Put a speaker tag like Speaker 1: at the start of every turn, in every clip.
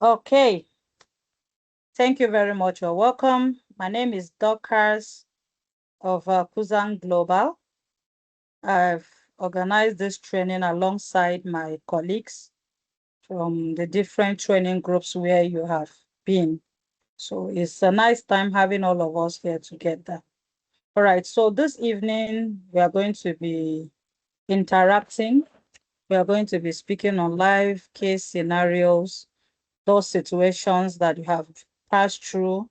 Speaker 1: Okay, thank you very much. You're welcome. My name is Dorcas of Kuzan Global. I've organized this training alongside my colleagues from the different training groups where you have been. So it's a nice time having all of us here together. All right, so this evening we are going to be interacting. We are going to be speaking on live case scenarios, those situations that you have passed through,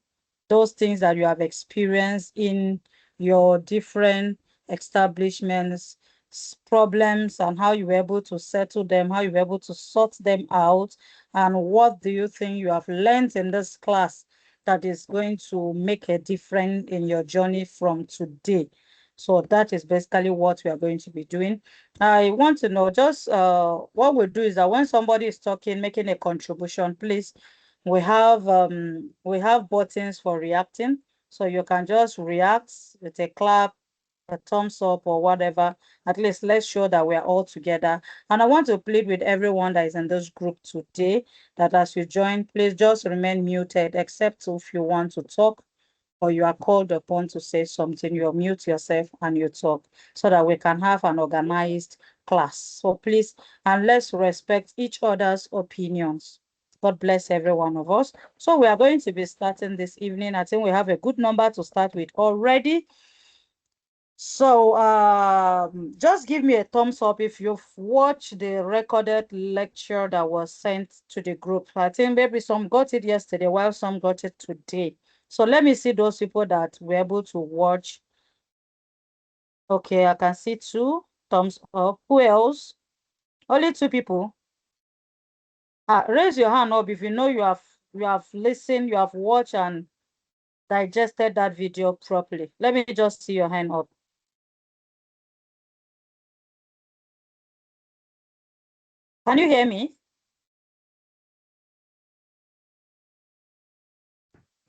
Speaker 1: those things that you have experienced in your different establishments, problems, and how you were able to settle them, how you were able to sort them out, and what do you think you have learned in this class that is going to make a difference in your journey from today. So that is basically what we are going to be doing. I want to know just what we'll do is that when somebody is talking, making a contribution, please, we have buttons for reacting. So you can just react with a clap, a thumbs up, or whatever. At least let's show that we're all together. And I want to plead with everyone that is in this group today that as you join, please just remain muted, except if you want to talk or you are called upon to say something, you mute yourself and you talk so that we can have an organized class. So please, and let's respect each other's opinions. God bless every one of us. So we are going to be starting this evening. I think we have a good number to start with already. So just give me a thumbs up if you've watched the recorded lecture that was sent to the group. I think maybe some got it yesterday while some got it today. So let me see those people that were able to watch. Okay, I can see 2 thumbs up. Who else? Only 2 people. Raise your hand up if you know you have listened, you have watched and digested that video properly. Let me just see your hand up. Can you hear me?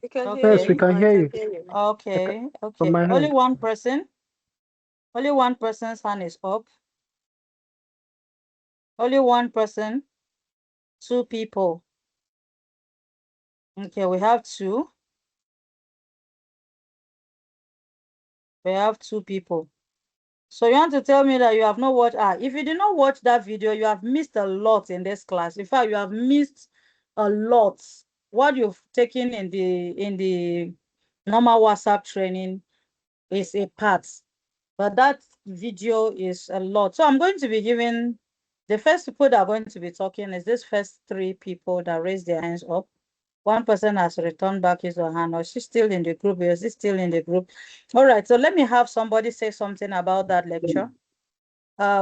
Speaker 2: We can
Speaker 1: Okay.
Speaker 2: hear
Speaker 3: Yes, we
Speaker 2: you.
Speaker 3: can hear you.
Speaker 1: Okay,
Speaker 3: From
Speaker 1: okay.
Speaker 3: my
Speaker 1: Only
Speaker 3: hand.
Speaker 1: one person. Only one person's hand is up. Only one person. 2 people. Okay, we have 2. We have 2 people. So you want to tell me that you have not watched? If you did not watch that video, you have missed a lot in this class. In fact, you have missed a lot. What you've taken in the normal WhatsApp training is a part, but that video is a lot. So I'm going to be giving the first people that are going to be talking is this first 3 people that raised their hands up. One person has returned back his or hand, or she's still in the group. Is she still in the group? All right, so let me have somebody say something about that lecture.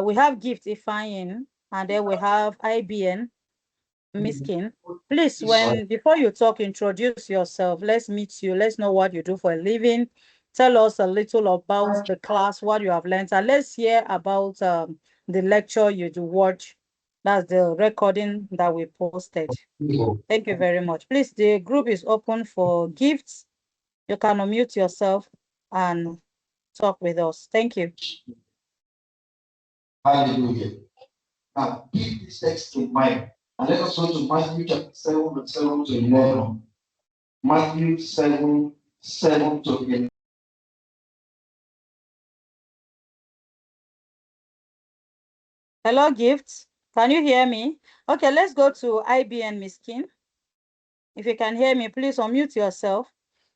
Speaker 1: We have Gift Ifeanyi, and then we have IBN Miskin. Please, before you talk, introduce yourself. Let's meet you. Let's know what you do for a living. Tell us a little about the class, what you have learned, and let's hear about the lecture you do watch. That's the recording that we posted. Thank you very much. Please, the group is open for gifts. You can unmute yourself and talk with us. Thank you.
Speaker 4: Hallelujah. Now, keep this text in mind. And let us go to Matthew chapter 7, 7 to 11. Matthew 7, 7 to 11.
Speaker 1: Hello, Gifts. Can you hear me? Okay, let's go to IBN Miskin. If you can hear me, please unmute yourself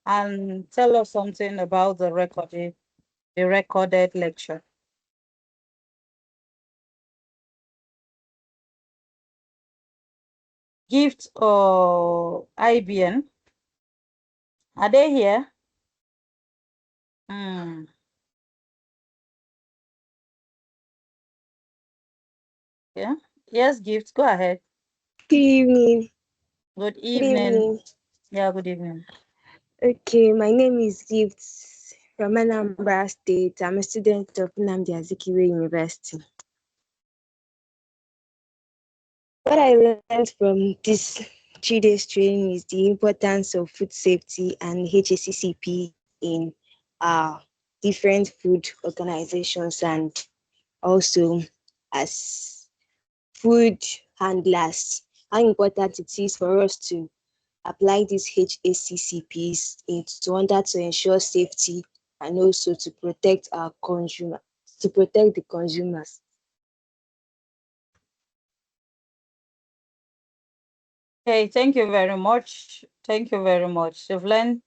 Speaker 1: and tell us something about the recorded lecture. Gift or IBN, are they here? Yeah. Yes, Gift, go ahead.
Speaker 2: Good evening.
Speaker 1: Good
Speaker 2: Good
Speaker 1: evening.
Speaker 2: evening.
Speaker 1: Yeah, good evening.
Speaker 2: Okay, my name is Gifts from Anambra State. I'm a student of Nnamdi Azikiwe University. What I learned from this 3 days training is the importance of food safety and HACCP in different food organizations and also as food handlers how important it is for us to apply these HACCPs into order to ensure safety and also to protect our consumer, to protect the consumers.
Speaker 1: Okay, thank you very much. Thank you very much. You've learned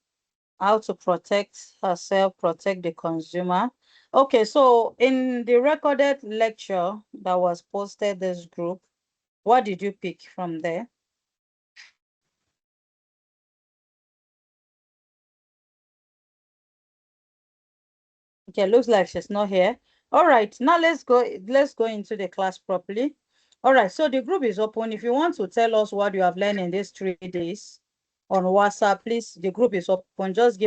Speaker 1: how to protect herself, protect the consumer. Okay, so in the recorded lecture that was posted this group, what did you pick from there? Okay, looks like she's not here. All right, now let's go into the class properly. All right, so the group is open. If you want to tell us what you have learned in these 3 days on WhatsApp, please, the group is open. Just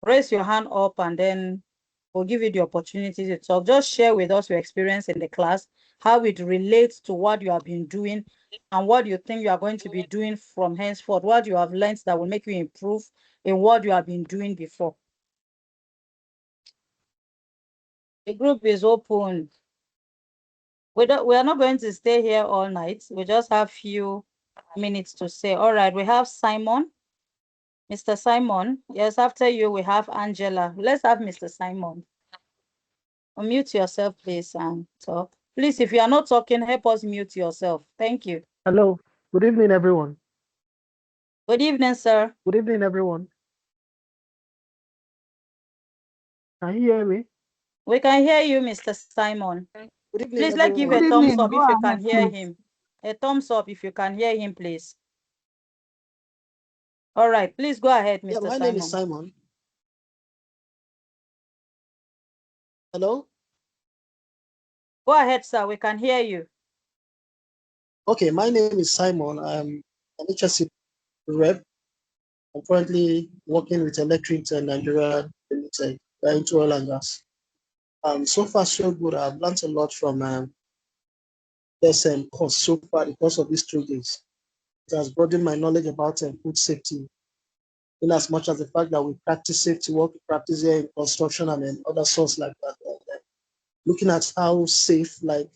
Speaker 1: raise your hand up, and then we'll give you the opportunity to talk. Just share with us your experience in the class, how it relates to what you have been doing, and what you think you are going to be doing from henceforth, what you have learned that will make you improve in what you have been doing before. The group is open. We are not going to stay here all night. We just have few minutes to say. All right, we have Simon. Mr. Simon. Yes, after you, we have Angela. Let's have Mr. Simon. Unmute yourself, please, and talk. Please, if you are not talking, help us mute yourself. Thank you.
Speaker 3: Hello. Good evening, everyone.
Speaker 1: Good evening, sir.
Speaker 3: Good evening, everyone. Can you hear me?
Speaker 1: We can hear you, Mr. Simon.
Speaker 3: Good evening,
Speaker 1: Please, let's give a
Speaker 3: everyone.
Speaker 1: thumbs up if you can hear him. A thumbs up if you can hear him, please. All right, please go ahead, Mr.
Speaker 3: Yeah, my name is Simon. Hello?
Speaker 1: Go ahead, sir. We can hear you.
Speaker 3: Okay, my name is Simon. I'm an HACCP rep. I'm currently working with Electric Nigeria Limited into oil and gas. So far, so good. I've learned a lot from this course so far because of these 3 days. It has broadened my knowledge about food safety, in as much as the fact that we practice safety work, we practice here in construction and in other sorts like that. Looking at how safe the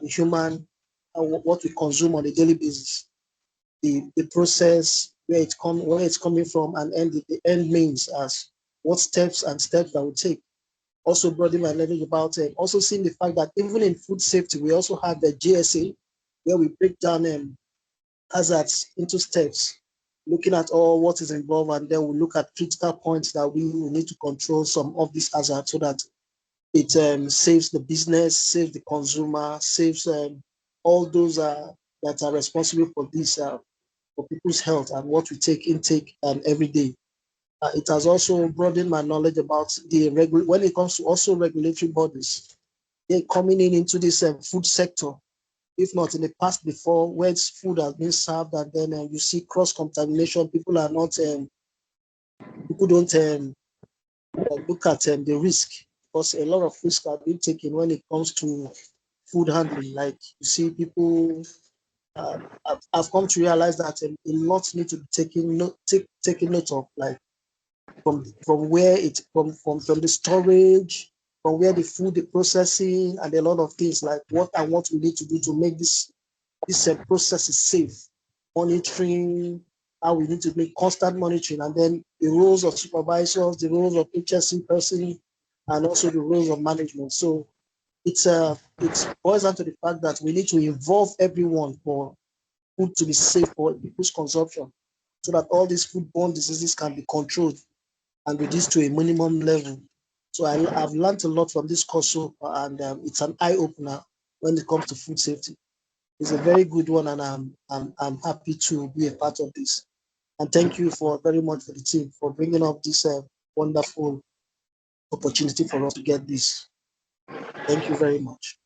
Speaker 3: human, what we consume on a daily basis, the process, where it's coming from, and the end means as what steps that we take. Also broadening my knowledge about it. Also seeing the fact that even in food safety, we also have the GSA, where we break down hazards into steps, looking at all what is involved, and then we look at critical points that we will need to control some of these hazards so that it saves the business, saves the consumer, saves all those that are responsible for this, for people's health and what we intake every day. It has also broadened my knowledge about when it comes to also regulatory bodies. They're coming into this food sector. If not in the past before, where food has been served and then you see cross contamination, people don't look at the risk, because a lot of risk are being taken when it comes to food handling. Like you see people, I've come to realize that a lot need to be taken note of, like from where it from the storage, from where the food, the processing, and a lot of things like what we need to do to make this process is safe. Monitoring, how we need to make constant monitoring, and then the roles of supervisors, the roles of HSC person, and also the roles of management. So it boils down to the fact that we need to involve everyone for food to be safe for people's consumption, so that all these foodborne diseases can be controlled and reduced to a minimum level. So I've learned a lot from this course so far, and it's an eye opener when it comes to food safety. It's a very good one, and I'm happy to be a part of this. And thank you very much for the team for bringing up this wonderful opportunity for us to get this. Thank you very much.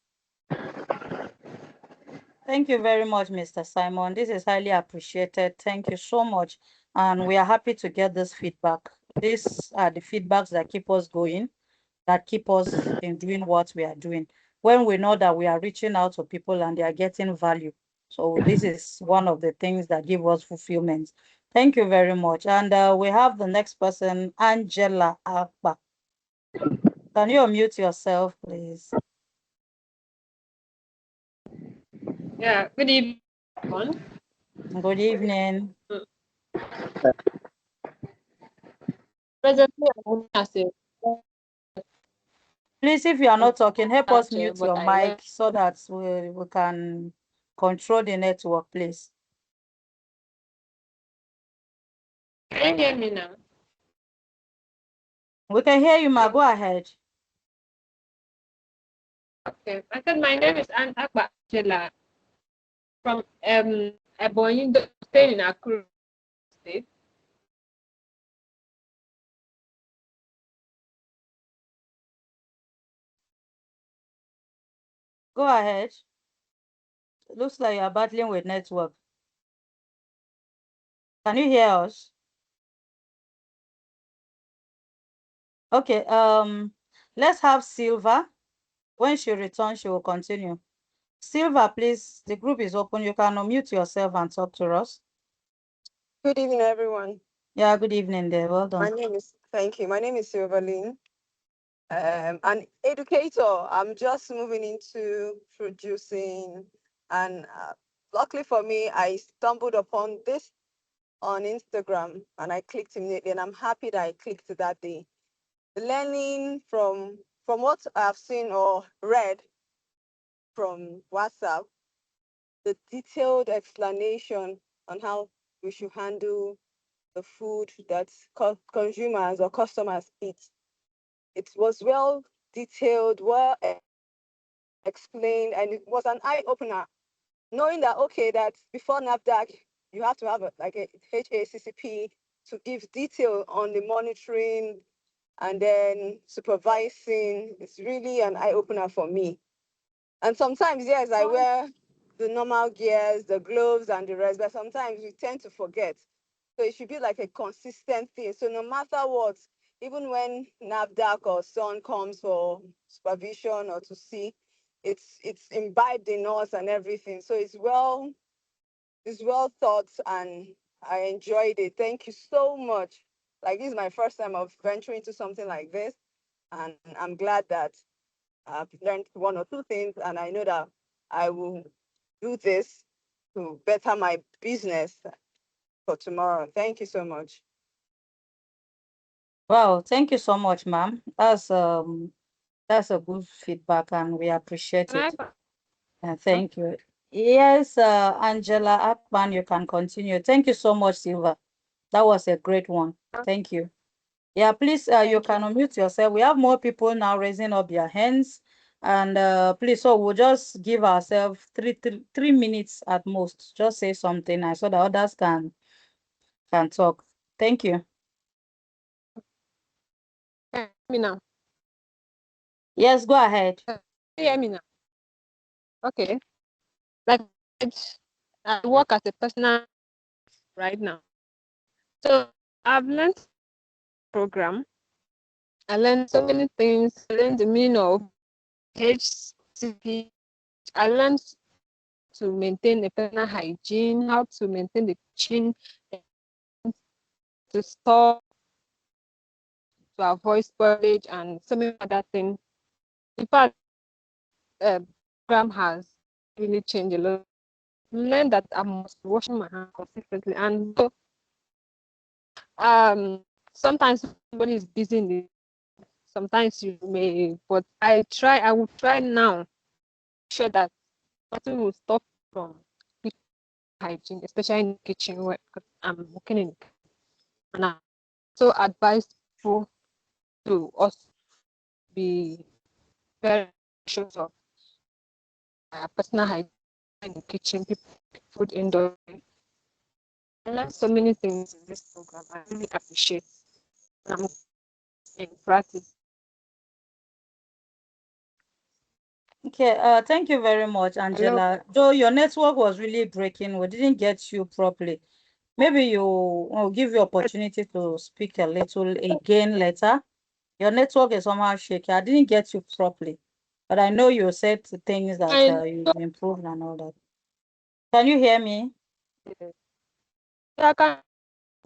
Speaker 1: Thank you very much, Mr. Simon. This is highly appreciated. Thank you so much. And we are happy to get this feedback. These are the feedbacks that keep us going, that keep us in doing what we are doing. When we know that we are reaching out to people and they are getting value. So this is one of the things that give us fulfillment. Thank you very much. And we have the next person, Angela Akpa. Can you unmute yourself, please?
Speaker 5: Yeah, good evening, everyone.
Speaker 1: Good evening.
Speaker 5: Presently, I'm working as a
Speaker 1: Please, if you are not talking, help us
Speaker 5: teacher,
Speaker 1: mute
Speaker 5: but
Speaker 1: your
Speaker 5: I
Speaker 1: mic
Speaker 5: learned.
Speaker 1: so that we can control the network, please.
Speaker 5: Can you hear me now?
Speaker 1: We can hear you, ma. Go ahead.
Speaker 5: Okay. I said my name is Akba Angela from Ebonyi, staying in Akuru State.
Speaker 1: Go ahead. It looks like you are battling with network. Can you hear us? Okay. Let's have Silva. When she returns, she will continue. Silva, please. The group is open. You can unmute yourself and talk to us.
Speaker 6: Good evening, everyone.
Speaker 1: Yeah. Good evening, there. Well done.
Speaker 6: Thank you. My name is Silverlyn. An educator. I'm just moving into producing, and luckily for me, I stumbled upon this on Instagram, and I clicked immediately, and I'm happy that I clicked that day. Learning from what I've seen or read from WhatsApp, the detailed explanation on how we should handle the food that consumers or customers eat. It was well detailed, well explained, and it was an eye opener. Knowing that okay, that before NAFDAC, you have to have like a HACCP to give detail on the monitoring and then supervising. It's really an eye opener for me. And sometimes, yes, I wear the normal gears, the gloves, and the rest, but sometimes we tend to forget. So it should be like a consistent thing. So no matter what, even when NAVDAC or SON comes for supervision or to see, it's imbibed in us and everything. So it's well thought, and I enjoyed it. Thank you so much. Like, this is my first time of venturing into something like this, and I'm glad that I've learned one or two things, and I know that I will do this to better my business for tomorrow. Thank you so much.
Speaker 1: Wow, thank you so much, ma'am. That's a good feedback, and we appreciate it. Thank you. Yes, Angela Akpan, you can continue. Thank you so much, Silva. That was a great one. Thank you. Yeah, please, you can unmute yourself. We have more people now raising up their hands. And please, so we'll just give ourselves three minutes at most. Just say something so that others can talk. Thank you.
Speaker 5: Can you hear me now?
Speaker 1: Yes, go ahead.
Speaker 5: Can you hear me now? Okay. Like, I work as a personal right now. So I've learned program. I learned so many things. I learned the meaning of HCP. I learned to maintain a personal hygiene, how to maintain the kitchen, to store, to avoid spoilage, and so many other things. In fact, program has really changed a lot. Learned that I must be washing my hands consistently, and so sometimes somebody is busy in the, sometimes you may, but I will try now, sure that nothing will stop from hygiene, especially in the kitchen where I'm working in. And I so advise people to also be very conscious of personal hygiene in the kitchen, people food indoors. I learned so many things in this program. I really appreciate. I'm in practice.
Speaker 1: Okay, thank you very much,
Speaker 5: Hello.
Speaker 1: Angela. Though your network was really breaking, we didn't get you properly. Maybe will give you opportunity to speak a little again later. Your network is somehow shaky. I didn't get you properly, but I know you said things that you've improved and all that. Can you hear me?
Speaker 5: Yeah,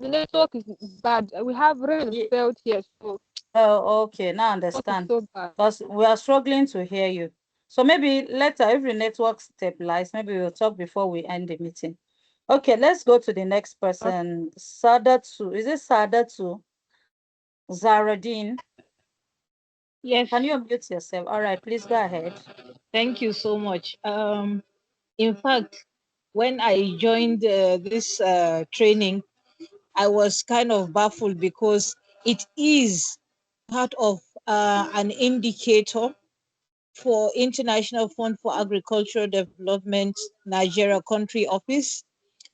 Speaker 5: the network is bad. We have rain felt here, so
Speaker 1: Oh, okay. Now I understand.
Speaker 5: so bad.
Speaker 1: Because we are struggling to hear you. So maybe later, if the network stabilize, maybe we'll talk before we end the meeting. Okay, let's go to the next person. Sadatu. Is it Sadatu? Zaradine.
Speaker 7: Yes,
Speaker 1: Can you unmute yourself? All right, please go ahead.
Speaker 7: thank you so much. In fact, when I joined this training, I was kind of baffled because it is part of an indicator for International Fund for Agricultural Development Nigeria Country Office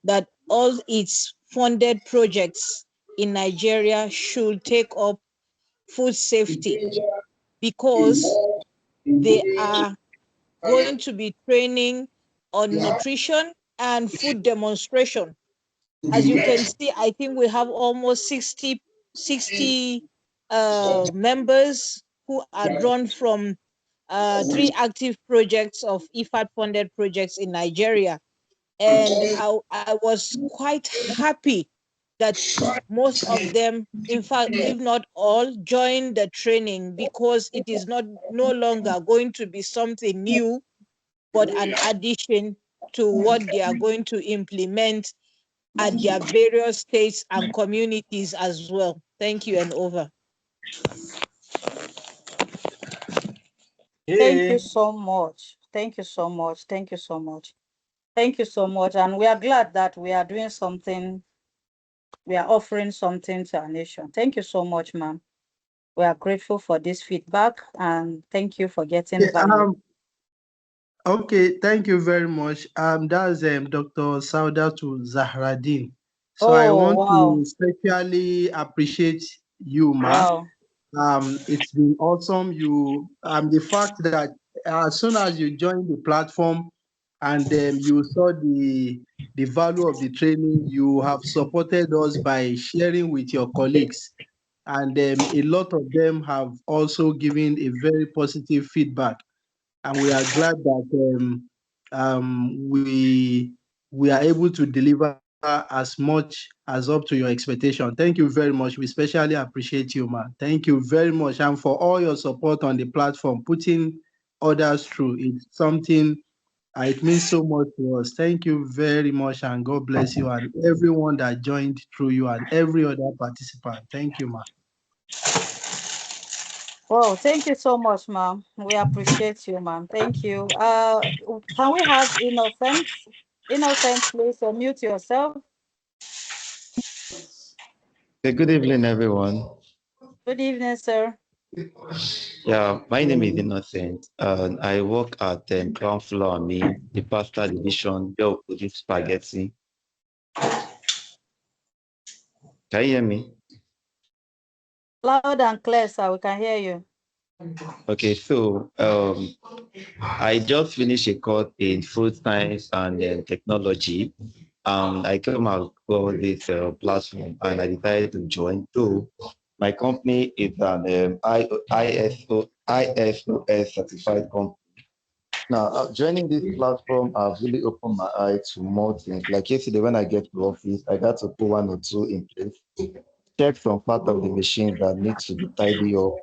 Speaker 7: that all its funded projects in Nigeria should take up food safety because they are going to be training on nutrition and food demonstration. As you can see, I think we have almost 60 members who are drawn from 3 active projects of IFAD funded projects in Nigeria. And I was quite happy that most of them, in fact, if not all, joined the training because it is no longer going to be something new, but an addition to what they are going to implement at their various states and communities as well. Thank you and over.
Speaker 1: Thank you so much. Thank you so much. Thank you so much. Thank you so much. And we are glad that we are doing something, we are offering something to our nation. Thank you so much, ma'am. We are grateful for this feedback and thank you for getting
Speaker 3: Yeah,
Speaker 1: value.
Speaker 3: okay, thank you very much. That's Dr. Saudatu Zahradin. So I
Speaker 1: Oh,
Speaker 3: want
Speaker 1: wow.
Speaker 3: to especially appreciate you, ma.
Speaker 1: Wow.
Speaker 3: It's been awesome. The fact that as soon as you joined the platform and you saw the value of the training, you have supported us by sharing with your colleagues, and a lot of them have also given a very positive feedback, and we are glad that we are able to deliver as much as up to your expectation. Thank you very much. We especially appreciate you, man. Thank you very much, and for all your support on the platform, putting others through. It's something. It means so much to us. Thank you very much, and God bless you and everyone that joined through you and every other participant. Thank you, man.
Speaker 1: Wow, thank you so much, ma'am. We appreciate you, ma'am. Thank you. Can we have Innocent? Innocent, please unmute yourself.
Speaker 8: Okay, good evening, everyone.
Speaker 1: Good evening, sir.
Speaker 8: Yeah, my name is Innocent. I work at Crown Floor Me, the pasta division, where we produce spaghetti. Can you hear me?
Speaker 1: Loud and clear, sir. We can hear you.
Speaker 8: Okay, so I just finished a course in food science and technology. I came across this platform and I decided to join. So my company is an ISO certified company. Now, joining this platform, I've really opened my eye to more things. Like yesterday, when I get to office, I got to put one or two in place, check some part of the machine that needs to be tidy up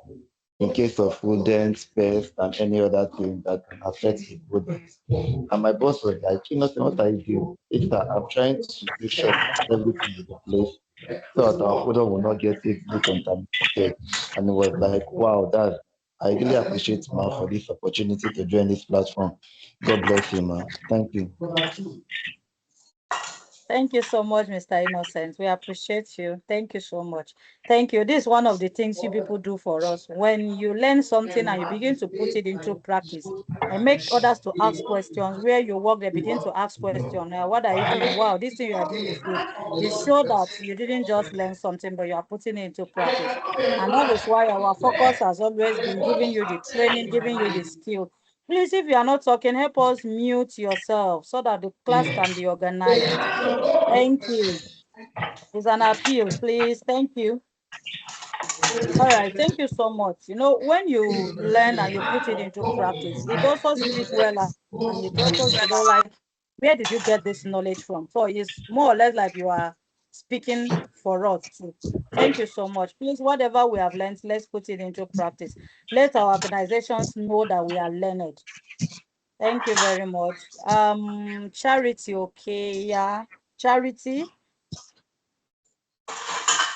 Speaker 8: in case of rodents, pests, and any other thing that can affect the product. And my boss was like, you know, what I do is that I'm trying to do sure that everything is in place so that our product will not get easily contaminated. And it was like, wow, that I really appreciate man for this opportunity to join this platform. God bless you, man. Thank you.
Speaker 1: Thank you so much, Mr. Innocent. We appreciate you. Thank you so much. Thank you. This is one of the things you people do for us. When you learn something and you begin to put it into practice and make others to ask questions, where you work, they begin to ask questions. Now, what are you doing? Wow, this thing you are doing is good. It shows that you didn't just learn something, but you are putting it into practice. And that is why our focus has always been giving you the training, giving you the skill. Please, if you are not talking, help us mute yourself so that the class can be organized. Thank you. It's an appeal, please. Thank you. All right. Thank you so much. You know, when you learn and you put it into practice, it also stick well and it also, like, where did you get this knowledge from? So it's more or less like you are speaking for us too. Thank you so much. Please, whatever we have learned, let's put it into practice. Let our organizations know that we are learned. Thank you very much. Charity, okay, yeah. Charity,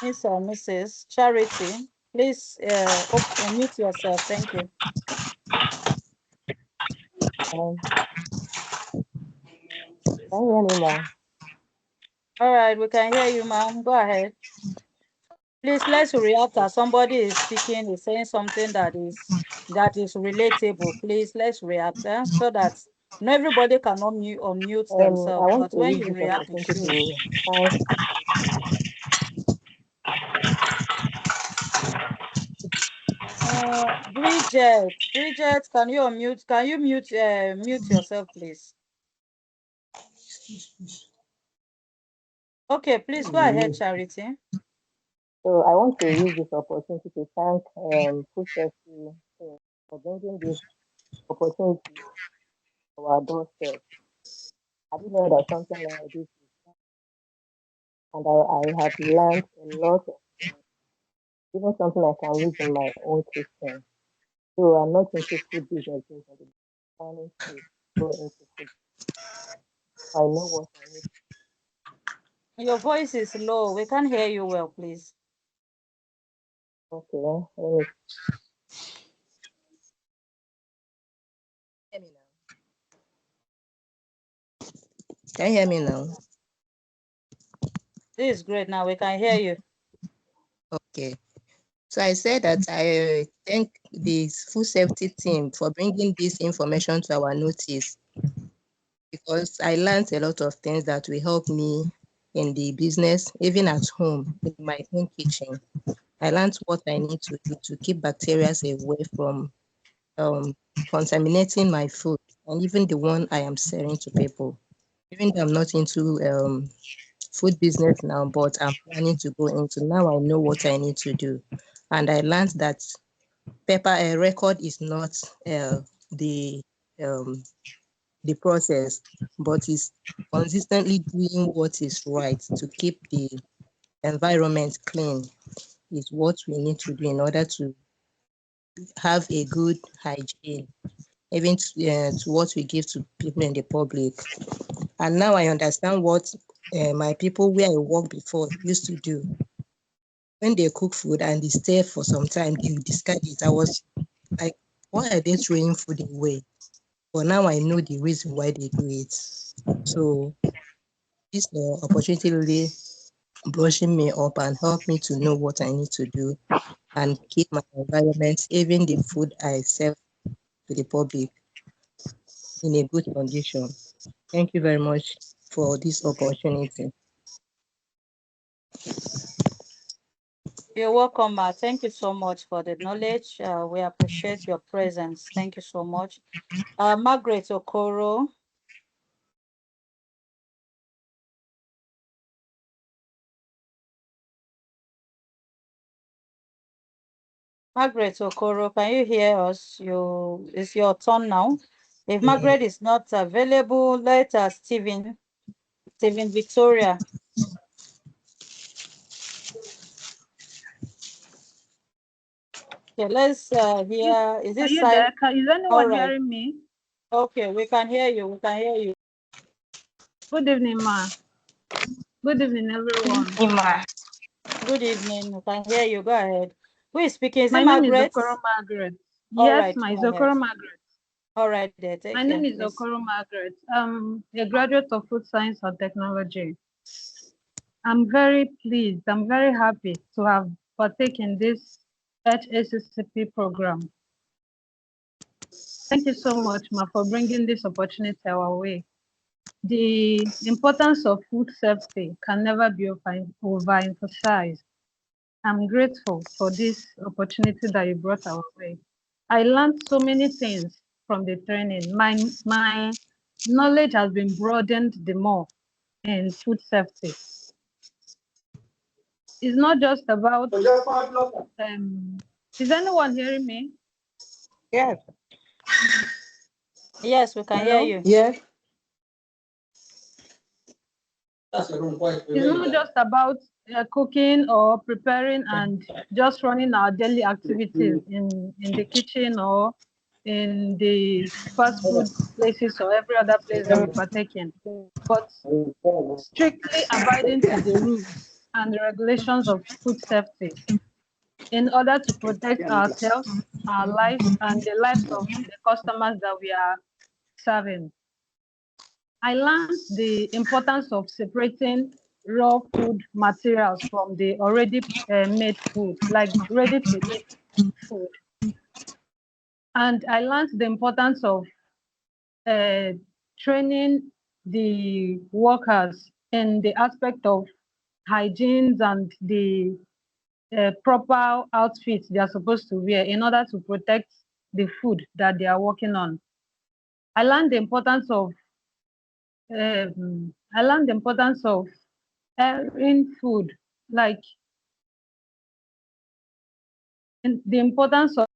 Speaker 1: Miss or Mrs. Charity, please unmute yourself. Thank you.
Speaker 9: Can you hear me now?
Speaker 1: All right, we can hear you, ma'am. Go ahead. Please, let's react as somebody is speaking, is saying something that is relatable. Please, let's react so that not everybody can unmute
Speaker 9: I
Speaker 1: themselves.
Speaker 9: want
Speaker 1: But
Speaker 9: to
Speaker 1: when
Speaker 9: use
Speaker 1: you
Speaker 9: this
Speaker 1: react, it
Speaker 9: opportunity
Speaker 1: shows.
Speaker 9: to thank.
Speaker 1: Bridget, can you unmute? Can you mute yourself, please? Okay, please go ahead, Charity.
Speaker 9: So I want to use this opportunity to thank Food Safety for bringing this opportunity to our doorstep. I didn't know that something like this is and I have learned a lot of even something I can use in my own kitchen. So I'm not into food business, but I'm planning to go into food. I know what I need.
Speaker 1: Your voice is low. We can't hear you well, please.
Speaker 9: Okay, let me hear me now. Can you hear me now?
Speaker 1: This is great. Now we can hear you.
Speaker 9: Okay. So I said that I thank the food safety team for bringing this information to our notice because I learned a lot of things that will help me in the business, even at home, in my own kitchen. I learned what I need to do to keep bacteria away from contaminating my food and even the one I am selling to people. Even though I'm not into food business now, but I'm planning to go into now. I know what I need to do, and I learned that paper record is not the um, the process, but is consistently doing what is right to keep the environment clean is what we need to do in order to have a good hygiene, even to what we give to people in the public. And now I understand what my people where I worked before used to do. When they cook food and they stay for some time, they will discard it. I was like, why are they throwing food away? But now I know the reason why they do it. So this opportunity really brushing me up and help me to know what I need to do and keep my environment, even the food I serve to the public, in a good condition. Thank you very much for this opportunity.
Speaker 1: You're welcome, Ma. Thank you so much for the knowledge. We appreciate your presence. Thank you so much. Margaret Okoro. Margaret Okoro, can you hear us? It's your turn now. If Margaret is not available, let Stephen Victoria. Okay, let's hear. Is
Speaker 7: Are
Speaker 1: this
Speaker 7: you
Speaker 1: silent?
Speaker 7: there? Is
Speaker 1: All
Speaker 7: anyone
Speaker 1: right.
Speaker 7: hearing me?
Speaker 1: Okay, we can hear you. We can hear you.
Speaker 7: Good evening, ma. Good evening, everyone.
Speaker 1: Good evening. We can hear you. Go ahead. Who is speaking? Is it
Speaker 7: My name is
Speaker 1: Margaret?
Speaker 7: Okoro Margaret.
Speaker 1: All
Speaker 7: Yes,
Speaker 1: right,
Speaker 7: my is
Speaker 1: go ahead.
Speaker 7: Okoro Margaret.
Speaker 1: All right, there.
Speaker 7: My
Speaker 1: Take
Speaker 7: name
Speaker 1: care,
Speaker 7: is
Speaker 1: please.
Speaker 7: Okoro Margaret. I'm a graduate of food science and technology. I'm very pleased. I'm very happy to have partaken in this HACCP program. Thank you so much, ma, for bringing this opportunity our way. The importance of food safety can never be overemphasized. I'm grateful for this opportunity that you brought our way. I learned so many things from the training. My knowledge has been broadened the more in food safety. It's not just about, is anyone hearing me?
Speaker 9: Yes.
Speaker 1: Yes, we can hear
Speaker 7: Hello?
Speaker 1: you.
Speaker 9: Yes.
Speaker 5: It's not just about cooking or preparing and just running our daily activities in the kitchen or in the fast food places or every other place that we partake in, but strictly abiding to the rules and the regulations of food safety in order to protect ourselves, our lives, and the lives of the customers that we are serving. I learned the importance of separating raw food materials from the already made food, like ready to eat food. And I learned the importance of training the workers in the aspect of hygiene and the proper outfits they are supposed to wear in order to protect the food that they are working on. I learned the importance of airing food, like the importance of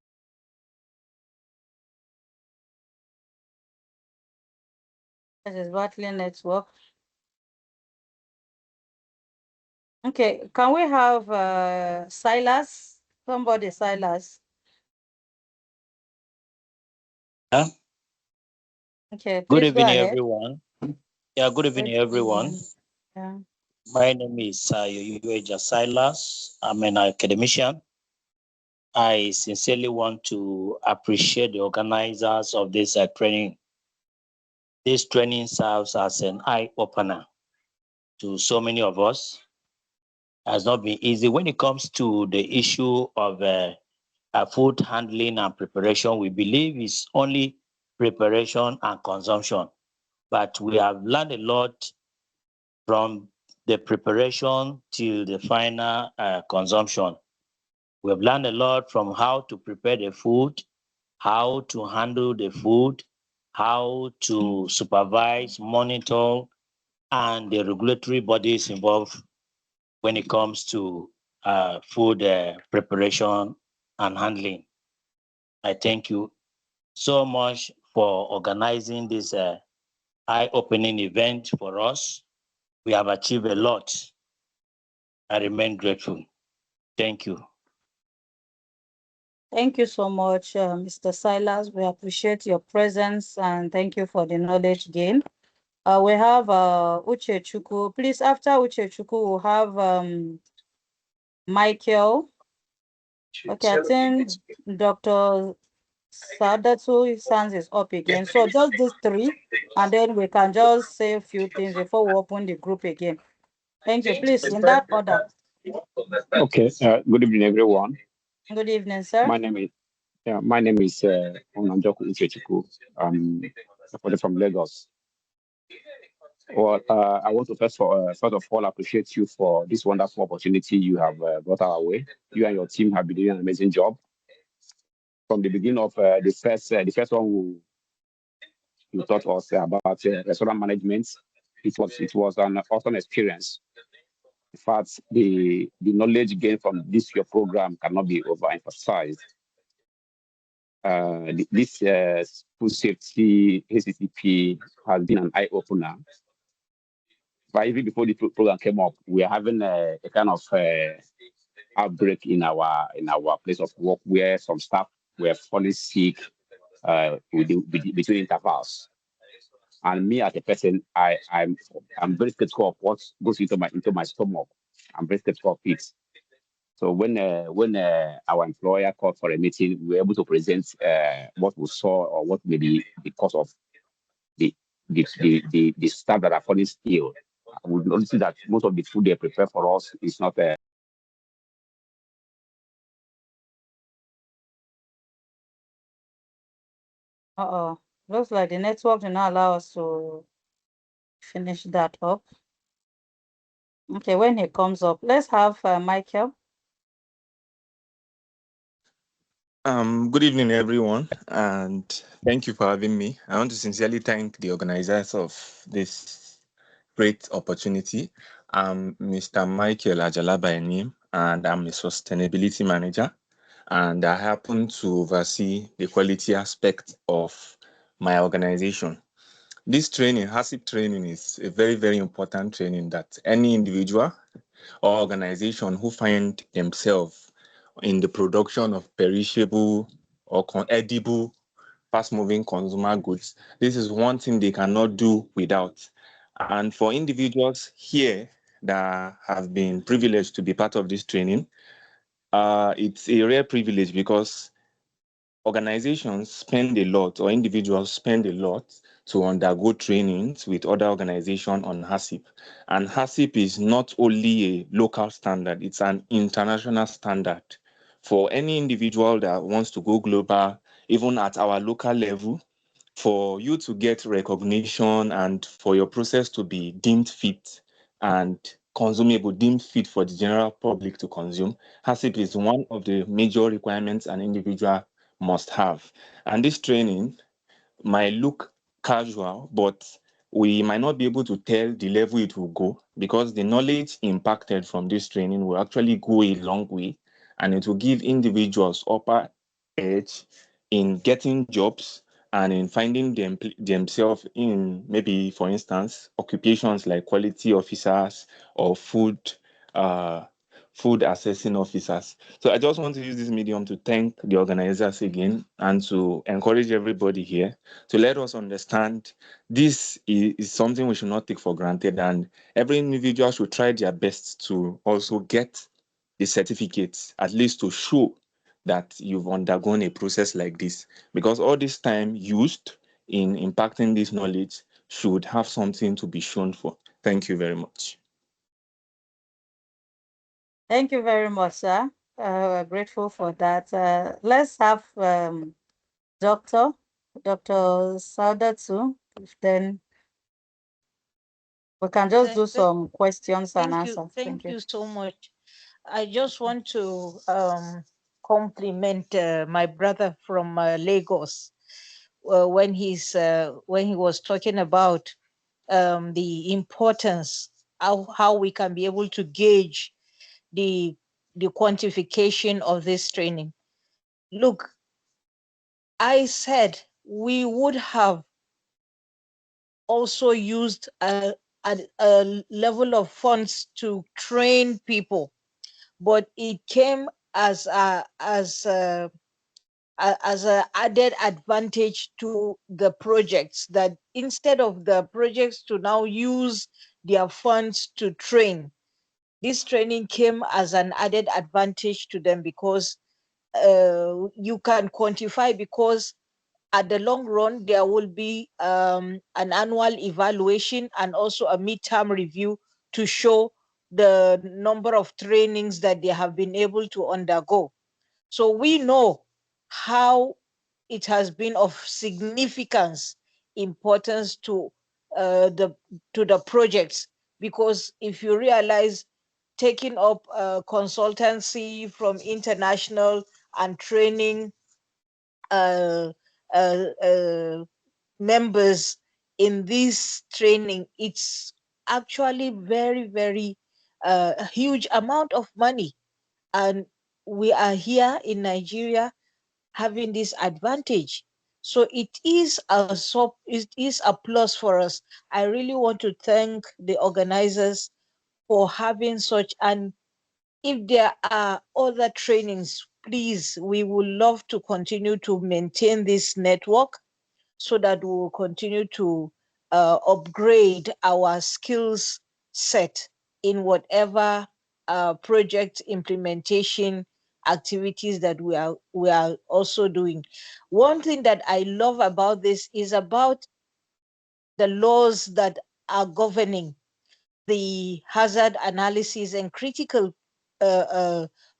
Speaker 1: This is Battling Network. Okay, can we have Silas? Somebody, Silas.
Speaker 10: Yeah.
Speaker 1: Okay,
Speaker 10: Good
Speaker 1: please go
Speaker 10: evening,
Speaker 1: ahead.
Speaker 10: everyone. Yeah, good evening, everyone.
Speaker 1: Yeah.
Speaker 10: My name is Yoyoeja Silas. I'm an academician. I sincerely want to appreciate the organizers of this training. This training serves as an eye opener to so many of us. It has not been easy when it comes to the issue of food handling and preparation. We believe it's only preparation and consumption, but we have learned a lot from the preparation till the final consumption. We have learned a lot from how to prepare the food, how to handle the food, how to supervise, monitor, and the regulatory bodies involved when it comes to food preparation and handling. I thank you so much for organizing this eye-opening event for us. We have achieved a lot. I remain grateful. Thank you.
Speaker 1: Thank you so much, Mr. Silas. We appreciate your presence and thank you for the knowledge gain. We have Uche Chuku. Please, after Uche Chuku, we'll have Michael. Okay, I think Dr. Sadatu Sands is up again. So just these three, and then we can just say a few things before we open the group again. Thank you. Please, in that order.
Speaker 11: Okay. Good evening, everyone.
Speaker 1: Good evening, sir.
Speaker 11: My name is Onanjoku Uchechukwu. Reporting from Lagos. Well, I want to first of all appreciate you for this wonderful opportunity you have brought our way. You and your team have been doing an amazing job from the beginning of the first one you taught us about restaurant management. It was an awesome experience. In fact, the knowledge gained from this your program cannot be overemphasized. This food safety HACCP has been an eye opener. But even before the program came up, we are having a kind of outbreak in our place of work where some staff were falling sick between intervals. And me as a person, I'm very skeptical of what goes into my stomach. I'm very skeptical of it. So when our employer called for a meeting, we were able to present what we saw or what may be the cause of the staff that are falling ill. We notice that most of the food they prepare for us is not.
Speaker 1: Looks like the network did not allow us to finish that up. Okay, when he comes up, let's have Michael.
Speaker 12: Good evening, everyone, and thank you for having me. I want to sincerely thank the organizers of this great opportunity. I'm Mr. Michael Ajala by name, and I'm a sustainability manager, and I happen to oversee the quality aspect of my organization. This training, HACCP training, is a very, very important training that any individual or organization who find themselves in the production of perishable or edible, fast-moving consumer goods, this is one thing they cannot do without. And for individuals here that have been privileged to be part of this training, it's a rare privilege because organizations spend a lot or individuals spend a lot to undergo trainings with other organizations on HACCP. And HACCP is not only a local standard, it's an international standard. For any individual that wants to go global, even at our local level, for you to get recognition and for your process to be deemed fit and consumable, deemed fit for the general public to consume, HACCP is one of the major requirements an individual must have. And this training might look casual, but we might not be able to tell the level it will go because the knowledge impacted from this training will actually go a long way and it will give individuals upper edge in getting jobs and in finding themselves in maybe, for instance, occupations like quality officers or uh, food assessing officers. So I just want to use this medium to thank the organizers again and to encourage everybody here to let us understand this is something we should not take for granted, and every individual should try their best to also get the certificates, at least to show that you've undergone a process like this, because all this time used in impacting this knowledge should have something to be shown for. Thank you very much.
Speaker 1: Thank you very much, sir. We're grateful for that. Let's have Dr. Saudatu, then we can just do some questions and answers.
Speaker 7: Thank you so much. I just want to compliment my brother from Lagos when he was talking about the importance of how we can be able to gauge the quantification of this training. Look, I said we would have also used a level of funds to train people, but it came as a added advantage to the projects, that instead of the projects to now use their funds to train, this training came as an added advantage to them because you can quantify, because at the long run, there will be an annual evaluation and also a midterm review to show the number of trainings that they have been able to undergo. So we know how it has been of significance, importance to the projects, because if you realize, taking up consultancy from international and training uh, uh, uh, members in this training, it's actually very, very a huge amount of money. And we are here in Nigeria having this advantage. So it is a plus for us. I really want to thank the organizers for having such. And if there are other trainings, please, we would love to continue to maintain this network so that we will continue to upgrade our skills set in whatever project implementation activities that we are also doing. One thing that I love about this is about the laws that are governing the hazard analysis and critical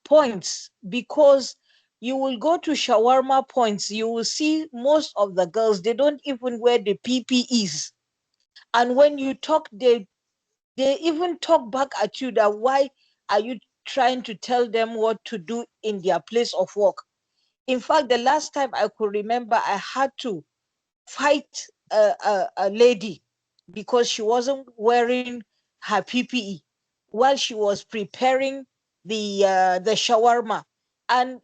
Speaker 7: points, because you will go to shawarma points, you will see most of the girls, they don't even wear the PPEs. And when you talk, they even talk back at you that why are you trying to tell them what to do in their place of work? In fact, the last time I could remember, I had to fight a lady because she wasn't wearing her PPE while she was preparing the shawarma. And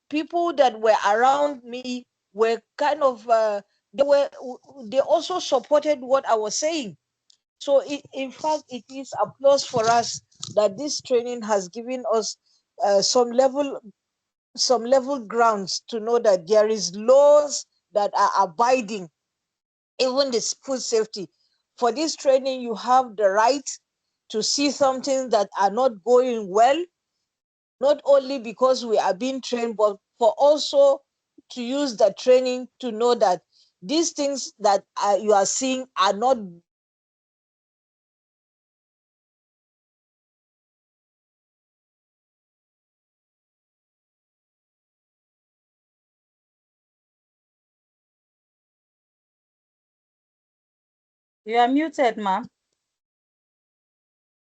Speaker 7: people that were around me were kind of they also supported what I was saying. So in fact, it is applause for us that this training has given us some level grounds to know that there is laws that are abiding, even this food safety. For this training, you have the right to see something that are not going well, not only because we are being trained, but for also to use the training to know that these things that you are seeing are not.
Speaker 1: You are muted, ma'am.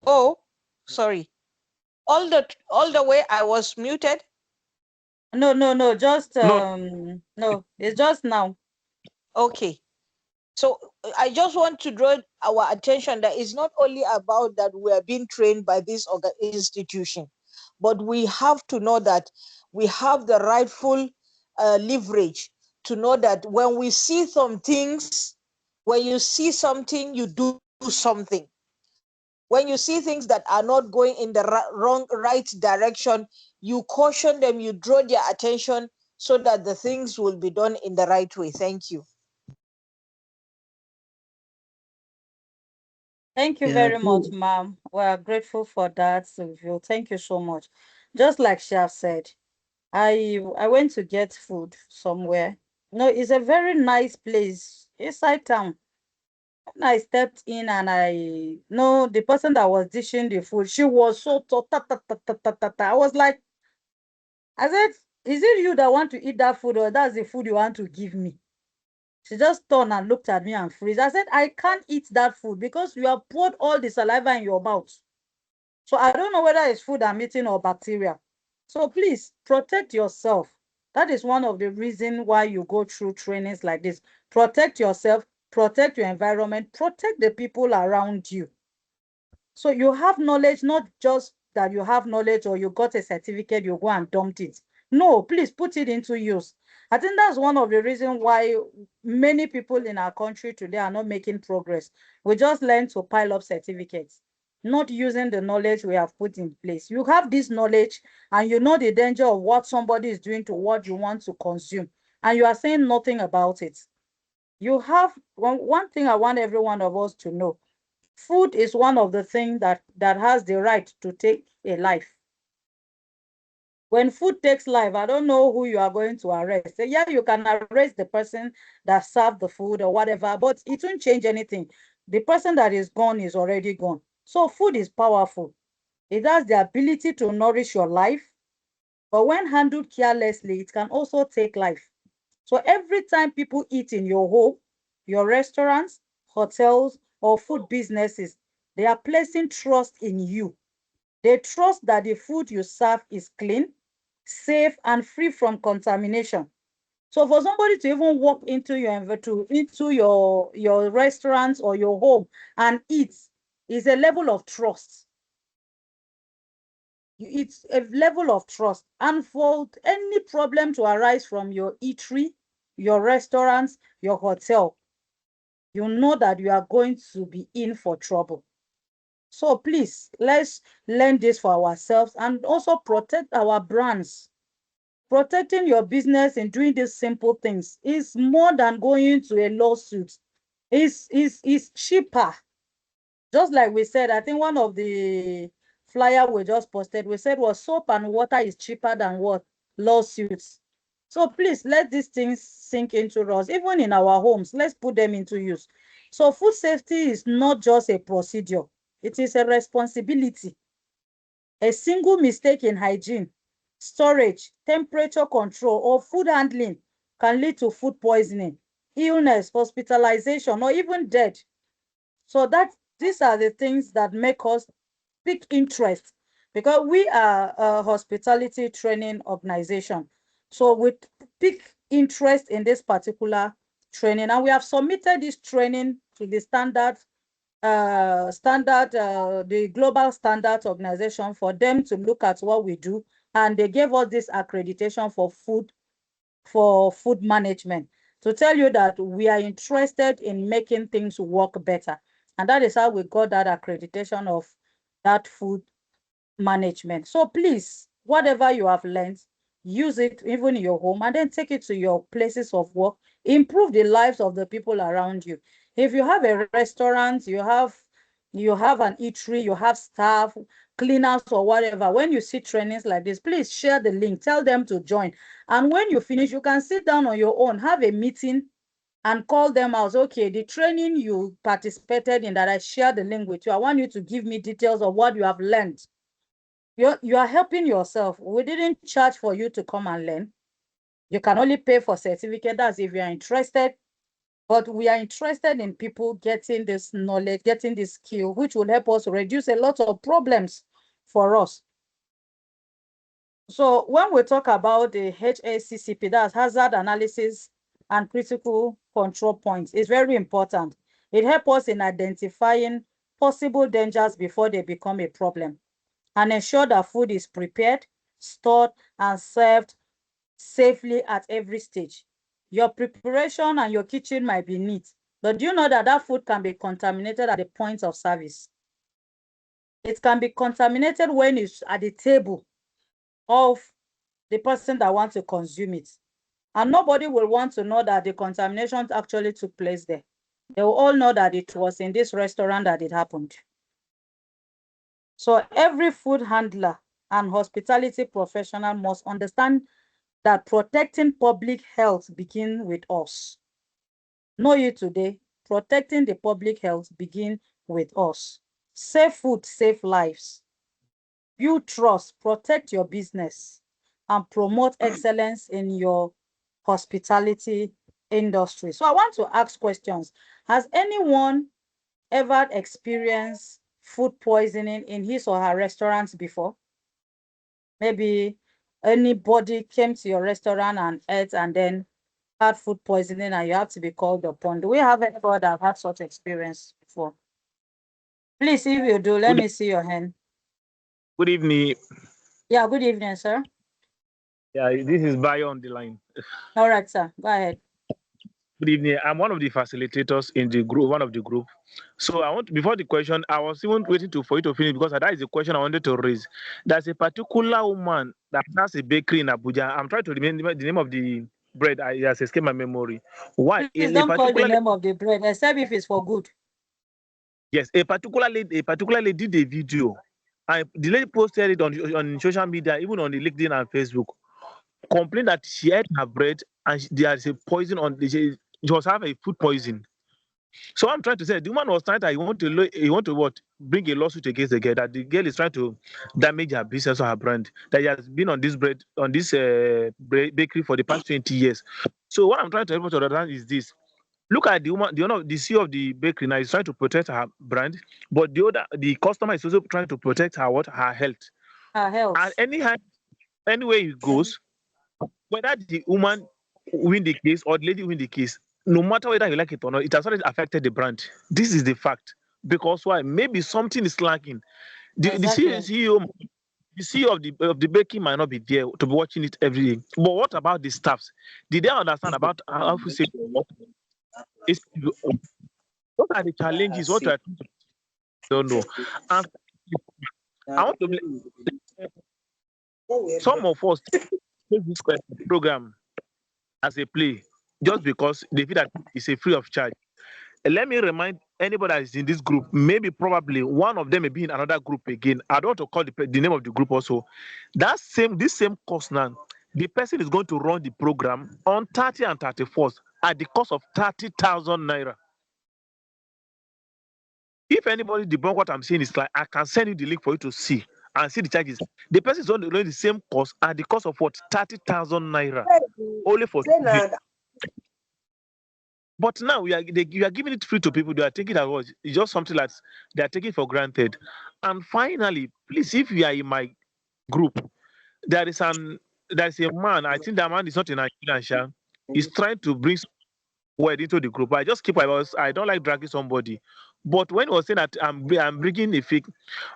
Speaker 7: Oh, sorry. All the way I was muted.
Speaker 1: No, just
Speaker 11: No.
Speaker 1: no, it's just now.
Speaker 7: Okay. So I just want to draw our attention that it's not only about that we are being trained by this institution, but we have to know that we have the rightful leverage to know that when we see some things, when you see something, you do something. When you see things that are not going in the right direction, you caution them, you draw their attention so that the things will be done in the right way. Thank you.
Speaker 1: Thank you
Speaker 8: Yeah,
Speaker 1: very much, ma'am. We are grateful for that review. Thank you so much. Just like Shaf said, I went to get food somewhere. No, it's a very nice place inside town. When I stepped in and I know the person that was dishing the food, she was so I was like, I said, is it you that want to eat that food or that's the food you want to give me? She just turned and looked at me and freeze. I said, I can't eat that food because you have poured all the saliva in your mouth. So I don't know whether it's food I'm eating or bacteria. So please protect yourself. That is one of the reasons why you go through trainings like this. Protect yourself, protect your environment, protect the people around you. So you have knowledge, not just that you have knowledge or you got a certificate, you go and dump it. No, please put it into use. I think that's one of the reasons why many people in our country today are not making progress. We just learn to pile up certificates, not using the knowledge we have put in place. You have this knowledge and you know the danger of what somebody is doing to what you want to consume, and you are saying nothing about it. You have one thing I want every one of us to know. Food is one of the things that has the right to take a life. When food takes life, I don't know who you are going to arrest. So yeah, you can arrest the person that served the food or whatever, but it won't change anything. The person that is gone is already gone. So food is powerful. It has the ability to nourish your life, but when handled carelessly, it can also take life. So every time people eat in your home, your restaurants, hotels, or food businesses, they are placing trust in you. They trust that the food you serve is clean, safe, and free from contamination. So for somebody to even walk into your restaurant or your home and eat is a level of trust. It's a level of trust. And for any problem to arise from your eatery, your restaurants, your hotel, you know that you are going to be in for trouble. So please, let's learn this for ourselves and also protect our brands. Protecting your business and doing these simple things is more than going to a lawsuit. It's cheaper. Just like we said, I think one of the flyer we just posted, we said was soap and water is cheaper than what? Lawsuits. So please let these things sink into us. Even in our homes, let's put them into use. So food safety is not just a procedure. It is a responsibility. A single mistake in hygiene, storage, temperature control, or food handling can lead to food poisoning, illness, hospitalization, or even death. So these are the things that make us pick interest, because we are a hospitality training organization. So we pick interest in this particular training, and we have submitted this training to the the global standard organization for them to look at what we do, and they gave us this accreditation for food management. to tell you that we are interested in making things work better. And that is how we got that accreditation of that food management. So please, whatever you have learned, use it even in your home and then take it to your places of work. Improve the lives of the people around you. If you have a restaurant, you have an eatery, you have staff, cleaners or whatever, when you see trainings like this, please share the link, tell them to join. And when you finish, you can sit down on your own, have a meeting and call them out. Okay, the training you participated in that I shared the link with you, I want you to give me details of what you have learned. You are helping yourself. We didn't charge for you to come and learn. You can only pay for certificate. That's if you are interested. But we are interested in people getting this knowledge, getting this skill, which will help us reduce a lot of problems for us. So when we talk about the HACCP, that's hazard analysis and critical control points, it's very important. It helps us in identifying possible dangers before they become a problem and ensure that food is prepared, stored, and served safely at every stage. Your preparation and your kitchen might be neat, but do you know that that food can be contaminated at the point of service? It can be contaminated when it's at the table of the person that wants to consume it. And nobody will want to know that the contamination actually took place there. They will all know that it was in this restaurant that it happened. So every food handler and hospitality professional must understand that protecting public health begins with us. Know you today, protecting the public health begins with us. Safe food, save lives. Build trust, protect your business, and promote excellence in your hospitality industry. So I want to ask questions. Has anyone ever experienced food poisoning in his or her restaurants before? Maybe anybody came to your restaurant and ate and then had food poisoning and you have to be called upon. Do we have anybody that have had such experience before? Please, if you do, let me see your hand.
Speaker 13: Good evening.
Speaker 1: Yeah, good evening, sir.
Speaker 13: Yeah, this is Bayo on the line.
Speaker 1: All right, sir. Go ahead.
Speaker 13: Good evening. I'm one of the facilitators in the group, one of the group. So I want before the question, I was even waiting for you to finish because that is the question I wanted to raise. There's a particular woman that has a bakery in Abuja. I'm trying to remember the name of the bread. I has escaped my memory. Why?
Speaker 1: Please don't call the name of the bread, except if it's for good.
Speaker 13: Yes, a particular lady did a video, and the lady posted it on social media, even on the LinkedIn and Facebook, complained that she ate her bread and there's a poison on she was having a food poison. So I'm trying to say the woman was trying to he want to what bring a lawsuit against the girl that the girl is trying to damage her business or her brand that he has been on this bakery for the past 20 years. So what I'm trying to help to understand is this. Look at the woman, the owner, the CEO of the bakery now is trying to protect her brand, but the customer is also trying to protect her health.
Speaker 1: Her health.
Speaker 13: And anyway it goes, whether the woman win the case or the lady win the case, no matter whether you like it or not, it has already affected the brand. This is the fact. Because why? Maybe something is lacking.
Speaker 1: Exactly.
Speaker 13: The CEO of the baking might not be there to be watching it every day. But what about the staffs? Did they understand about how to say what? What are the challenges? What are don't know? And I want to some of us take this program as a play just because they feel that it's a free of charge. Let me remind anybody that is in this group, maybe probably one of them may be in another group again. I don't want to call the name of the group also. This same course now, the person is going to run the program on 30 and 31st at the cost of 30,000 naira. If anybody debunk what I'm saying, is like I can send you the link for you to see and see the charges. The person is going to run the same course at the cost of what 30,000 naira only for 2 days. But now you are giving it free to people. They are taking that was it's just something that they are taking for granted. And finally, please, if you are in my group, there is a man. I think that man is not in Nigeria. He's trying to bring word into the group. I just keep I don't like dragging somebody. But when he was saying that I'm bringing a fake,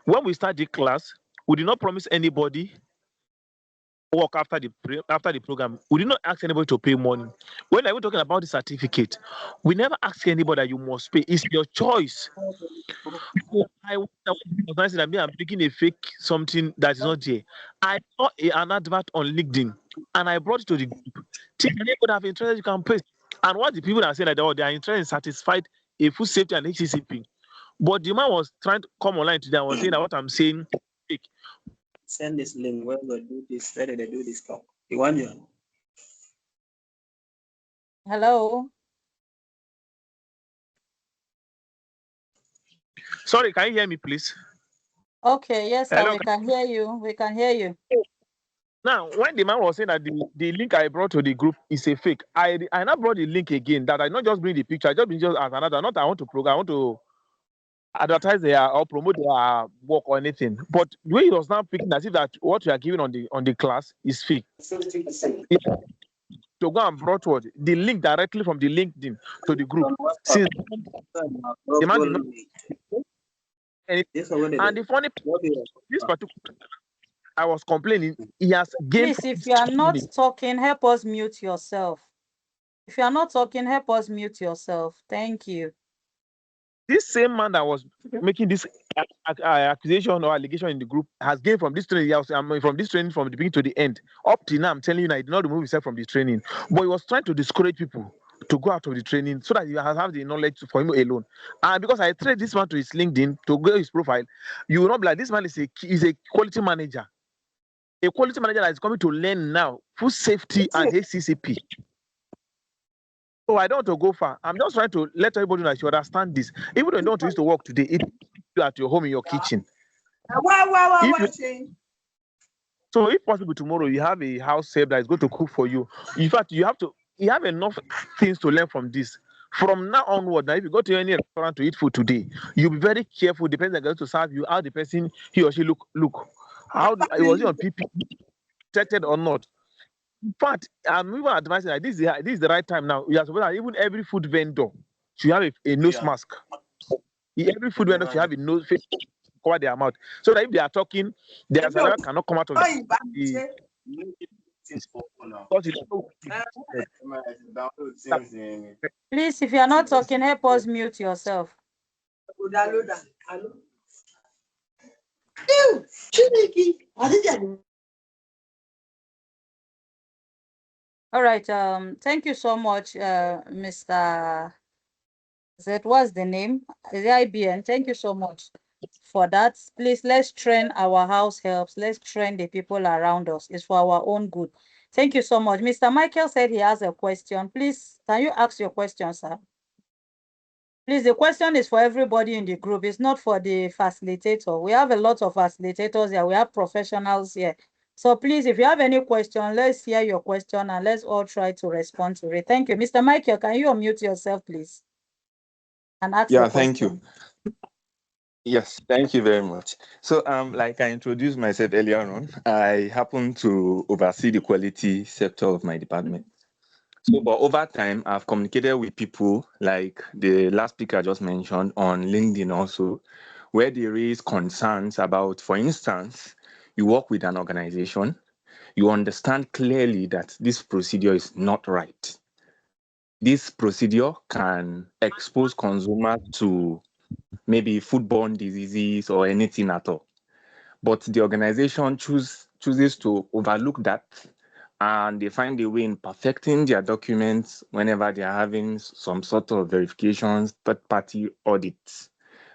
Speaker 13: when we start the class, we did not promise anybody work after the program. We did not ask anybody to pay money. When I was talking about the certificate, we never ask anybody that you must pay. It's your choice. So I was that I'm making a fake something that is not there. I saw an advert on LinkedIn and I brought it to the group. Think anybody have interest, you can pay. And what the people are saying that they are interested in satisfied a food safety and HACCP. But the man was trying to come online today and was saying that what I'm saying fake.
Speaker 14: Send this link where we do this, where they do this talk. You want you?
Speaker 1: Hello.
Speaker 13: Sorry, can you hear me, please?
Speaker 1: Okay, yes, sir,
Speaker 13: Hello.
Speaker 1: we can hear you. We can hear you.
Speaker 13: Now, when the man was saying that the link I brought to the group is a fake, I now brought the link again that I not just bring the picture, I just bring just as another. Not I want to program, I want to advertise their or promote their work or anything. But the way he was now picking as if that what we are giving on the class is fake. Yeah. To go and brought what the link directly from the LinkedIn to the group. Since the man did not anything. And the funny this particular I was complaining, he has gained.
Speaker 1: Please, if you are not talking, help us mute yourself. If you are not talking, help us mute yourself. Thank you.
Speaker 13: This same man that was making this accusation or allegation in the group has gained from this training. From this training from the beginning to the end. Up to now, I'm telling you, I did not remove himself from the training, but he was trying to discourage people to go out of the training so that you have the knowledge for him alone. And because I trained this man to his LinkedIn to go his profile, you will not be like this man is a quality manager. A quality manager that is coming to learn now food safety and HACCP. So I don't want to go far. I'm just trying to let everybody know that you understand this. Even though you don't want to use to work today, it you at your home in your kitchen. So if possible tomorrow you have a house help that is going to cook for you. In fact, you have enough things to learn from this. From now onward, now if you go to any restaurant to eat food today, you'll be very careful. Depends on the guy to serve you, how the person he or she look. How was he on PP protected or not? In fact, I'm even advising that this is the right time now. You are supposed to even every food vendor should have a nose mask. Every food vendor should have a nose face cover their mouth, so that if they are talking, their saliva cannot come out of the
Speaker 1: Please, if you are not talking, help us mute yourself. All right. Thank you so much, Mr. Z. What's the name? The IBN. Thank you so much for that. Please, let's train our house helps. Let's train the people around us. It's for our own good. Thank you so much. Mr. Michael said he has a question. Please, can you ask your question, sir? Please, the question is for everybody in the group. It's not for the facilitator. We have a lot of facilitators here. We have professionals here. So please, if you have any question, let's hear your question and let's all try to respond to it. Thank you. Mr. Michael, can you unmute yourself, please? And ask your question.
Speaker 12: Thank you. Yes, thank you very much. So, like I introduced myself earlier on, I happen to oversee the quality sector of my department. So, but over time, I've communicated with people like the last speaker I just mentioned on LinkedIn also, where they raise concerns about, for instance, you work with an organization, you understand clearly that this procedure is not right. This procedure can expose consumers to maybe foodborne diseases or anything at all. But the organization chooses to overlook that, and they find a way in perfecting their documents whenever they are having some sort of verifications, third-party audits.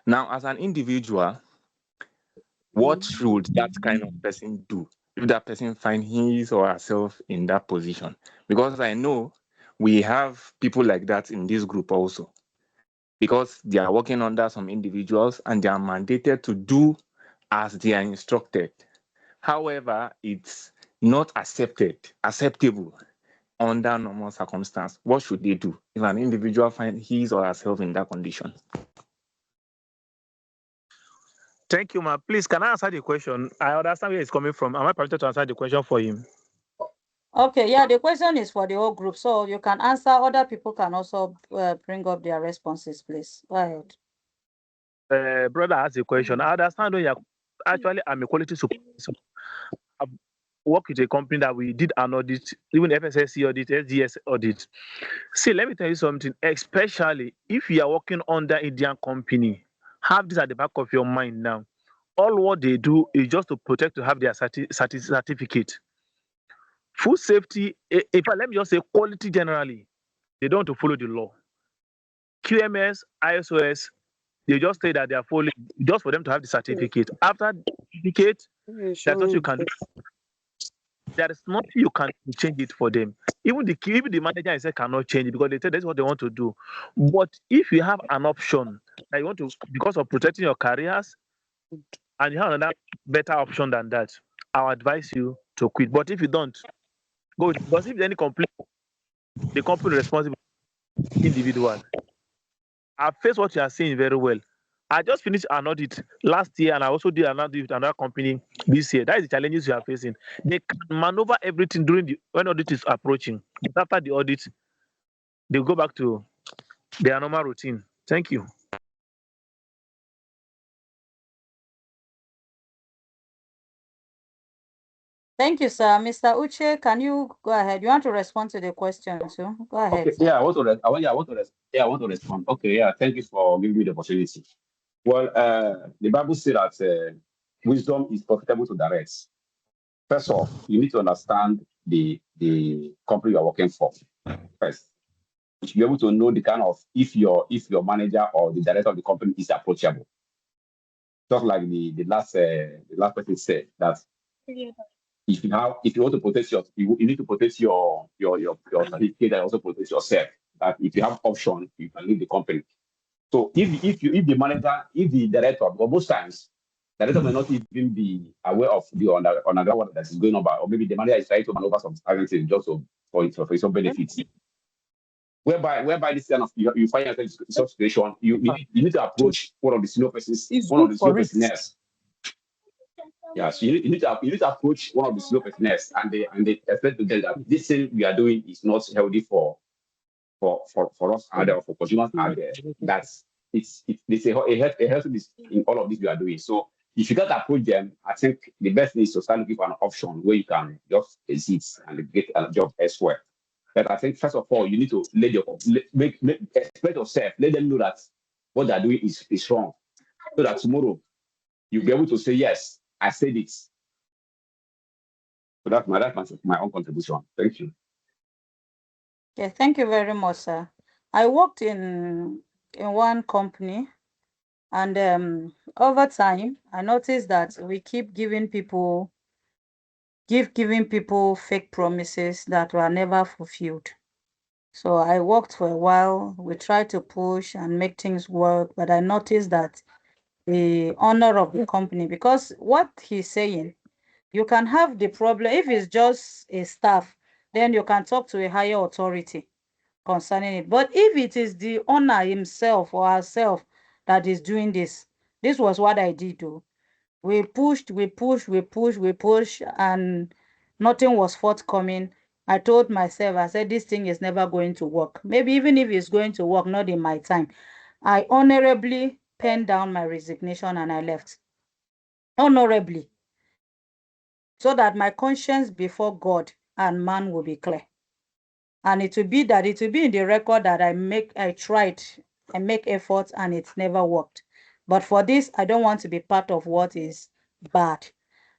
Speaker 12: Now, as an individual, what should that kind of person do if that person finds his or herself in that position? Because I know we have people like that in this group also, because they are working under some individuals and they are mandated to do as they are instructed. However, it's not acceptable under normal circumstances. What should they do if an individual finds his or herself in that condition?
Speaker 13: Thank you, ma. Please, can I answer the question? I understand where it's coming from. Am I permitted to answer the question for him?
Speaker 1: Okay, yeah, the question is for the whole group, so you can answer. Other people can also bring up their responses, please. Go ahead.
Speaker 13: Brother asked a question. I understand when you're actually I'm a quality supervisor. work with a company that we did an audit, even FSSC audit, SDS audit. See, let me tell you something, especially if you are working under Indian company, have this at the back of your mind now. All what they do is just to protect, to have their certificate. Food safety, in fact, let me just say quality generally, they don't want to follow the law. QMS, ISOS, they just say that they are following just for them to have the certificate. After the certificate, there's nothing you can do. There is nothing you can change it for them. Even the manager himself cannot change it because they say that's what they want to do. But if you have an option that you want to, because of protecting your careers, and you have another better option than that, I'll advise you to quit. But if you don't, go with, because if there's any complaint, the company responsible individual. I face what you are saying very well. I just finished an audit last year, and I also did another with another company this year. That is the challenges you are facing. They can maneuver everything during the when audit is approaching. But after the audit, they go back to their normal routine. Thank you.
Speaker 1: Thank you, sir. Mr. Uche, can you go ahead? You want to respond to the question too? Go ahead.
Speaker 11: Okay, yeah, I want to respond. Okay, yeah, thank you for giving me the opportunity. Well, the Bible says that wisdom is profitable to direct. First off, you need to understand the company you are working for. First, you should be able to know the kind of if your manager or the director of the company is approachable. Just like the last person said that if you want to protect you need to protect your certificate and also protect yourself. That if you have option, you can leave the company. So if the manager, if the director, because most times the director may not even be aware of the underground what that is going on, or maybe the manager is trying to maneuver some things just for his own benefits. Whereby this kind of you find yourself in some situation, you need to approach one of the senior persons, personnel. Yeah, so you need to approach one of the senior personnel and they explain to them that this thing we are doing is not healthy for us out there, for consumers out there. That's it's a healthy in all of this we are doing. So if you can't approach them, I think the best thing is to start looking for an option where you can just exit and get a job elsewhere. But I think first of all, you need to explain yourself, let them know that what they're doing is wrong. So that tomorrow you'll be able to say, yes, I said it. So that's my own contribution. Thank you.
Speaker 1: Okay, thank you very much, sir. I worked in one company, and over time, I noticed that we keep giving people fake promises that were never fulfilled. So I worked for a while. We tried to push and make things work, but I noticed that the owner of the company, because what he's saying, you can have the problem if it's just a staff, then you can talk to a higher authority concerning it. But if it is the owner himself or herself that is doing this was what I did do. We pushed, and nothing was forthcoming. I told myself, I said, this thing is never going to work. Maybe even if it's going to work, not in my time. I honorably penned down my resignation and I left. Honorably. So that my conscience before God and man will be clear. And it will be in the record that I tried and make efforts and it never worked. But for this, I don't want to be part of what is bad.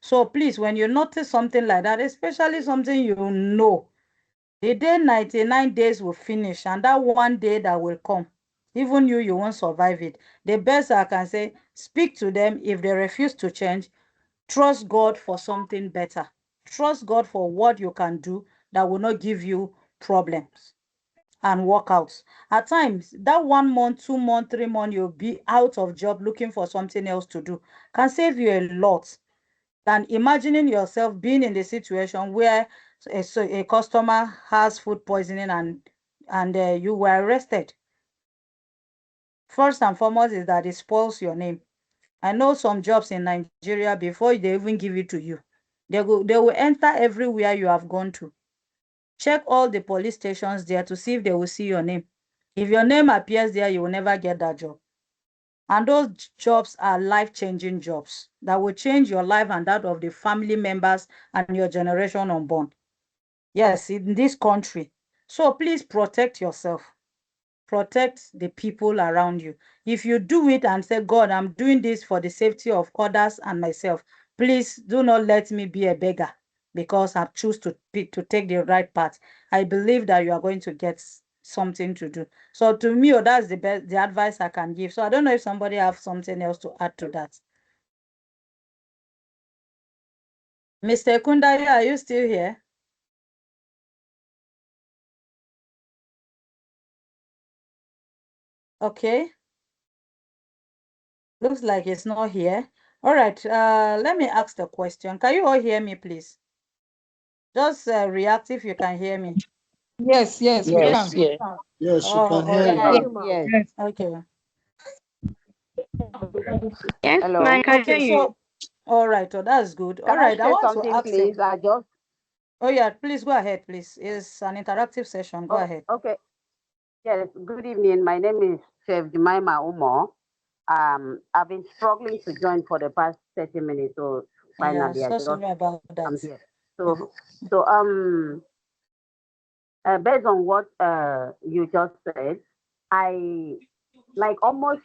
Speaker 1: So please, when you notice something like that, especially something the day 99 days will finish and that one day that will come, even you won't survive it. The best I can say, speak to them. If they refuse to change, trust God for something better. Trust God for what you can do that will not give you problems and workouts. At times, that 1 month, 2 month, 3 month, you'll be out of job looking for something else to do can save you a lot than imagining yourself being in the situation where a customer has food poisoning and you were arrested. First and foremost is that it spoils your name. I know some jobs in Nigeria, before they even give it to you, they will enter everywhere you have gone to. Check all the police stations there to see if they will see your name. If your name appears there, you will never get that job. And those jobs are life-changing jobs that will change your life and that of the family members and your generation unborn. Yes, in this country. So please protect yourself. Protect the people around you. If you do it and say, God, I'm doing this for the safety of others and myself, please do not let me be a beggar because I choose to take the right path. I believe that you are going to get something to do. So to me, that's the advice I can give. So I don't know if somebody have something else to add to that. Mr. Kundaya, are you still here? Okay. Looks like it's not here. All right, let me ask the question. Can you all hear me, please? Just react if you can hear me.
Speaker 7: Yes, yes, we
Speaker 10: Yes,
Speaker 7: can.
Speaker 10: yeah.
Speaker 3: Yes, you
Speaker 1: Oh,
Speaker 3: can
Speaker 1: all
Speaker 3: hear
Speaker 1: right.
Speaker 3: you.
Speaker 6: Yes.
Speaker 7: Yes.
Speaker 1: Okay.
Speaker 5: Yes,
Speaker 6: Hello.
Speaker 5: I can hear
Speaker 1: Okay,
Speaker 5: you.
Speaker 1: so, all right, oh, that's good. All
Speaker 6: Can I
Speaker 1: right, I
Speaker 6: say
Speaker 1: want to
Speaker 6: something,
Speaker 1: ask a,
Speaker 6: please? I just
Speaker 1: oh yeah, please go ahead, please. It's an interactive session. Go ahead.
Speaker 6: okay. Yes. Good evening. My name is Chef Jemima Umo. I've been struggling to join for the past 30 minutes, so
Speaker 1: Yeah,
Speaker 6: finally
Speaker 1: so sorry about
Speaker 6: I'm
Speaker 1: that.
Speaker 6: here. So based on what you just said, I like almost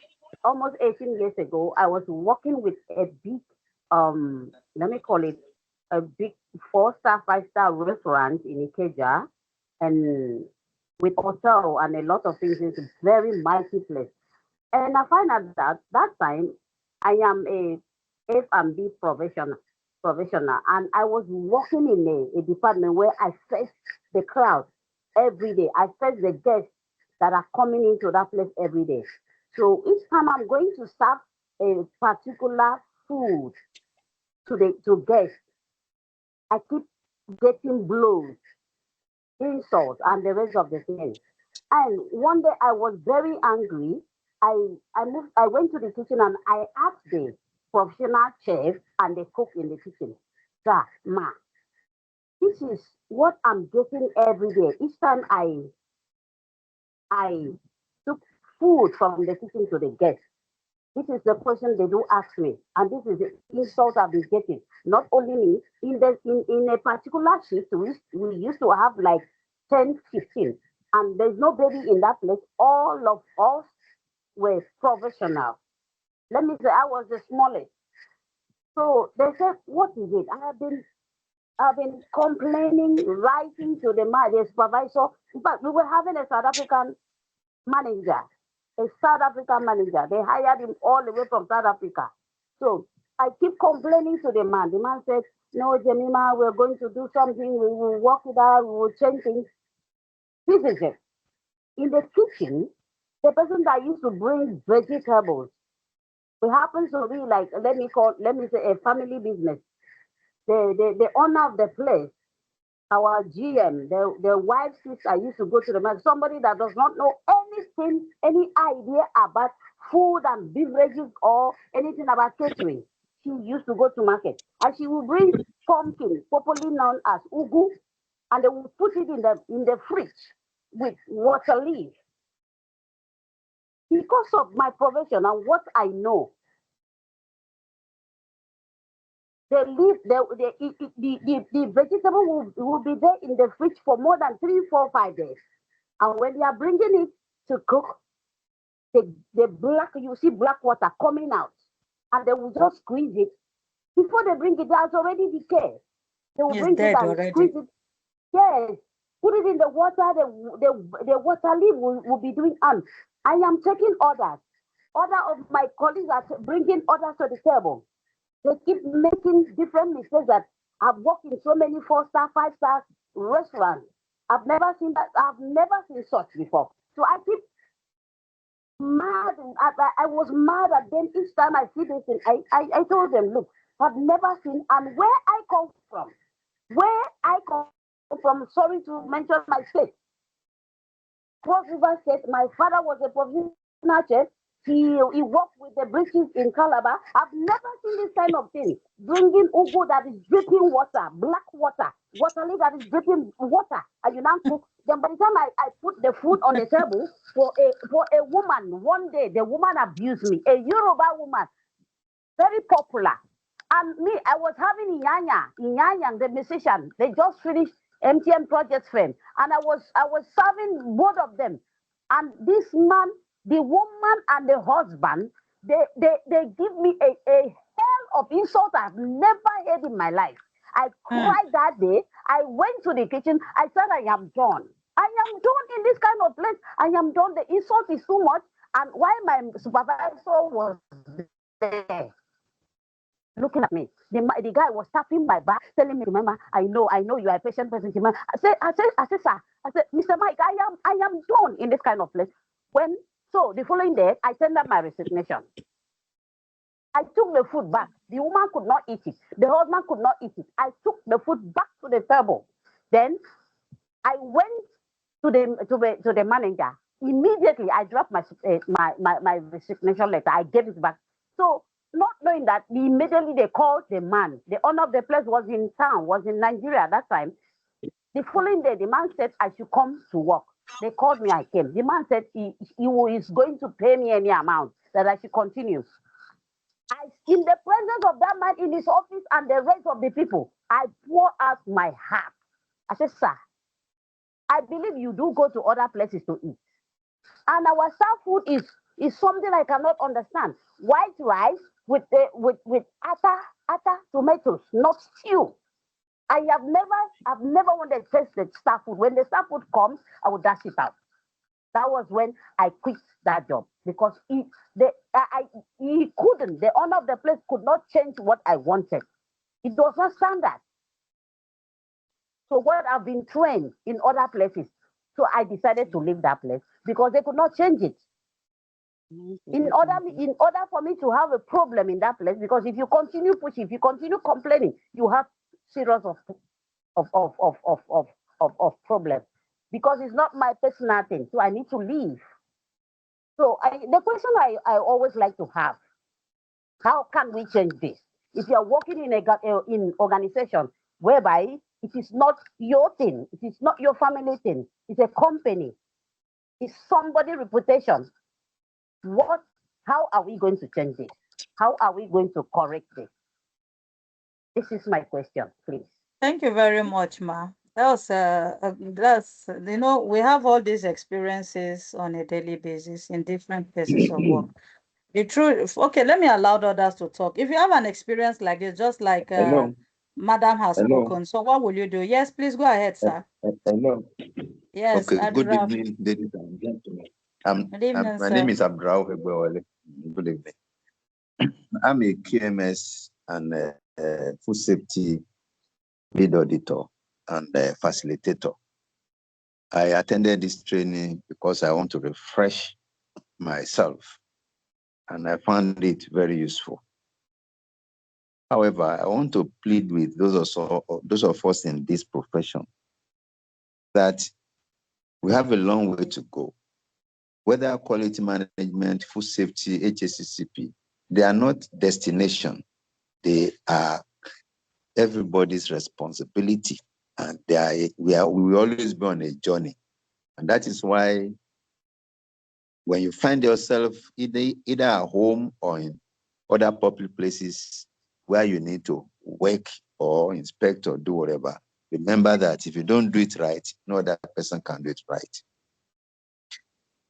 Speaker 6: 18 years ago, I was working with a big let me call it a big 4-star, 5-star restaurant in Ikeja, and with hotel and a lot of things. It's a very mighty place. And I find out that that time I am a F&B professional, and I was working in a department where I face the crowd every day. I face the guests that are coming into that place every day. So each time I'm going to serve a particular food to guests, I keep getting blows, insults, and the rest of the things. And one day I was very angry. I went to the kitchen and I asked the professional chef and the cook in the kitchen, "Sir, ma, this is what I'm getting every day. Each time I took food from the kitchen to the guests. This is the question they do ask me, and this is the insult I've been getting. Not only me, in a particular shift, we used to have like 10, 15, and there's nobody in that place. All of us were professional. Let me say, I was the smallest. So they said, "What is it?" I've been complaining, writing to the supervisor. In fact, we were having a South African manager, a South African manager. They hired him all the way from South Africa. So I keep complaining to the man. The man said, "No, Jemima, we're going to do something. We will work it out. We will change things." This is it. In the kitchen, the person that used to bring vegetables, it happens to be like, let me say, a family business. The owner of the place, our GM, the wife sister used to go to the market. Somebody that does not know anything, any idea about food and beverages or anything about catering. She used to go to market and she will bring pumpkin, popularly known as ugu, and they will put it in the fridge with water leaf. Because of my profession and what I know, the leaf, the vegetable will be there in the fridge for more than 3, 4, 5 days. And when they are bringing it to cook, the black, you see black water coming out, and they will just squeeze it. Before they bring it, there's already decay. They will
Speaker 1: It's
Speaker 6: bring it
Speaker 1: dead
Speaker 6: and
Speaker 1: already.
Speaker 6: squeeze it. Yes, put it in the water. The water leaf will be doing harm. I am taking orders. Other of my colleagues are bringing orders to the table. They keep making different mistakes that I've worked in so many 4-star, 5-star restaurants. I've never seen that. I've never seen such before. So I keep mad. I was mad at them each time I see this thing. I told them, "Look, I've never seen, and where I come from, sorry to mention my state, Cross River State, my father was a professional chef. He worked with the British in Calabar. I've never seen this kind of thing. Drinking ugu that is dripping water, black water,
Speaker 15: water leak that is dripping water, and you now cook. Then by the time I put the food on the table for a woman, one day the woman abused me, a Yoruba woman, very popular. And me, I was having Inyanya, the musician. They just finished MTN Project Fame, and I was serving both of them. And this man, the woman and the husband, they give me a hell of insult I've never heard in my life. I cried that day. I went to the kitchen. I said, I am done. I am done in this kind of place. I am done. The insult is too much. And while my supervisor was there, looking at me. The guy was tapping my back, telling me, remember, I know you are a patient person. I said, sir, I said, Mr. Mike, I am done in this kind of place. So the following day, I tendered my resignation. I took the food back. The woman could not eat it. The husband could not eat it. I took the food back to the table. Then I went to the manager. Immediately, I dropped my resignation letter. I gave it back. So, not knowing that, immediately they called the man. The owner of the place was in town, was in Nigeria at that time. The following day, the man said I should come to work. They called me, I came. The man said he is going to pay me any amount that I should continue. In the presence of that man in his office and the rest of the people, I pour out my heart. I said, sir, I believe you do go to other places to eat. And our served food is something I cannot understand. White rice with atta tomatoes, not stew. I've never wanted to taste the staff food. When the staff food comes, I will dash it out. That was when I quit that job because he couldn't. The owner of the place could not change what I wanted. It was not standard. So what I've been trained in other places. So I decided to leave that place because they could not change it. In order for me to have a problem in that place, because if you continue pushing, if you continue complaining, you have serious of problems. Because it's not my personal thing, so I need to leave. So the question I always like to have: how can we change this? If you are working in organization whereby it is not your thing, it is not your family thing, it's a company, it's somebody's reputation. How are we going to change this? How are we going to correct this? This is my question, please.
Speaker 1: Thank you very much, Ma. That's we have all these experiences on a daily basis in different places of work. The truth, okay, let me allow others to talk. If you have an experience like this, just like
Speaker 16: Hello,
Speaker 1: Madam has
Speaker 16: hello,
Speaker 1: spoken, so what will you do? Yes, please go ahead, sir.
Speaker 16: hello.
Speaker 1: Yes,
Speaker 16: Okay, good
Speaker 1: Adra.
Speaker 16: evening, ladies and gentlemen.
Speaker 1: Good evening,
Speaker 16: My name
Speaker 1: sir.
Speaker 16: is Abdrao Hebewale. Good evening. I'm a QMS and food safety lead auditor and facilitator. I attended this training because I want to refresh myself, and I found it very useful. However, I want to plead with those of us in this profession that we have a long way to go. Whether quality management, food safety, HACCP, they are not destination. They are everybody's responsibility, and we will always be on a journey. And that is why when you find yourself either at home or in other public places where you need to work or inspect or do whatever, remember that if you don't do it right, no other person can do it right.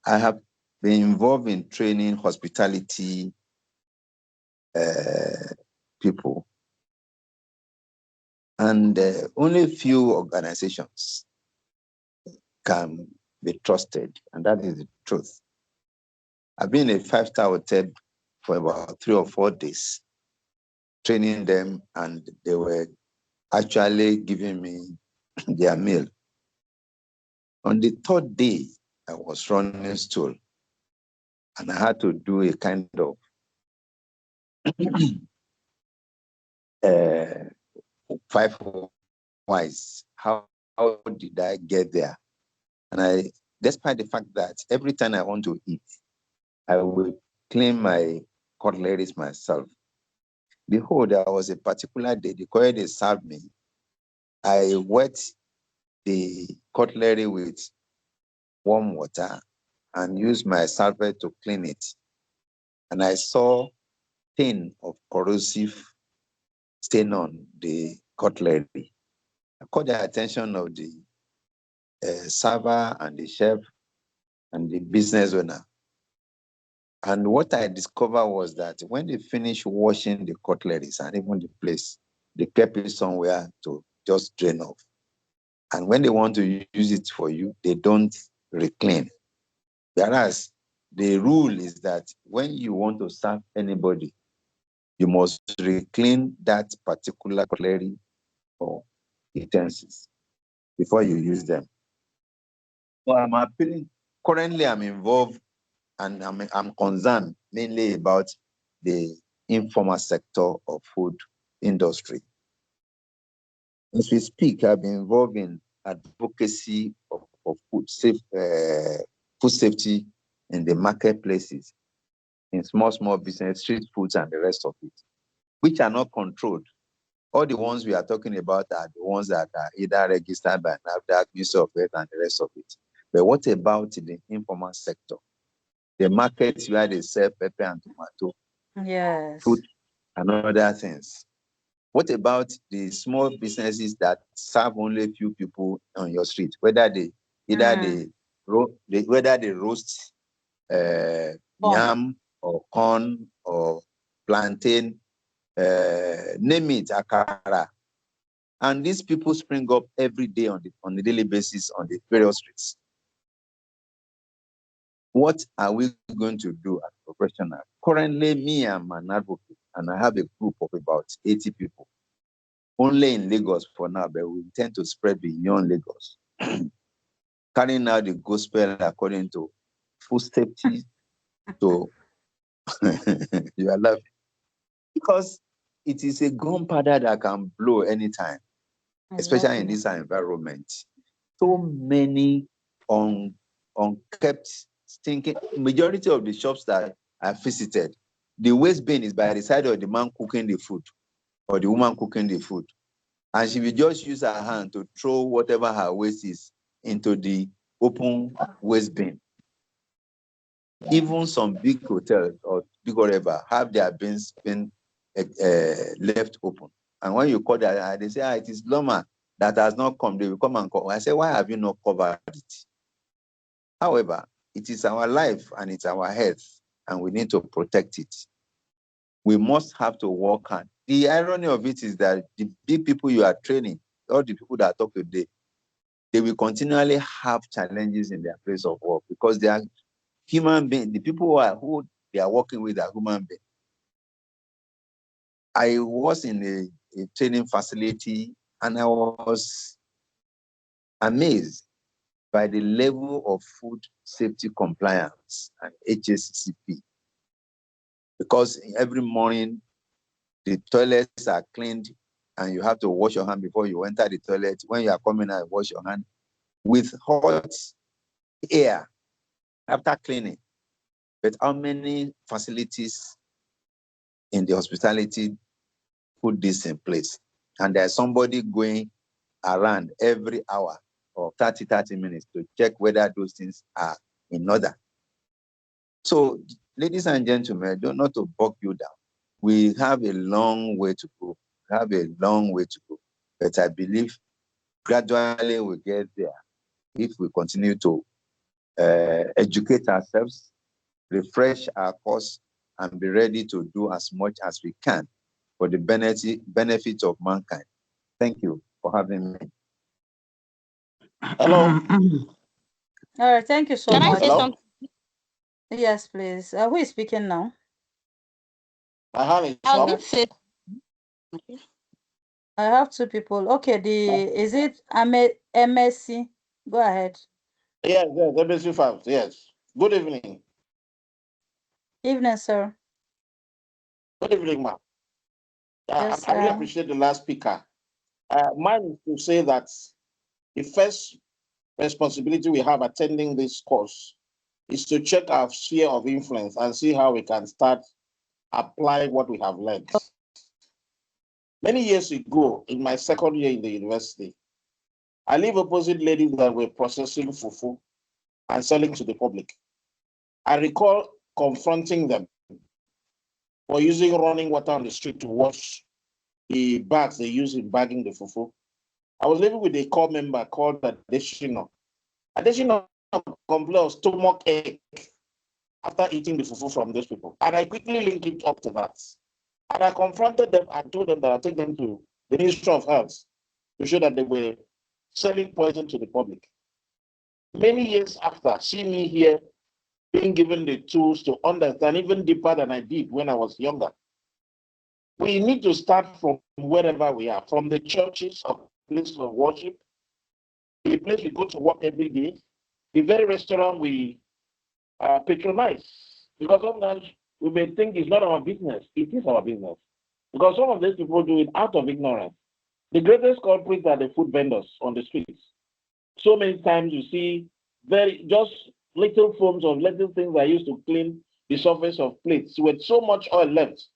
Speaker 16: I have been involved in training hospitality people, and only few organizations can be trusted, and that is the truth. I've been in a 5-star hotel for about 3 or 4 days, training them, and they were actually giving me their meal. On the 3rd day, I was running stool, and I had to do a kind of 5 whys. How did I get there? And despite the fact that every time I want to eat, I will clean my cutleries myself. Behold, there was a particular day, the courier they served me, I wet the cutlery with warm water and use my salvet to clean it. And I saw stain of corrosive stain on the cutlery. I caught the attention of the server and the chef and the business owner. And what I discovered was that when they finish washing the cutleries and even the place, they kept it somewhere to just drain off. And when they want to use it for you, they don't reclaim. Whereas the rule is that when you want to serve anybody, you must reclaim that particular cutlery or utensils before you use them. So I'm appealing. Currently, I'm involved and I'm concerned mainly about the informal sector of food industry. As we speak, I've been involved in advocacy of food safety in the marketplaces, in small business, street foods, and the rest of it, which are not controlled. All the ones we are talking about are the ones that are either registered by NAFDAC, Ministry of Health, and the rest of it. But what about the informal sector? The markets where they sell pepper and tomato,
Speaker 1: Yes.
Speaker 16: fruit, and other things. What about the small businesses that serve only a few people on your street, whether they roast yam or corn or plantain, name it, akara. And these people spring up every day on the daily basis on the various streets. What are we going to do as professionals? Currently, me, I'm an advocate, and I have a group of about 80 people, only in Lagos for now, but we intend to spread beyond Lagos, carrying out the gospel according to food safety. So you are laughing because it is a gunpowder that can blow anytime, especially in this environment. So many unkept, stinking. Majority of the shops that I visited, the waste bin is by the side of the man cooking the food or the woman cooking the food. And she will just use her hand to throw whatever her waste is into the open waste bin. Even some big hotels or big whatever have their bins been left open. And when you call that, they say, it is Loma that has not come. They will come and call. I say, why have you not covered it? However, it is our life and it's our health, and we need to protect it. We must have to work hard. The irony of it is that the big people you are training, all the people that talk today, they will continually have challenges in their place of work because they are human beings. The people who they are working with are human beings. I was in a training facility and I was amazed by the level of food safety compliance and HACCP. Because every morning the toilets are cleaned and you have to wash your hand before you enter the toilet. When you are coming out, wash your hand with hot air after cleaning. But how many facilities in the hospitality put this in place? And there's somebody going around every hour or 30 minutes to check whether those things are in order. So, ladies and gentlemen, don't not to bog you down. We have a long way to go. But I believe gradually we'll get there if we continue to educate ourselves, refresh our course, and be ready to do as much as we can for the benefit of mankind. Thank you for having me.
Speaker 14: Hello.
Speaker 1: All right, thank you so
Speaker 5: Can I
Speaker 1: much.
Speaker 5: say something?
Speaker 1: Yes, please. Who is speaking now?
Speaker 14: My hand is
Speaker 5: I was
Speaker 14: up.
Speaker 5: going to say.
Speaker 1: I have two people. Okay, is it MSC? Go ahead.
Speaker 14: Yes, MSC Farms. Yes. Good evening.
Speaker 1: Evening, sir.
Speaker 14: Good evening, ma'am.
Speaker 1: Yes,
Speaker 14: I really appreciate the last speaker. Mine is to say that the first responsibility we have attending this course is to check our sphere of influence and see how we can start applying what we have learned. Many years ago, in my second year in the university, I live opposite ladies that were processing fufu and selling to the public. I recall confronting them for using running water on the street to wash the bags they use in bagging the fufu. I was living with a core member called Adeshino. Adeshino complained of stomach ache after eating the fufu from those people. And I quickly linked it up to that. And I confronted them and told them that I'll take them to the Ministry of Health to show that they were selling poison to the public. Many years after, see me here being given the tools to understand even deeper than I did when I was younger. We need to start from wherever we are, from the churches or places of worship, the place we go to work every day, the very restaurant we patronize. Because sometimes we may think it's not our business. It is our business. Because some of these people do it out of ignorance. The greatest culprits are the food vendors on the streets. So many times you see very just little foams of little things that used to clean the surface of plates with so much oil left,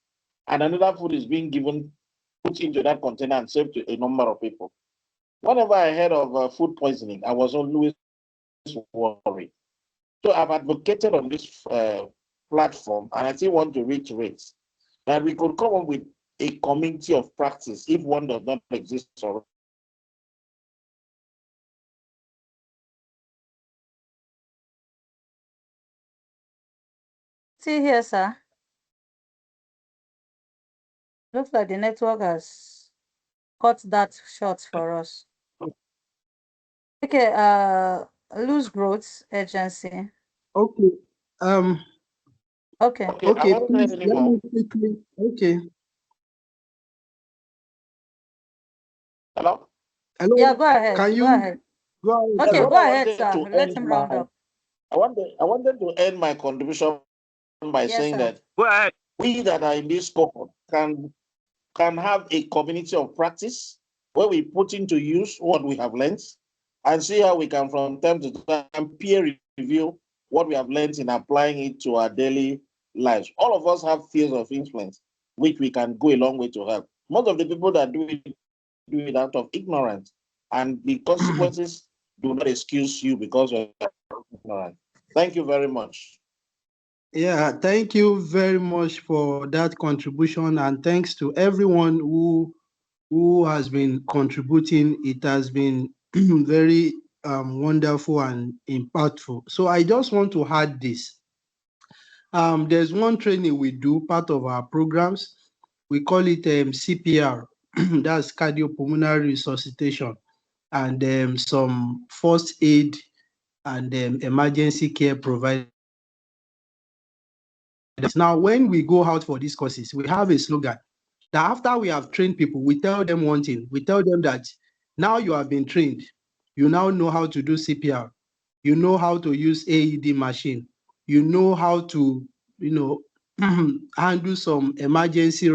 Speaker 14: and another food is being given, put into that container and served to a number of people. Whenever I heard of food poisoning, I was always worried. So I've advocated on this platform, and I still want to reiterate that we could come up with a community of practice if one does not exist already.
Speaker 1: See here, sir. Looks like the network has cut that short for us. Okay, loose growth agency.
Speaker 3: Okay.
Speaker 1: Okay.
Speaker 14: Okay, I
Speaker 3: Okay,
Speaker 14: won't say
Speaker 3: please let
Speaker 14: anymore.
Speaker 3: me quickly. Okay.
Speaker 14: Hello?
Speaker 3: Hello.
Speaker 1: Yeah, go ahead.
Speaker 3: Can
Speaker 1: Go
Speaker 3: you
Speaker 1: ahead.
Speaker 3: go ahead,
Speaker 14: Yes,
Speaker 1: Okay,
Speaker 3: sir?
Speaker 14: what
Speaker 1: go
Speaker 14: I
Speaker 1: ahead,
Speaker 14: wanted
Speaker 1: sir.
Speaker 14: to
Speaker 1: Let
Speaker 14: end
Speaker 1: him round
Speaker 14: my
Speaker 1: up.
Speaker 14: I wanted to end my contribution by
Speaker 1: Yes,
Speaker 14: saying
Speaker 1: sir.
Speaker 14: that
Speaker 13: Go ahead.
Speaker 14: we that are in this cohort can have a community of practice where we put into use what we have learned and see how we can from time to time peer review what we have learned in applying it to our daily lives. All of us have fields of influence which we can go a long way to help. Most of the people that do it out of ignorance, and the consequences do not excuse you because of ignorance. Thank you very much.
Speaker 3: Yeah, thank you very much for that contribution, and thanks to everyone who has been contributing. It has been very wonderful and impactful. So I just want to add this. There's one training we do, part of our programs. We call it CPR, that's cardiopulmonary resuscitation, and some first aid and emergency care providers. Now, when we go out for these courses, we have a slogan that after we have trained people, we tell them one thing. We tell them that now you have been trained. You now know how to do CPR. You know how to use AED machine. You know how to, handle some emergency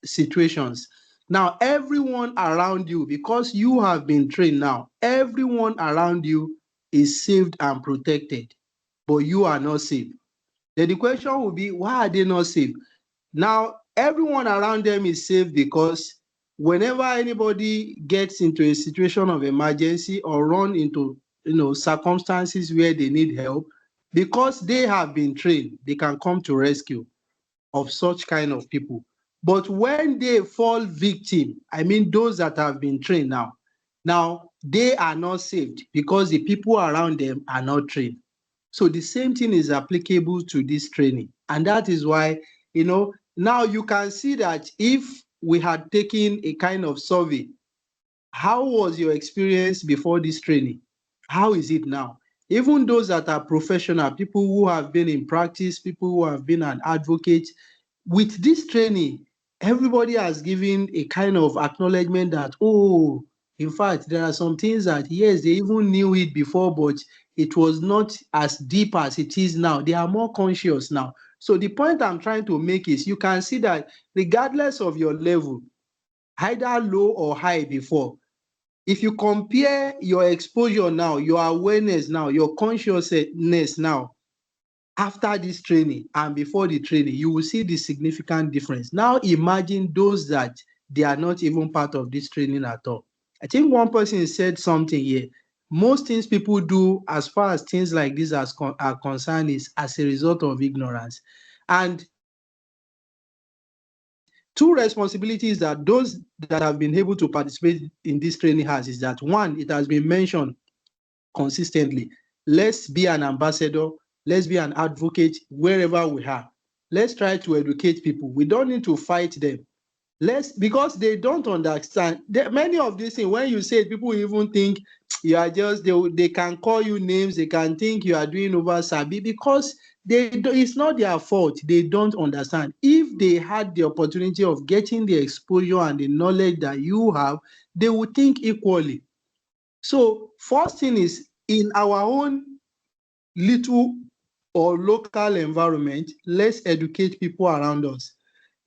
Speaker 3: situations. Now, everyone around you, because you have been trained now, everyone around you is saved and protected, but you are not safe. Then the question will be, why are they not safe? Now, everyone around them is safe because whenever anybody gets into a situation of emergency or run into circumstances where they need help, because they have been trained, they can come to rescue of such kind of people. But when they fall victim, I mean those that have been trained now they are not saved because the people around them are not trained. So the same thing is applicable to this training. And that is why, now you can see that if we had taken a kind of survey, how was your experience before this training? How is it now? Even those that are professional, people who have been in practice, people who have been an advocate, with this training, everybody has given a kind of acknowledgement that, oh, in fact, there are some things that, yes, they even knew it before, but it was not as deep as it is now. They are more conscious now. So the point I'm trying to make is you can see that regardless of your level, either low or high before, if you compare your exposure now, your awareness now, your consciousness now, after this training and before the training, you will see the significant difference. Now imagine those that
Speaker 17: they are not even part of this training at all. I think one person said something here. Most things people do as far as things like this are concerned is as a result of ignorance. And two responsibilities that those that have been able to participate in this training has is that one, it has been mentioned consistently. Let's be an ambassador. Let's be an advocate wherever we are. Let's try to educate people. We don't need to fight them. Because they don't understand. Many of these things, when you say it, people even think you are just, they can call you names. They can think you are doing over sabi because it's not their fault. They don't understand. If they had the opportunity of getting the exposure and the knowledge that you have, they would think equally. So first thing is, in our own little or local environment, let's educate people around us.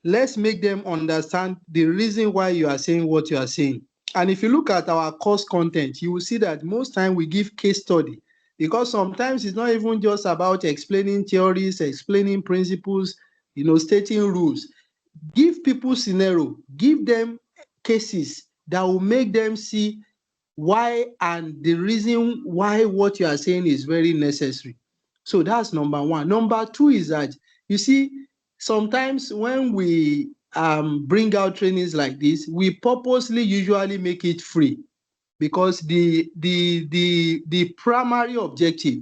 Speaker 17: Let's make them understand the reason why you are saying what you are saying. And if you look at our course content, you will see that most time we give case study, because sometimes it's not even just about explaining theories, explaining principles, stating rules. Give people scenario, give them cases that will make them see why and the reason why what you are saying is very necessary. So that's number one. Number two is that, you see, sometimes when we bring out trainings like this, we purposely usually make it free, because the primary objective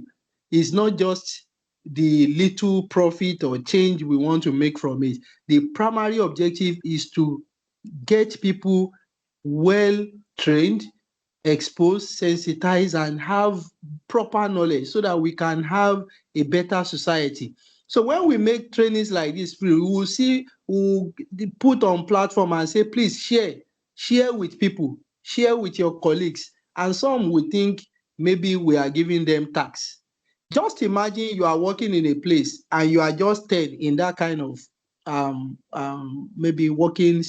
Speaker 17: is not just the little profit or change we want to make from it. The primary objective is to get people well trained, exposed, sensitized, and have proper knowledge so that we can have a better society. So when we make trainings like this free, we will see, we'll put on platform and say, please share with people, share with your colleagues. And some will think maybe we are giving them tax. Just imagine you are working in a place and you are just 10 in that kind of maybe working,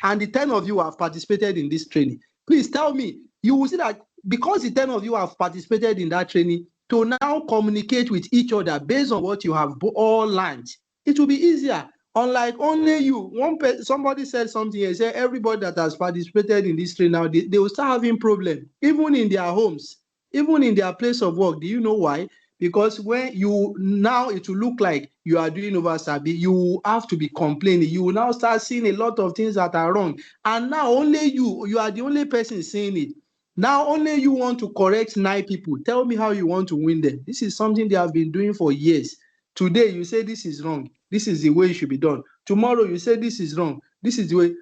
Speaker 17: and the 10 of you have participated in this training. Please tell me, you will see that because the 10 of you have participated in that training, to now communicate with each other based on what you have all learned, it will be easier. Unlike only you, somebody said something here, said everybody that has participated in this training now, they will start having problems, even in their homes, even in their place of work. Do you know why? Because when you now, it will look like you are doing over sabi, you have to be complaining. You will now start seeing a lot of things that are wrong. And now only you are the only person saying it. Now only you want to correct 9 people. Tell me how you want to win them. This is something they have been doing for years. Today you say this is wrong. This is the way it should be done. Tomorrow you say this is wrong. This is the way.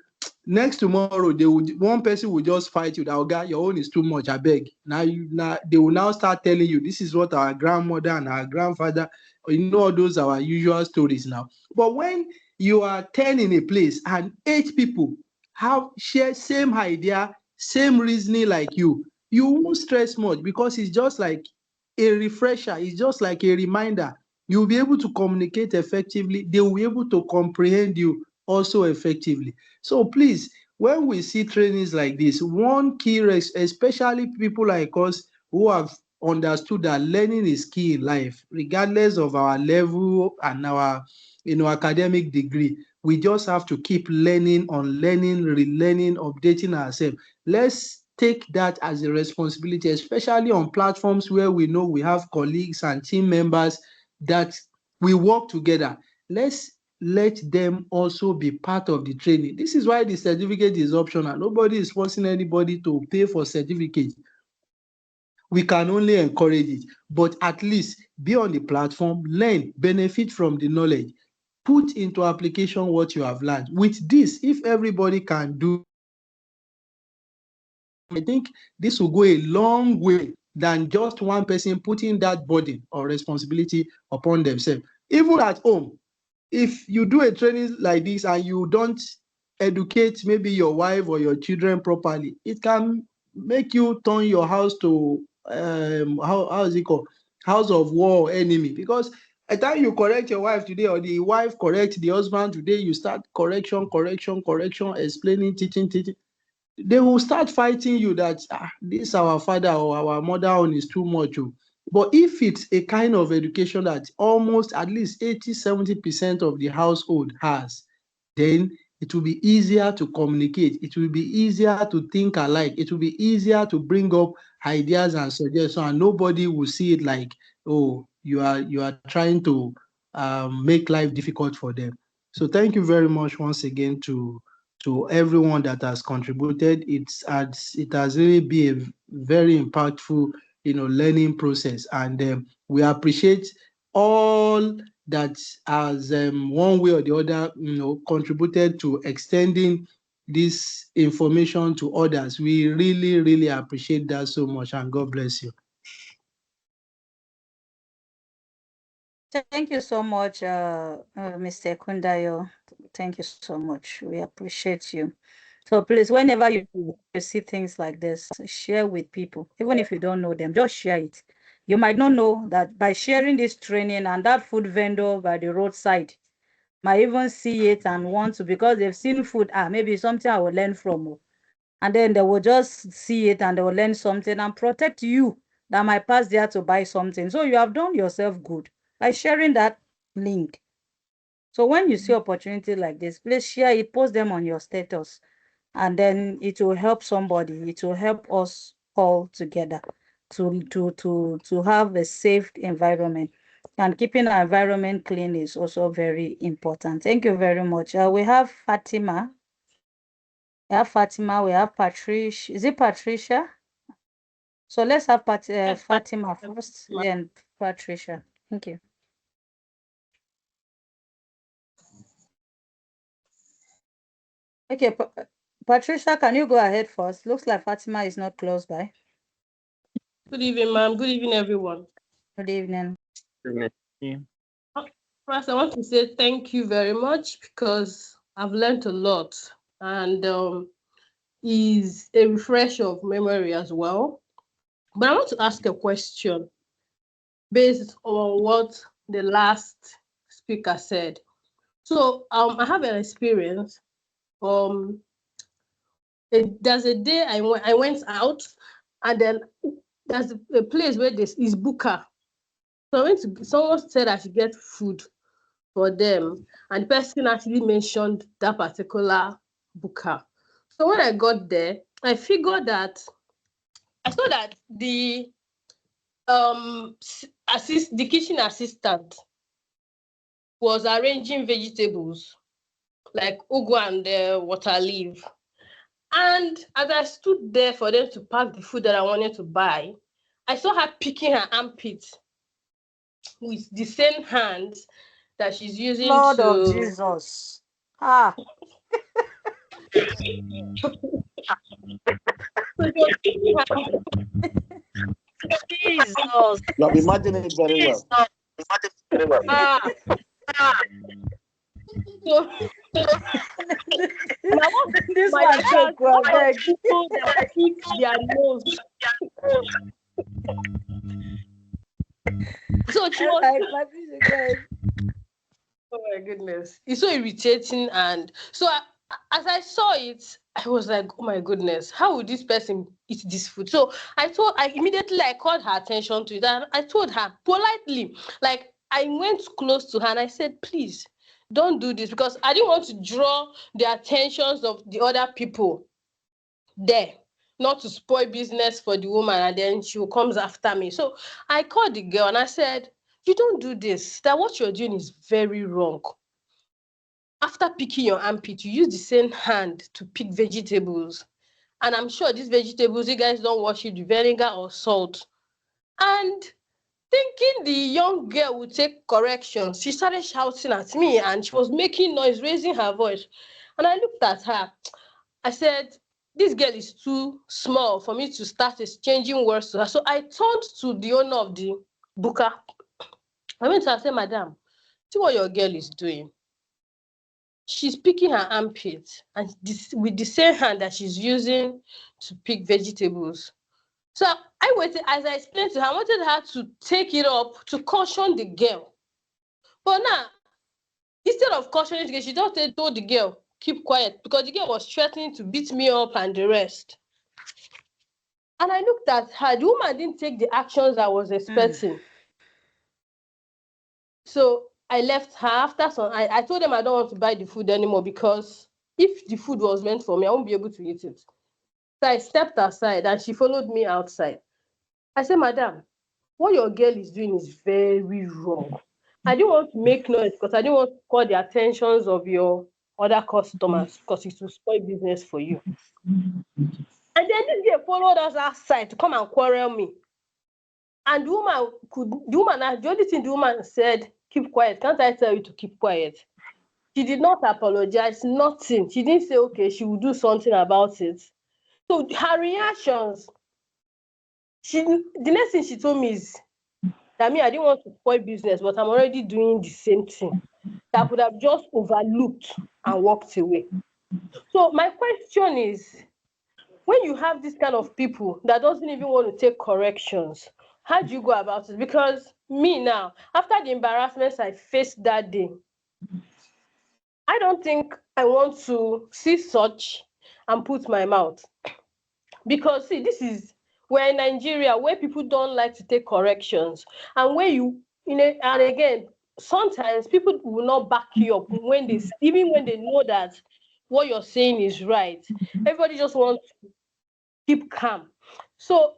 Speaker 17: Next tomorrow, one person will just fight you that, "Oga, your own is too much, I beg." Now they will now start telling you this is what our grandmother and our grandfather, all those are our usual stories now. But when you are 10 in a place and 8 people share same idea, same reasoning like you won't stress much, because it's just like a refresher, it's just like a reminder. You'll be able to communicate effectively. They will be able to comprehend you also effectively. So please, when we see trainings like this, one key, especially people like us who have understood that learning is key in life, regardless of our level and our academic degree, we just have to keep learning, unlearning, relearning, updating ourselves. Let's take that as a responsibility, especially on platforms where we know we have colleagues and team members that we work together. Let's let them also be part of the training. This is why the certificate is optional. Nobody is forcing anybody to pay for certificate. We can only encourage it, but at least be on the platform, learn, benefit from the knowledge, put into application what you have learned. With this, if everybody can do, I think this will go a long way than just one person putting that burden or responsibility upon themselves. Even at home, if you do a training like this and you don't educate maybe your wife or your children properly, it can make you turn your house to how is it called, house of war, enemy. Because at the time you correct your wife today, or the wife correct the husband today, you start correction, explaining, teaching. They will start fighting you that this our father or our mother on is too much. But if it's a kind of education that almost at least 80-70% of the household has, then it will be easier to communicate. It will be easier to think alike. It will be easier to bring up ideas and suggestions, and nobody will see it like, oh, you are trying to make life difficult for them. So thank you very much once again to everyone that has contributed. It has really been a very impactful, learning process, and we appreciate all that has one way or the other, contributed to extending this information to others. We really, really appreciate that so much, and God bless you.
Speaker 1: Thank you so much, Mr. Kundayo. Thank you so much. We appreciate you. So please, whenever you see things like this, share with people. Even if you don't know them, just share it. You might not know that by sharing this training, and that food vendor by the roadside might even see it and want to, because they've seen food, maybe something I will learn from. And then they will just see it and they will learn something and protect you that might pass there to buy something. So you have done yourself good by sharing that link. So when you see opportunity like this, please share it, post them on your status, and then it will help somebody. It will help us all together to have a safe environment. And keeping our environment clean is also very important. Thank you very much. We have Fatima. We have Fatima. We have Patricia. Is it Patricia? So let's have Fatima first, then Patricia. Thank you. Okay, Patricia, can you go ahead first? Looks like Fatima is not close by.
Speaker 18: Good evening, ma'am. Good evening, everyone.
Speaker 1: Good evening.
Speaker 18: First, I want to say thank you very much, because I've learned a lot, and is a refresh of memory as well. But I want to ask a question based on what the last speaker said. So I have an experience. There's a day I went out, and then there's a place where this is Buka. So I went to, someone said I should get food for them, and the person actually mentioned that particular Buka. So when I got there, I saw that the the kitchen assistant was arranging vegetables like ugu and water leaf. And as I stood there for them to pack the food that I wanted to buy, I saw her picking her armpit with the same hands that she's using
Speaker 1: Lord of
Speaker 18: to.
Speaker 1: Jesus.
Speaker 15: Jesus.
Speaker 14: You have imagined it very well.
Speaker 18: Ah. So,
Speaker 1: this
Speaker 18: my
Speaker 1: one
Speaker 18: dad,
Speaker 1: choke, well, beg.
Speaker 18: people that pick their nose. So she was. Oh my goodness, it's so irritating. And so as I saw it, I was like, oh my goodness, how would this person eat this food? So I immediately called her attention to it, and I told her politely, like I went close to her and I said, please don't do this, because I didn't want to draw the attentions of the other people there, not to spoil business for the woman, and then she comes after me. So I called the girl and I said, you don't do this, that what you're doing is very wrong. After picking your armpit, you use the same hand to pick vegetables. And I'm sure these vegetables, you guys don't wash it with vinegar or salt. And thinking the young girl would take correction, she started shouting at me, and she was making noise, raising her voice. And I looked at her. I said, this girl is too small for me to start exchanging words to her. So I turned to the owner of the buka. I went to her and said, madam, see what your girl is doing. She's picking her armpit, and with the same hand that she's using to pick vegetables. So I waited, as I explained to her, I wanted her to take it up to caution the girl. But now, instead of cautioning the girl, she just told the girl, keep quiet, because the girl was threatening to beat me up and the rest. And I looked at her, the woman didn't take the actions I was expecting. So I left her after some. I told them I don't want to buy the food anymore because if the food was meant for me, I won't be able to eat it. So I stepped aside and she followed me outside. I said, Madam, what your girl is doing is very wrong. I didn't want to make noise because I didn't want to call the attentions of your other customers because it will spoil business for you. And then this girl followed us outside to come and quarrel me. And the only thing the woman said, keep quiet. Can't I tell you to keep quiet? She did not apologize, nothing. She didn't say, okay, she will do something about it. So her reactions, the next thing she told me is, I mean, I didn't want to spoil business, but I'm already doing the same thing. That I could have just overlooked and walked away. So my question is, when you have this kind of people that doesn't even want to take corrections, how do you go about it? Because me now, after the embarrassments I faced that day, I don't think I want to see such and put my mouth. Because see, we're in Nigeria where people don't like to take corrections, and where and again, sometimes people will not back you up even when they know that what you're saying is right. Everybody just wants to keep calm. So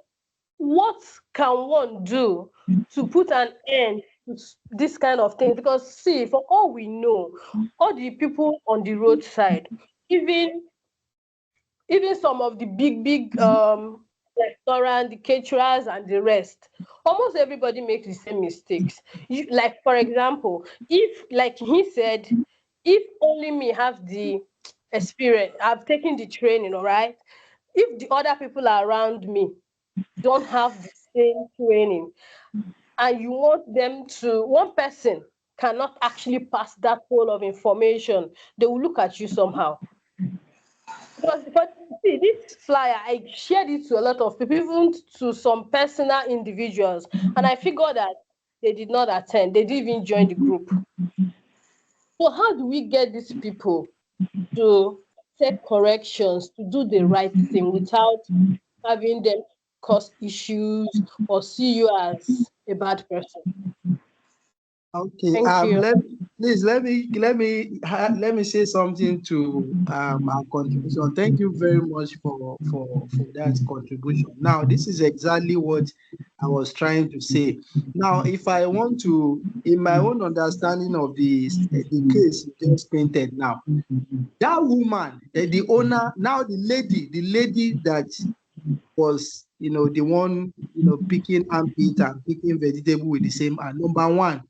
Speaker 18: what can one do to put an end to this kind of thing? Because see, for all we know, all the people on the roadside, even some of the big restaurant, the caterers and the rest, almost everybody makes the same mistakes. Like for example, if like he said, if only me have the experience, I've taken the training, all right. If the other people around me don't have the same training, and you want them to, one person cannot actually pass that whole of information, they will look at you somehow. But see, this flyer, I shared it to a lot of people, even to some personal individuals, and I figured that they did not attend, they didn't even join the group. So how do we get these people to take corrections, to do the right thing without having them cause issues or see you as a bad person?
Speaker 17: Okay.
Speaker 18: Thank you.
Speaker 17: Please let me say something to our contribution. Thank you very much for that contribution. Now, this is exactly what I was trying to say. Now, if I want to, in my own understanding of the case you just painted now, that woman, the owner, now the lady that was, the one, picking armpit and picking vegetable with the same hand. Number one,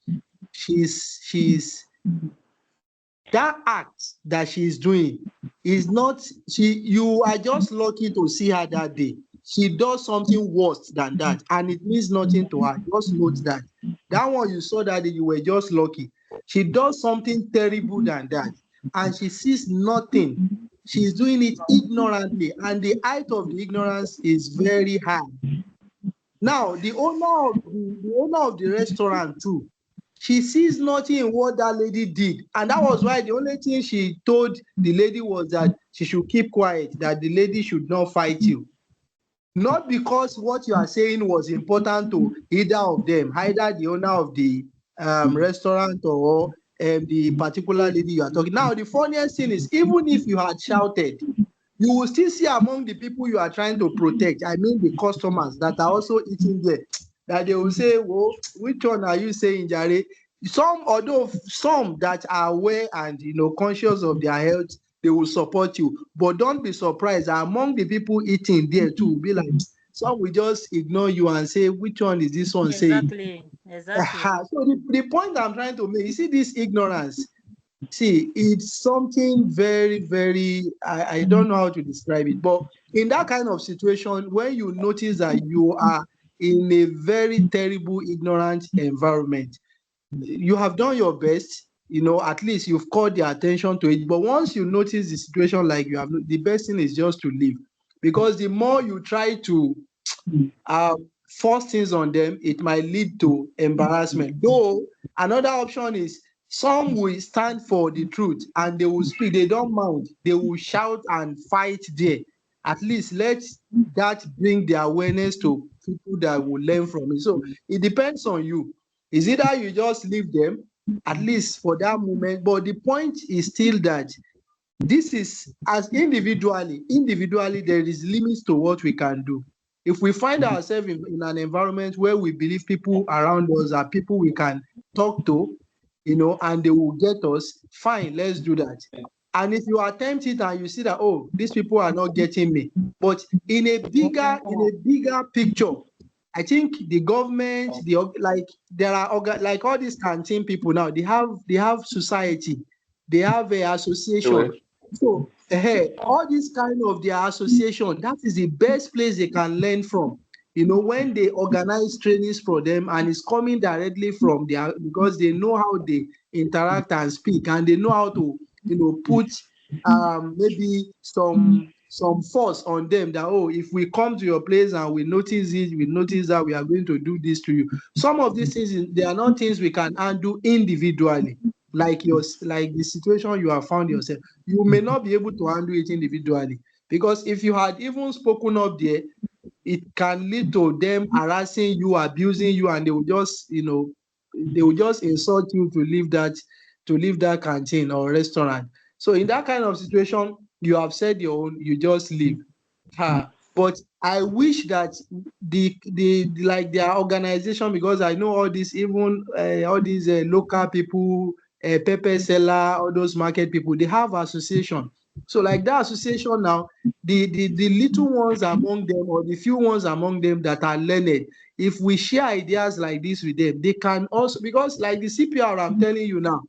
Speaker 17: she's that act that she's doing is not, you are just lucky to see her that day. She does something worse than that, and it means nothing to her. Just note that one you saw that day, you were just lucky. She does something terrible than that, and she sees nothing. She's doing it ignorantly, and the height of the ignorance is very high. Now, the owner of the restaurant too, she sees nothing in what that lady did. And that was why the only thing she told the lady was that she should keep quiet, that the lady should not fight you. Not because what you are saying was important to either of them, either the owner of the restaurant or the particular lady you are talking. Now, the funniest thing is, even if you had shouted, you will still see among the people you are trying to protect, I mean the customers that are also eating there, that they will say, well, which one are you saying, Jare? Although some that are aware and conscious of their health, they will support you. But don't be surprised that among the people eating there too, will be like, some will just ignore you and say, which one is this one saying?
Speaker 1: Exactly.
Speaker 17: So the point I'm trying to make, you see this ignorance. See, it's something very, very, I don't know how to describe it, but in that kind of situation, when you notice that you are in a very terrible, ignorant environment, you have done your best, at least you've called their attention to it. But once you notice the situation like you have, the best thing is just to leave. Because the more you try to force things on them, it might lead to embarrassment. Though another option is some will stand for the truth and they will speak. They don't mind. They will shout and fight there. At least let that bring the awareness to people that will learn from it. So it depends on you. Is either you just leave them at least for that moment. But the point is still that this is as individually, there is limits to what we can do. If we find ourselves in an environment where we believe people around us are people we can talk to, and they will get us, fine, let's do that. And if you attempt it and you see that, oh, these people are not getting me, but in a bigger picture, I think the government, there are like all these canteen people now, they have society, they have a association. So all this kind of their association, that is the best place they can learn from. When they organize trainings for them and it's coming directly from their, because they know how they interact and speak, and they know how to, put maybe some force on them that, oh, if we come to your place and we notice it, we notice that we are going to do this to you. Some of these things, they are not things we can undo individually. Like the situation you have found yourself, you may not be able to handle it individually, because if you had even spoken up there, it can lead to them harassing you, abusing you, and they will just insult you to leave that canteen or restaurant. So in that kind of situation, you have said your own, you just leave. But I wish that like their organization, because I know all these, even all these local people, pepper seller, all those market people, they have association. So like that association now, the little ones among them, or the few ones among them that are learned, if we share ideas like this with them, they can also, because like the CPR I'm telling you now,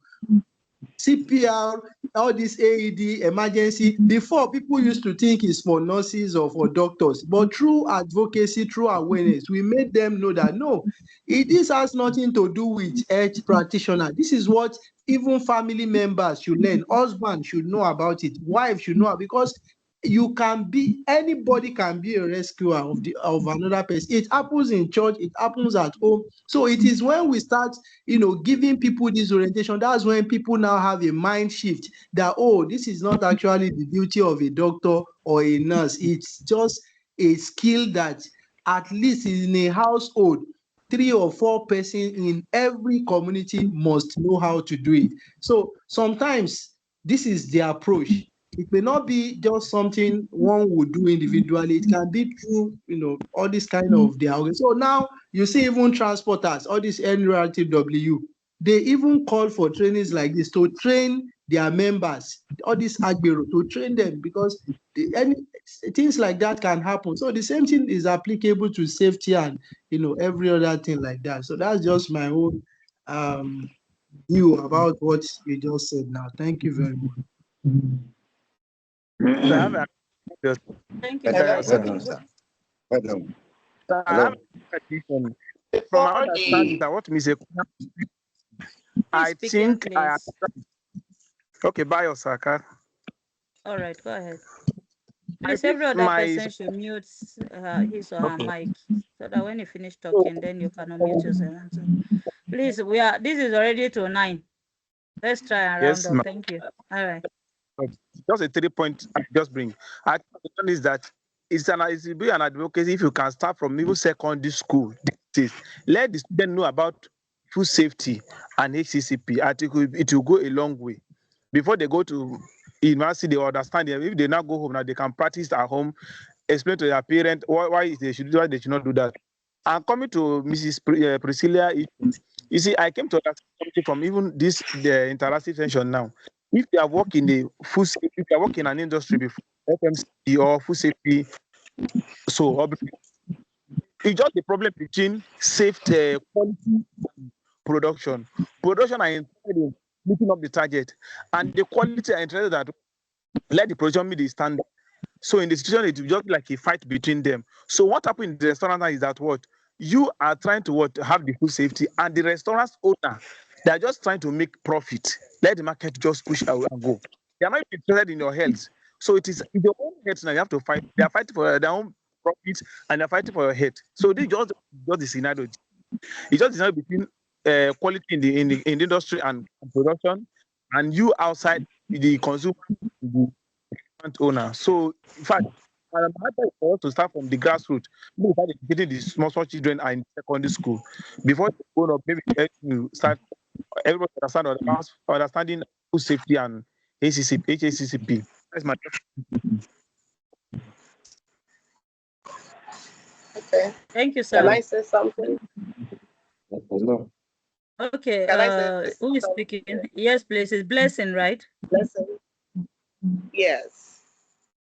Speaker 17: CPR, all this AED emergency, before people used to think it's for nurses or for doctors, but through advocacy, through awareness, we made them know that no, this has nothing to do with health practitioner. This is what even family members should learn. Husband should know about it. Wife should know, because anybody can be a rescuer of another person. It happens in church, it happens at home. So it is when we start giving people this orientation, that's when people now have a mind shift that, oh, this is not actually the duty of a doctor or a nurse. It's just a skill that at least in a household, 3 or 4 persons in every community must know how to do it. So sometimes this is the approach. It may not be just something one would do individually. It can be through, all this kind of their. So now you see even transporters, all this NRTW, they even call for trainings like this to train their members, all this Agbero, to train them, because things like that can happen. So the same thing is applicable to safety and, every other thing like that. So that's just my own view about what you just said now. Thank you very much.
Speaker 13: So I have a
Speaker 1: Thank you
Speaker 16: Well
Speaker 1: very
Speaker 16: done,
Speaker 1: much.
Speaker 16: sir. Well done.
Speaker 13: so I have
Speaker 16: Hello.
Speaker 13: a question. From my understanding, that what me say,
Speaker 1: Who is
Speaker 13: I
Speaker 1: speaking,
Speaker 13: think I
Speaker 1: please?
Speaker 13: okay, bye Osaka.
Speaker 1: All right, go ahead.
Speaker 13: I
Speaker 1: Please,
Speaker 13: think
Speaker 1: every other
Speaker 13: my
Speaker 1: person should mute his or her
Speaker 13: okay.
Speaker 1: mic, so that when you finish
Speaker 13: So,
Speaker 1: talking, then you can unmute yourself. Please, this is already to 9. Let's try and round
Speaker 13: yes,
Speaker 1: up.
Speaker 13: ma'am.
Speaker 1: Thank you. All right.
Speaker 13: Just a 3 point I just bring. I think the one is that it will be an advocacy if you can start from even secondary school. Let the student know about food safety and HACCP. I think it will go a long way. Before they go to university, they understand it. If they now go home now, they can practice at home, explain to their parents why they should do that, they should not do that. And coming to Mrs. Priscilla, you see, I came to that from even this the interactive session now. If you have worked in the food safety, if you have worked in an industry before, FMCG or food safety, so it's just the problem between safety, quality, and production. Production are interested in meeting up the target, and the quality are interested that let the production meet the standard. So in the situation, it will just be like a fight between them. So what happened in the restaurant now is that what you are trying to have the food safety, and the restaurant owner, they are just trying to make profit. Let the market just push out and go. They are not interested in your health. So it is your own health now. You have to fight. They are fighting for their own profit, and they are fighting for your health. So this is just the scenario. It's just the scenario between quality in the industry and production, and you outside the consumer, the owner. So in fact, I'm happy for us to start from the grassroots. We start educating the small children are in secondary school before they grow up. Maybe you start everybody understanding food safety and HACCP. That's my
Speaker 19: Okay.
Speaker 1: Thank you,
Speaker 19: Can
Speaker 1: sir.
Speaker 19: I say something?
Speaker 16: Hello.
Speaker 1: Okay,
Speaker 19: Can I say
Speaker 1: who is
Speaker 19: something?
Speaker 1: speaking? Yes, please. It's Blessing, right?
Speaker 19: Blessing. Yes.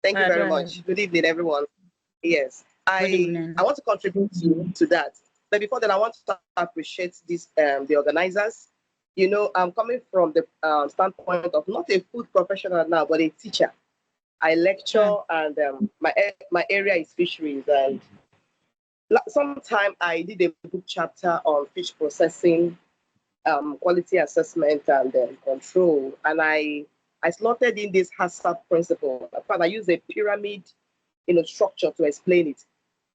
Speaker 19: Thank you
Speaker 1: Go
Speaker 19: very
Speaker 1: ahead.
Speaker 19: much. Good evening, everyone. Yes,
Speaker 1: Good
Speaker 19: I
Speaker 1: evening.
Speaker 19: want to contribute to that. But before that, I want to appreciate this the organizers. You know, I'm coming from the standpoint of not a food professional now, but a teacher. I lecture, and my area is fisheries. And sometime I did a book chapter on fish processing, quality assessment, and control. And I slotted in this HACCP principle. In fact, I used a pyramid, structure to explain it.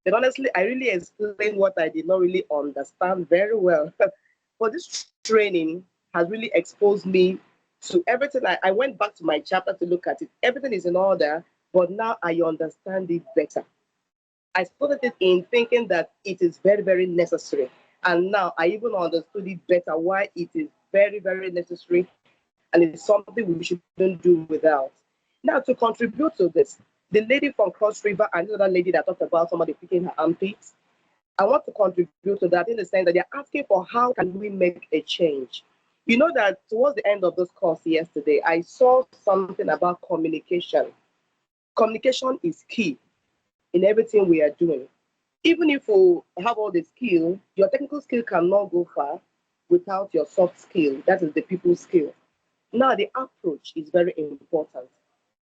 Speaker 19: But honestly, I really explained what I did not really understand very well. But this training has really exposed me to everything. I went back to my chapter to look at it. Everything is in order, but now I understand it better. I started it in thinking that it is very, very necessary. And now I even understood it better why it is very, very necessary, and it's something we shouldn't do without. Now, to contribute to this, the lady from Cross River and the other lady that talked about somebody picking her armpits, I want to contribute to that in the sense that they're asking for how can we make a change. You know that towards the end of this course yesterday, I saw something about communication. Communication is key in everything we are doing. Even if you have all the skill, your technical skill cannot go far without your soft skill. That is the people skill. Now, the approach is very important.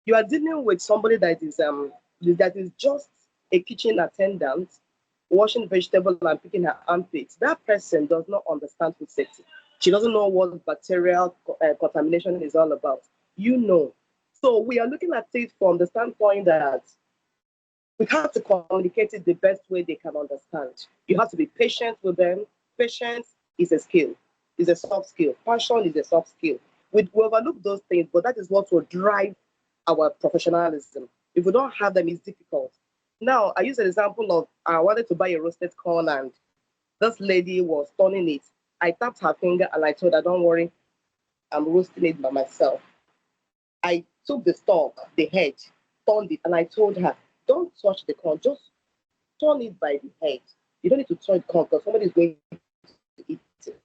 Speaker 19: You are dealing with somebody that is just a kitchen attendant, washing vegetable and picking her armpits. That person does not understand food safety. She doesn't know what bacterial contamination is all about. You know. So we are looking at it from the standpoint that we have to communicate it the best way they can understand. You have to be patient with them. Patience is a skill, is a soft skill. Passion is a soft skill. We overlook those things, but that is what will drive our professionalism. If we don't have them, it's difficult. Now, I use an example of I wanted to buy a roasted corn, and this lady was turning it. I tapped her finger and I told her, don't worry, I'm roasting it by myself. I took the stalk, the head, turned it, and I told her, don't touch the corn, just turn it by the head. You don't need to turn the corn because somebody is going to eat it.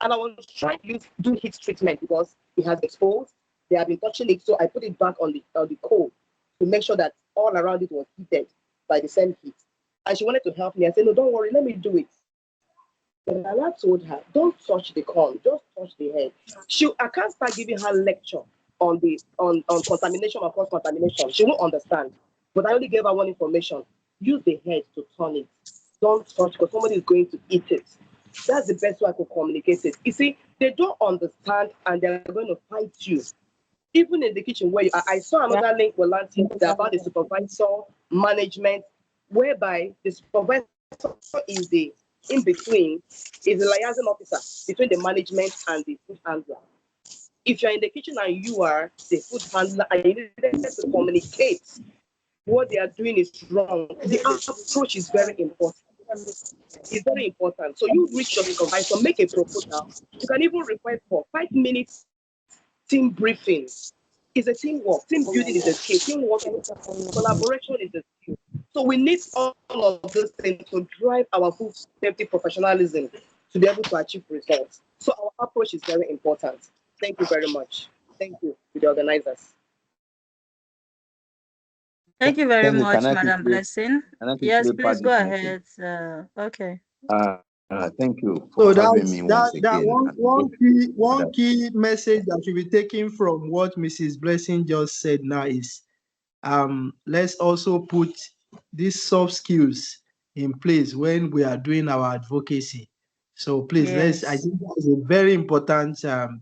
Speaker 19: And I was trying to do heat treatment because it has exposed. They have been touching it, so I put it back on the coal to make sure that all around it was heated by the same heat. And she wanted to help me. I said, no, don't worry, let me do it. But I told her, don't touch the corn, just touch the head. I can't start giving her lecture on the on contamination or cross contamination. She won't understand. But I only gave her one information. Use the head to turn it. Don't touch because somebody is going to eat it. That's the best way I could communicate it. You see, they don't understand and they're going to fight you. Even in the kitchen where I saw another link with Lanti about the supervisor management, whereby the supervisor is the in between, is the liaison officer between the management and the food handler. If you're in the kitchen and you are the food handler and you need to communicate what they are doing is wrong, the approach is very important. It's very important. So you reach your supervisor, make a proposal. You can even request for 5 minutes team briefing. It's a teamwork. Team building is a skill. Teamwork is collaboration is a skill. So we need all of those things to drive our food safety professionalism to be able to achieve results. So our approach is very important. Thank you very much. Thank you to the organizers.
Speaker 1: Thank you very
Speaker 16: Thank you.
Speaker 1: much, Madam Blessing. Yes, please
Speaker 16: Part
Speaker 1: go
Speaker 16: this
Speaker 1: ahead.
Speaker 16: message?
Speaker 1: Okay.
Speaker 16: Thank you for
Speaker 17: So
Speaker 16: having me once
Speaker 17: that
Speaker 16: again.
Speaker 17: one key message that should be taken from what Mrs. Blessing just said now is let's also put these soft skills in place when we are doing our advocacy. So please, I
Speaker 1: Yes.
Speaker 17: think that's a very important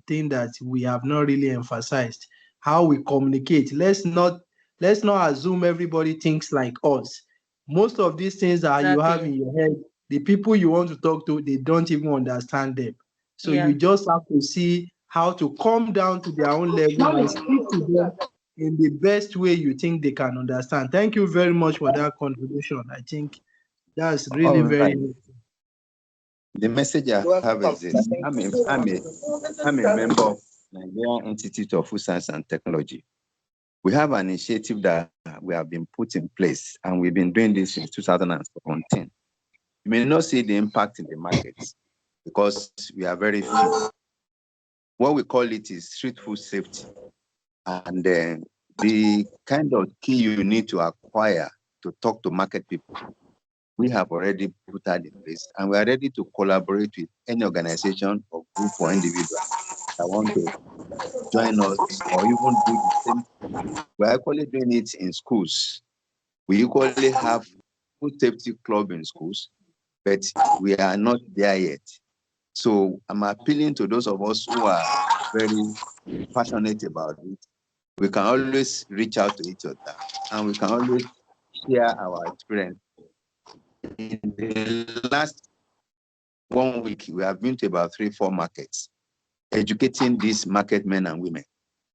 Speaker 17: thing that we have not really emphasized. How we communicate. Let's not assume everybody thinks like us. Most of these things that you have in
Speaker 1: Exactly.
Speaker 17: your head, the people you want to talk to, they don't even understand them. So
Speaker 1: Yeah.
Speaker 17: you just have to see how to come down to their own level and speak to them in the best way you think they can understand. Thank you very much for that contribution. I think that's really
Speaker 16: All
Speaker 17: very
Speaker 16: right.
Speaker 17: helpful.
Speaker 16: The message I have is this. I'm a member of Nigerian Institute of Food Science and Technology. We have an initiative that we have been put in place, and we've been doing this since 2017. You may not see the impact in the markets because we are very few. What we call it is street food safety. And the kind of key you need to acquire to talk to market people, we have already put that in place, and we are ready to collaborate with any organization or group or individual that want to join us or even do the same. We're actually doing it in schools. We equally have food safety club in schools, but we are not there yet. So I'm appealing to those of us who are very passionate about it. We can always reach out to each other, and we can always share our experience. In the last 1 week, we have been to about 3-4 markets, educating these market men and women.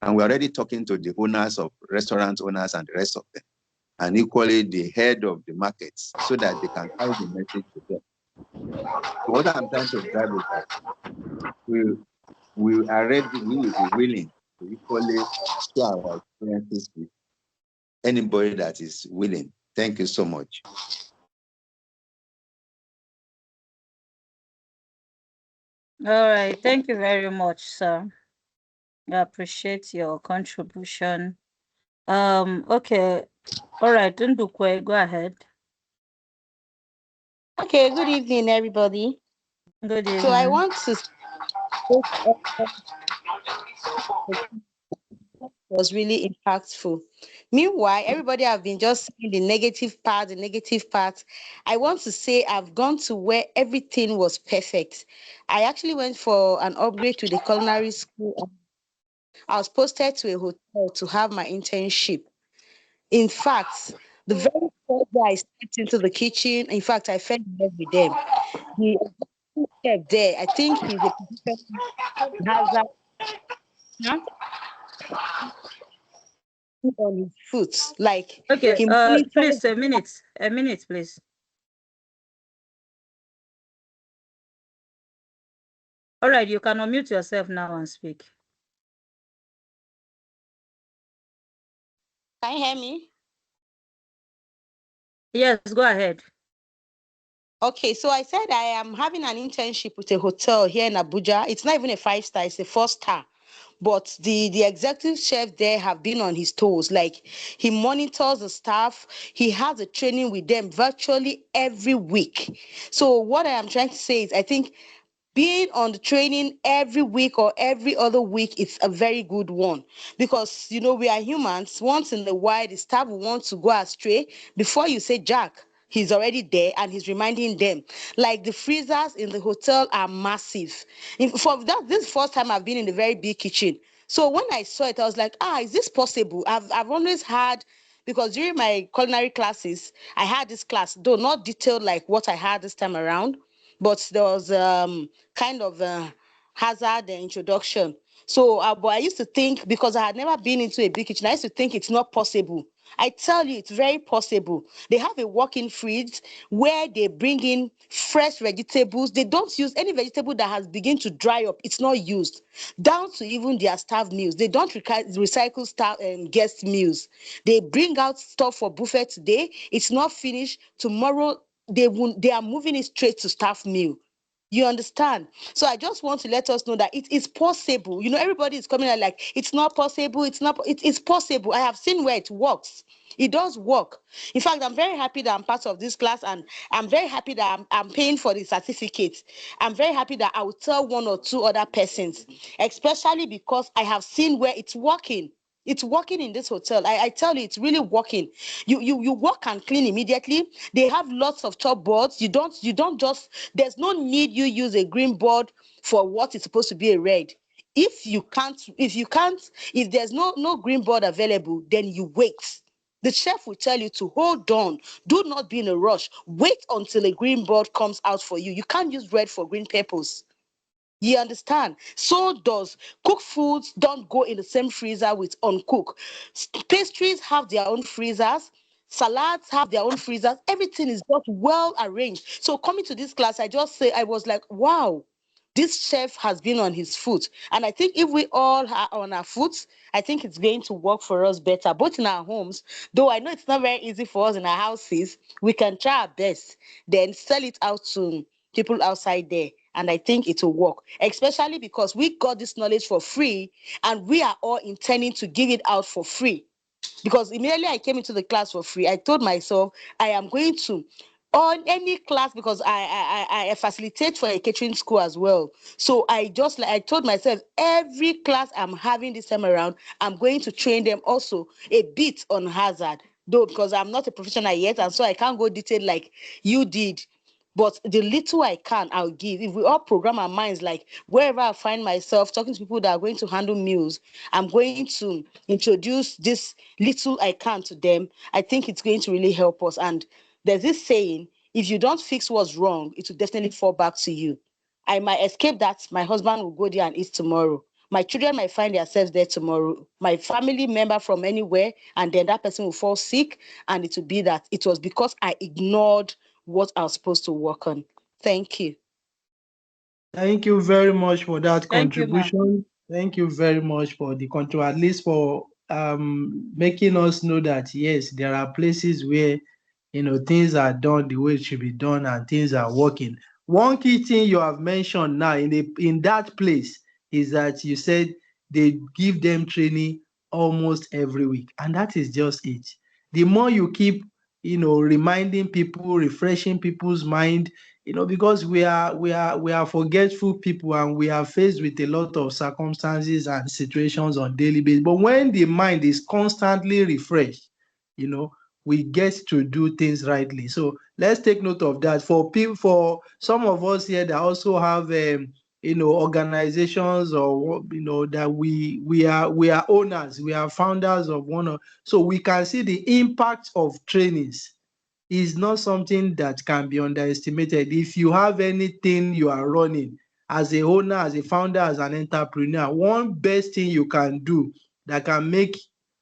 Speaker 16: And we're already talking to the owners of restaurant owners and the rest of them, and equally the head of the markets, so that they can carry the message to them. So what I'm trying to drive is that we are ready, we will be willing to equally share our experiences with anybody that is willing. Thank you so much.
Speaker 1: All right. Thank you very much, sir. I appreciate your contribution. Okay. All right, Ndukwe, go ahead.
Speaker 15: Okay, good evening, everybody.
Speaker 1: Good
Speaker 15: So I
Speaker 1: evening.
Speaker 15: want to was really impactful. Meanwhile, everybody have been just saying the negative part, the negative part. I want to say I've gone to where everything was perfect. I actually went for an upgrade to the culinary school. I was posted to a hotel to have my internship. In fact, the very first day I stepped into the kitchen, in fact, I fell in love with them. The executive chef there, I think he's a professional hazard on his foot. Like
Speaker 1: Okay,
Speaker 15: he monitors.
Speaker 1: please, a minute, please. All right, you can unmute yourself now and speak.
Speaker 15: Can you hear me?
Speaker 1: Yes, go ahead.
Speaker 15: Okay, so I said I am having an internship with a hotel here in Abuja. It's not even a 5-star, it's a 4-star. But the executive chef there have been on his toes. Like he monitors the staff, he has a training with them virtually every week. So what I am trying to say is I think being on the training every week or every other week is a very good one, because we are humans. Once in a while the staff will want to go astray. Before you say Jack, he's already there and he's reminding them. Like the freezers in the hotel are massive. For that, this first time I've been in a very big kitchen. So when I saw it, I was like, is this possible? I've always had, because during my culinary classes, I had this class, though not detailed like what I had this time around, but there was kind of a hazard introduction. So, but I used to think, because I had never been into a big kitchen, I used to think it's not possible. I tell you, it's very possible. They have a walk-in fridge where they bring in fresh vegetables. They don't use any vegetable that has begun to dry up. It's not used. Down to even their staff meals. They don't recycle staff and guest meals. They bring out stuff for buffet today. It's not finished. Tomorrow, they are moving it straight to staff meal. You understand? So I just want to let us know that it is possible. Everybody is coming out like it's not possible. It is possible. I have seen where it works. It does work. In fact, I'm very happy that I'm part of this class, and I'm very happy that I'm paying for the certificate. I'm very happy that I will tell one or two other persons, especially because I have seen where it's working. It's working in this hotel. I tell you, it's really working. You work and clean immediately. They have lots of top boards. You don't just, there's no need you use a green board for what is supposed to be a red. If there's no green board available, then you wait. The chef will tell you to hold on. Do not be in a rush. Wait until a green board comes out for you. You can't use red for green purpose. You understand? So does cooked foods don't go in the same freezer with uncooked. Pastries have their own freezers. Salads have their own freezers. Everything is just well arranged. So coming to this class, I was like, wow, this chef has been on his foot. And I think if we all are on our foot, I think it's going to work for us better, both in our homes. Though I know it's not very easy for us in our houses, we can try our best, then sell it out to people outside there. And I think it will work, especially because we got this knowledge for free and we are all intending to give it out for free. Because immediately I came into the class for free, I told myself I am going to on any class because I facilitate for a catering school as well. So I told myself every class I'm having this time around, I'm going to train them also a bit on hazard, though because I'm not a professional yet, and so I can't go detailed like you did. But the little I can, I'll give. If we all program our minds, like wherever I find myself talking to people that are going to handle meals, I'm going to introduce this little I can to them. I think it's going to really help us. And there's this saying, if you don't fix what's wrong, it will definitely fall back to you. I might escape that. My husband will go there and eat tomorrow. My children might find themselves there tomorrow. My family member from anywhere, and then that person will fall sick. And it will be that it was because I ignored what I was supposed to work on. Thank you.
Speaker 17: Thank you very much for that
Speaker 1: Thank you, ma'am.
Speaker 17: contribution. Thank you very much for the control, at least for making us know that yes, there are places where things are done the way it should be done and things are working. One key thing you have mentioned now in that place is that you said they give them training almost every week, and that is just it. The more you keep reminding people, refreshing people's mind, because we are forgetful people and we are faced with a lot of circumstances and situations on daily basis. But when the mind is constantly refreshed, we get to do things rightly. So let's take note of that. For some of us here that also have organizations, or that we are owners, we are founders of one of, so we can see the impact of trainings is not something that can be underestimated. If you have anything you are running as a owner, as a founder, as an entrepreneur, one best thing you can do that can make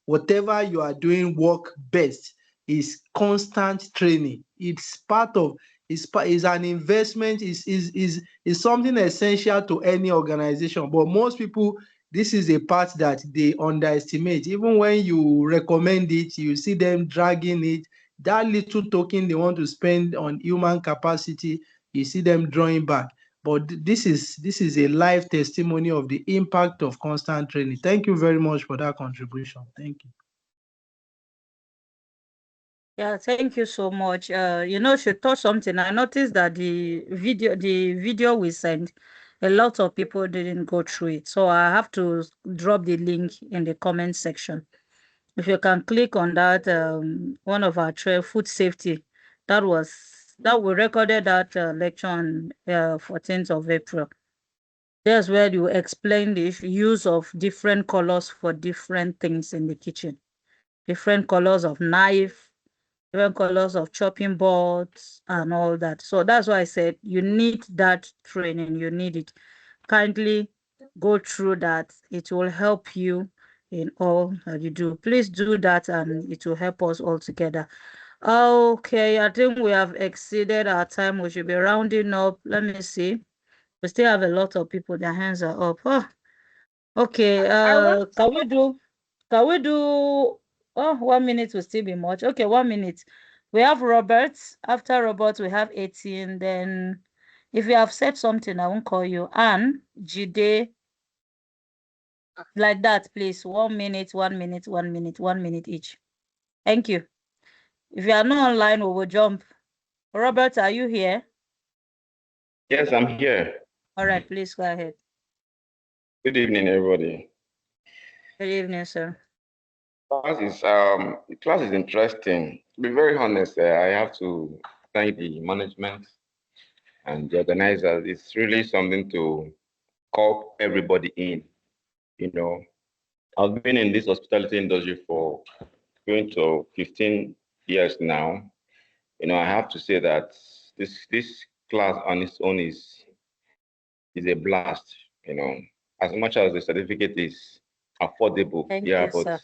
Speaker 17: whatever you are doing work best is constant training. It's part of, is an investment, is something essential to any organization. But most people, this is a part that they underestimate. Even when you recommend it, you see them dragging it. That little token they want to spend on human capacity, you see them drawing back. But this is a live testimony of the impact of constant training. Thank you very much for that contribution. Thank you.
Speaker 1: Yeah, thank you so much. She taught something. I noticed that the video we sent, a lot of people didn't go through it. So I have to drop the link in the comment section. If you can click on that, one of our food safety, that we recorded that lecture on 14th of April. There's where you explain the use of different colors for different things in the kitchen, different colors of knife, different colors of chopping boards and all that. So that's why I said you need that training. You need it. Kindly go through that. It will help you in all that you do. Please do that and it will help us all together. Okay, I think we have exceeded our time. We should be rounding up. Let me see. We still have a lot of people. Their hands are up. Oh, okay.
Speaker 18: I want
Speaker 1: Can we do 1 minute will still be much. Okay, 1 minute. We have Robert. After Robert, we have 18. Then if you have said something, I won't call you. Anne, Jide, like that, please. 1 minute, 1 minute, 1 minute, 1 minute each. Thank you. If you are not online, we will jump. Robert, are you here?
Speaker 20: Yes, I'm here.
Speaker 1: All right, please go ahead.
Speaker 20: Good evening, everybody.
Speaker 1: Good evening, sir.
Speaker 20: Class is interesting. To be very honest, I have to thank the management and the organizers. It's really something to call everybody in. You know, I've been in this hospitality industry for going to 15 years now. I have to say that this class on its own is a blast. As much as the certificate is affordable,
Speaker 1: Thank
Speaker 20: yeah,
Speaker 1: you,
Speaker 20: but
Speaker 1: sir.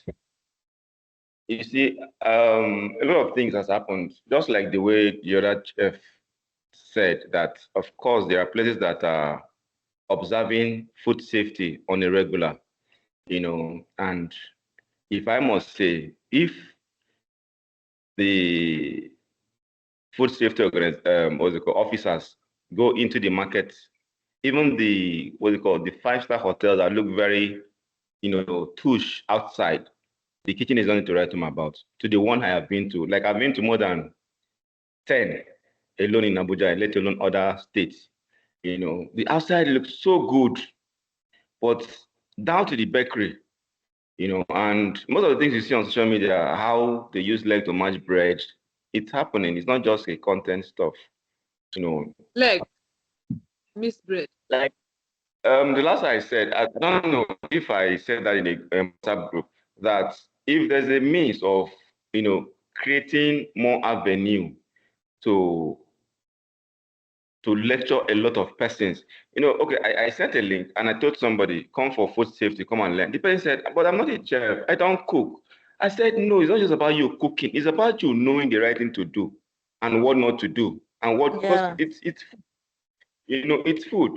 Speaker 20: You see, a lot of things has happened, just like the way the other chef said that, of course, there are places that are observing food safety on a regular, and if I must say, if the food safety officers go into the market, even the, the five-star hotels that look very, tush outside, the kitchen is nothing to write home about. To the one I have been to, like I've been to more than 10 alone in Abuja, let alone other states. The outside looks so good, but down to the bakery, and most of the things you see on social media, how they use leg to match bread, it's happening. It's not just a content stuff,
Speaker 5: Leg, miss bread.
Speaker 20: Like the last I said, I don't know if I said that in a WhatsApp group, that if there's a means of, creating more avenue to lecture a lot of persons. Okay, I sent a link and I told somebody, come for food safety, come and learn. The person said, but I'm not a chef, I don't cook. I said, no, it's not just about you cooking, it's about you knowing the right thing to do and what not to do. And what, because it's it's food.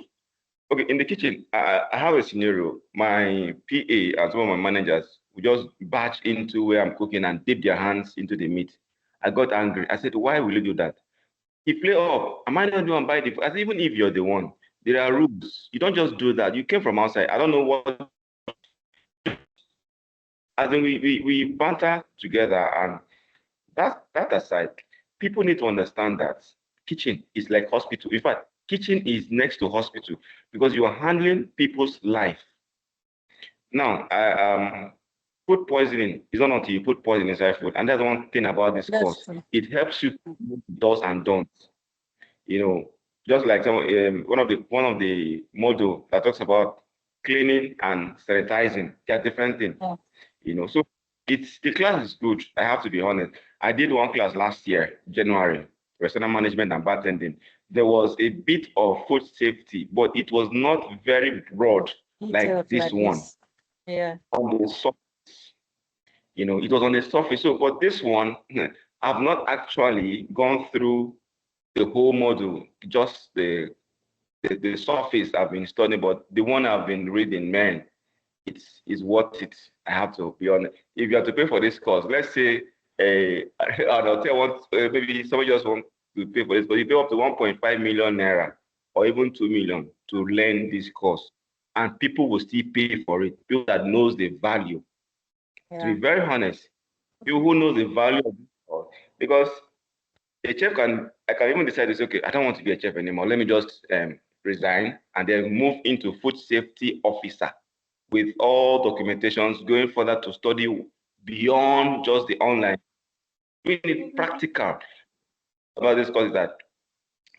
Speaker 20: Okay, in the kitchen, I have a scenario. My PA and some of my managers would just batch into where I'm cooking and dip their hands into the meat. I got angry. I said, why will you do that? He play up. Am I not the one buy the food? I said, even if you're the one, there are rules. You don't just do that. You came from outside. I don't know what. I think we banter together, and that aside, people need to understand that kitchen is like hospital. In fact, kitchen is next to hospital because you are handling people's life. Now, food poisoning is not until you put poison inside food, and that's one thing about this course. It helps you do's and don'ts. Just like one of the module that talks about cleaning and sanitizing. They are different things. So the class is good. I have to be honest. I did one class last year, January, restaurant management and bartending. There was a bit of food safety, but it was not very broad like this one.
Speaker 1: Yeah.
Speaker 20: On the surface, it was on the surface. So, but this one, I've not actually gone through the whole module, just the surface I've been studying, but the one I've been reading, man, it's worth it. I have to be honest. If you have to pay for this course, let's say an hotel wants, maybe somebody just wants to pay for this, but you pay up to 1.5 million naira or even 2 million to learn this course, and people will still pay for it. People that knows the value. To be very honest, people who know the value of this course, because a chef I can even decide to say, okay, I don't want to be a chef anymore. Let me just resign and then move into food safety officer with all documentations, going further to study beyond just the online. We need practical about this course, that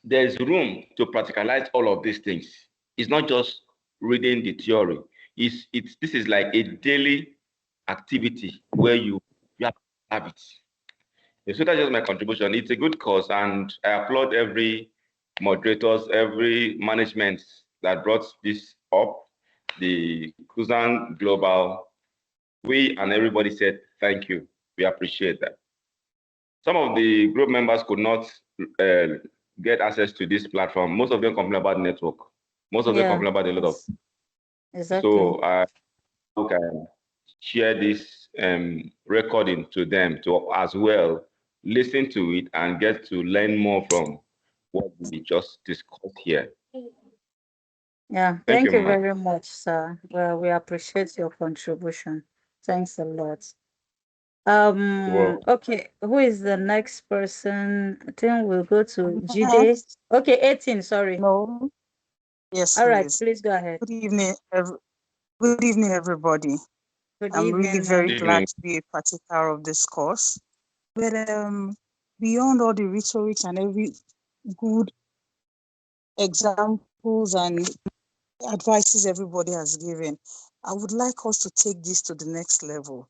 Speaker 20: there's room to practicalize all of these things. It's not just reading the theory. This is like a daily activity where you have to have it. So that's just my contribution. It's a good course, and I applaud every moderators, every management that brought this up. The Kuzan Global, we and everybody said thank you. We appreciate that. Some of the group members could not get access to this platform. Most of them complain about network. Most of them complain about a lot of.
Speaker 1: Exactly.
Speaker 20: So I can share this recording to them to as well listen to it and get to learn more from what we just discussed here.
Speaker 1: Yeah, thank you very much, sir. Well, we appreciate your contribution. Thanks a lot. Okay, who is the next person? I think we'll go to Jide. Okay, 18, sorry.
Speaker 21: No. Yes,
Speaker 1: all right,
Speaker 21: please.
Speaker 1: please go ahead.
Speaker 21: Good evening, everybody.
Speaker 1: Good
Speaker 21: I'm
Speaker 1: evening,
Speaker 21: really very glad to be a partaker of this course. But beyond all the rhetoric and every good examples and advices everybody has given, I would like us to take this to the next level.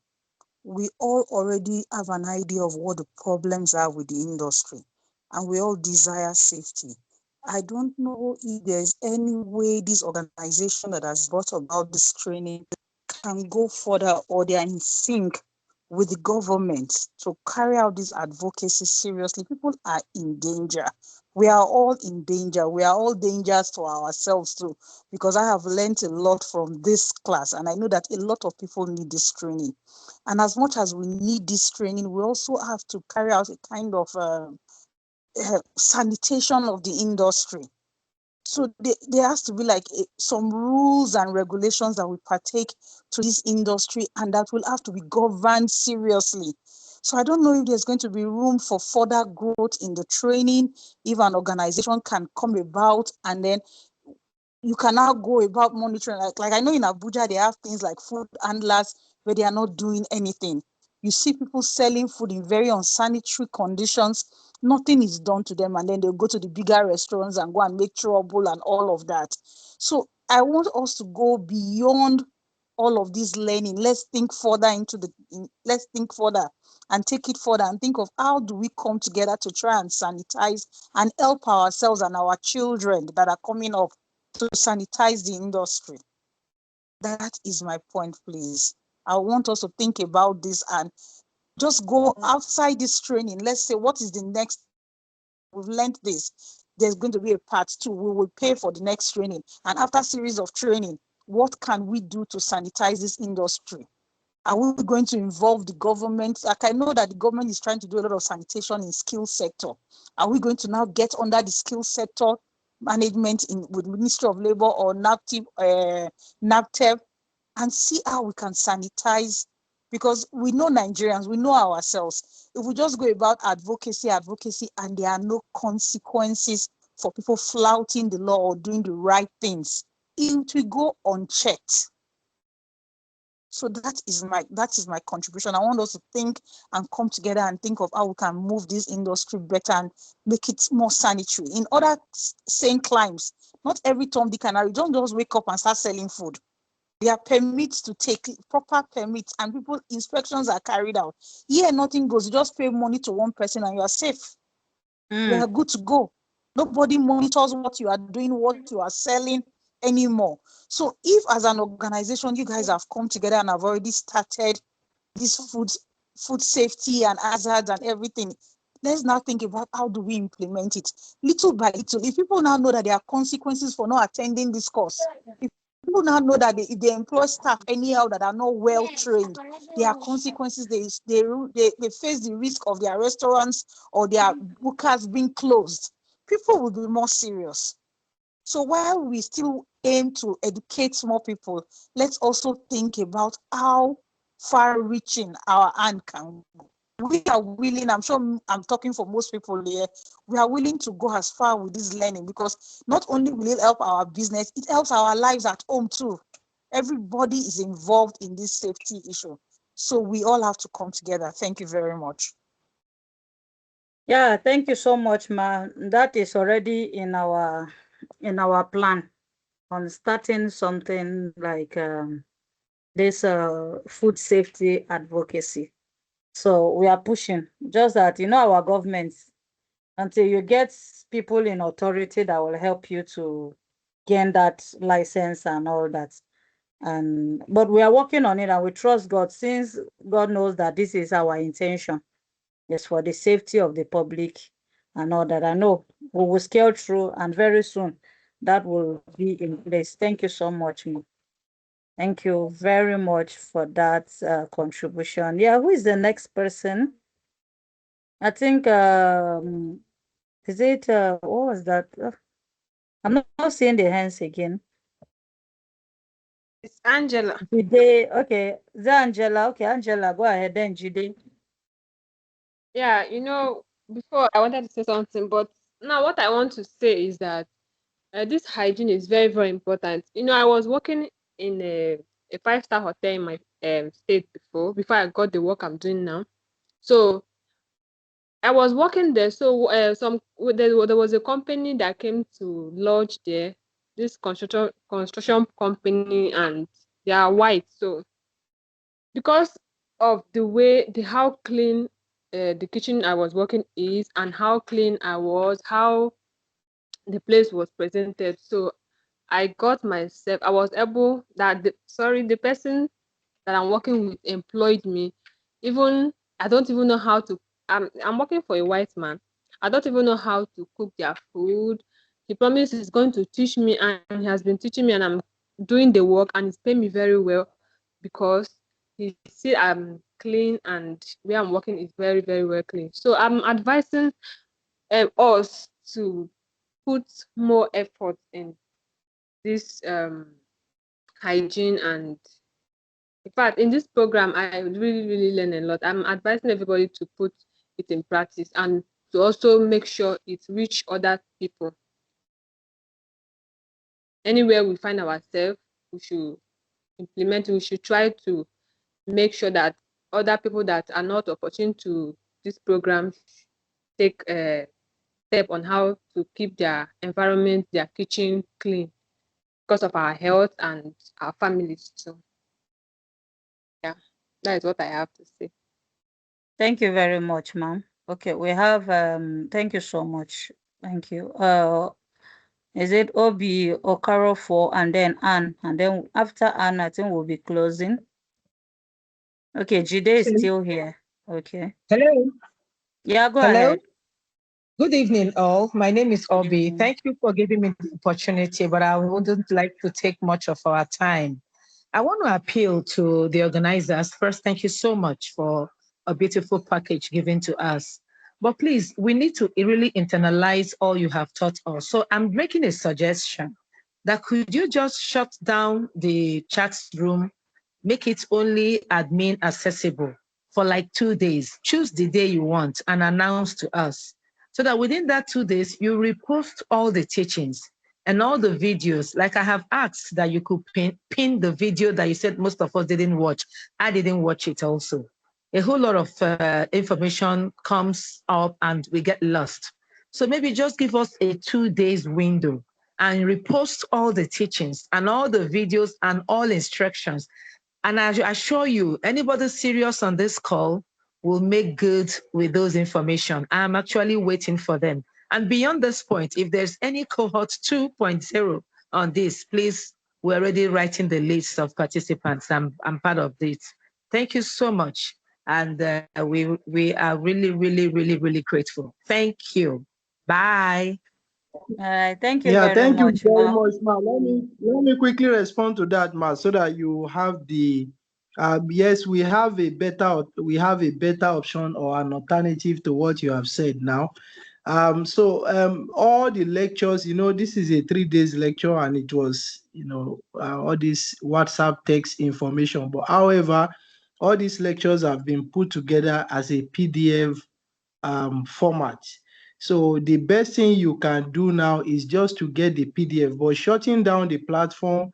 Speaker 21: We all already have an idea of what the problems are with the industry, and we all desire safety. I don't know if there's any way this organization that has brought about this training can go further, or they are in sync with the government to carry out this advocacy seriously. People are in danger. We are all in danger. We are all dangers to ourselves too, because I have learned a lot from this class, and I know that a lot of people need this training. And as much as we need this training, we also have to carry out a kind of sanitation of the industry. So there has to be like some rules and regulations that we partake to this industry, and that will have to be governed seriously. So I don't know if there's going to be room for further growth in the training, if an organization can come about, and then you can now go about monitoring. Like I know in Abuja, they have things like food handlers where they are not doing anything. You see people selling food in very unsanitary conditions. Nothing is done to them. And then they'll go to the bigger restaurants and go and make trouble and all of that. So I want us to go beyond all of this learning. Let's think further let's think further and take it further and think of how do we come together to try and sanitize and help ourselves and our children that are coming up to sanitize the industry. That is my point, please. I want us to think about this and just go outside this training. Let's say, what is the next? We've learned this. There's going to be a part 2. We will pay for the next training. And after series of training, what can we do to sanitize this industry? Are we going to involve the government? Like I know that the government is trying to do a lot of sanitation in skill sector. Are we going to now get under the skill sector management with Ministry of Labor or NAPTEP and see how we can sanitize? Because we know Nigerians, we know ourselves. If we just go about advocacy, and there are no consequences for people flouting the law or doing the right things, it will go unchecked. So that is my contribution. I want us to think and come together and think of how we can move this industry better and make it more sanitary. In other same climes, not every Tom, Dick, and Harry, don't just wake up and start selling food. There are permits to take, proper permits, and people inspections are carried out. Here, nothing goes. You just pay money to one person and you are safe. You are good to go. Nobody monitors what you are doing, what you are selling anymore. So if as an organization, you guys have come together and have already started this food safety and hazards and everything, let's now think about how do we implement it little by little. If people now know that there are consequences for not attending this course, if people now know that if they employ staff anyhow that are not well trained, there are consequences. They face the risk of their restaurants or their bookers being closed. People will be more serious. So while we still aim to educate more people, let's also think about how far-reaching our hand can go. We are willing, I'm sure I'm talking for most people here, we are willing to go as far with this learning because not only will it help our business, it helps our lives at home too. Everybody is involved in this safety issue. So we all have to come together. Thank you very much.
Speaker 1: Yeah, thank you so much, ma. That is already in our plan on starting something like this food safety advocacy. So we are pushing. Just that our government, until you get people in authority that will help you to gain that license and all that. But we are working on it and we trust God, since God knows that this is our intention. It's for the safety of the public and all that. I know we will scale through and very soon that will be in place. Thank you so much, Ma. Thank you very much for that contribution. Yeah, who is the next person? I think, is it, what was that? I'm not seeing the hands again.
Speaker 5: It's Angela.
Speaker 1: Jide, okay. Is that Angela? Okay, Angela, go ahead then, Jide.
Speaker 5: Yeah, before I wanted to say something, but now what I want to say is that this hygiene is very, very important. I was working in a five-star hotel in my state before I got the work I'm doing now. So I was working there. So there was a company that came to lodge there, this construction company, and they are white. So because of how clean the kitchen I was working is, and how clean how the place was presented. So I was able the person that I'm working with employed me. Even I don't even know how to. I'm working for a white man. I don't even know how to cook their food. He promised he's going to teach me, and he has been teaching me, and I'm doing the work, and he's paying me very well because he see I'm clean, and where I'm working is very, very well clean. So I'm advising us to put more effort in this hygiene. And in fact, in this program, I really, really learn a lot. I'm advising everybody to put it in practice and to also make sure it reach other people. Anywhere we find ourselves, we should implement it. We should try to make sure that other people that are not opportune to this program take a step on how to keep their environment, their kitchen clean because of our health and our families too. Yeah, that is what I have to say.
Speaker 1: Thank you very much, ma'am. Okay, we have thank you so much. Thank you. Is it Obi Okaro for and then Anne? And then after Anne, I think we'll be closing. Okay, Jide is still here. Okay.
Speaker 7: Hello.
Speaker 1: Yeah, go
Speaker 7: Hello.
Speaker 1: ahead.
Speaker 7: Good evening, all. My name is
Speaker 1: Good
Speaker 7: Obi.
Speaker 1: evening.
Speaker 7: Thank you for giving me the opportunity, but I wouldn't like to take much of our time. I want to appeal to the organizers. First, thank you so much for a beautiful package given to us. But please, we need to really internalize all you have taught us. So I'm making a suggestion that could you just shut down the chat room, make it only admin accessible for like 2 days. Choose the day you want and announce to us so that within that 2 days, you repost all the teachings and all the videos. Like I have asked that you could pin the video that you said most of us didn't watch. I didn't watch it also. A whole lot of information comes up and we get lost. So maybe just give us a 2 days window and repost all the teachings and all the videos and all instructions. And I assure you, anybody serious on this call will make good with those information. I'm actually waiting for them. And beyond this point, if there's any cohort 2.0 on this, please, we're already writing the list of participants. I'm part of this. Thank you so much. And we are really, really, really, really grateful. Thank you. Bye.
Speaker 1: Thank you
Speaker 17: Yeah,
Speaker 1: very
Speaker 17: thank you
Speaker 1: much,
Speaker 17: very
Speaker 1: ma'am.
Speaker 17: much, Ma. Let me quickly respond to that, Ma, so that you have the yes, we have a better option or an alternative to what you have said now. All the lectures, this is a 3 days lecture and it was, all this WhatsApp text information. But however, all these lectures have been put together as a PDF format. So the best thing you can do now is just to get the PDF, but shutting down the platform,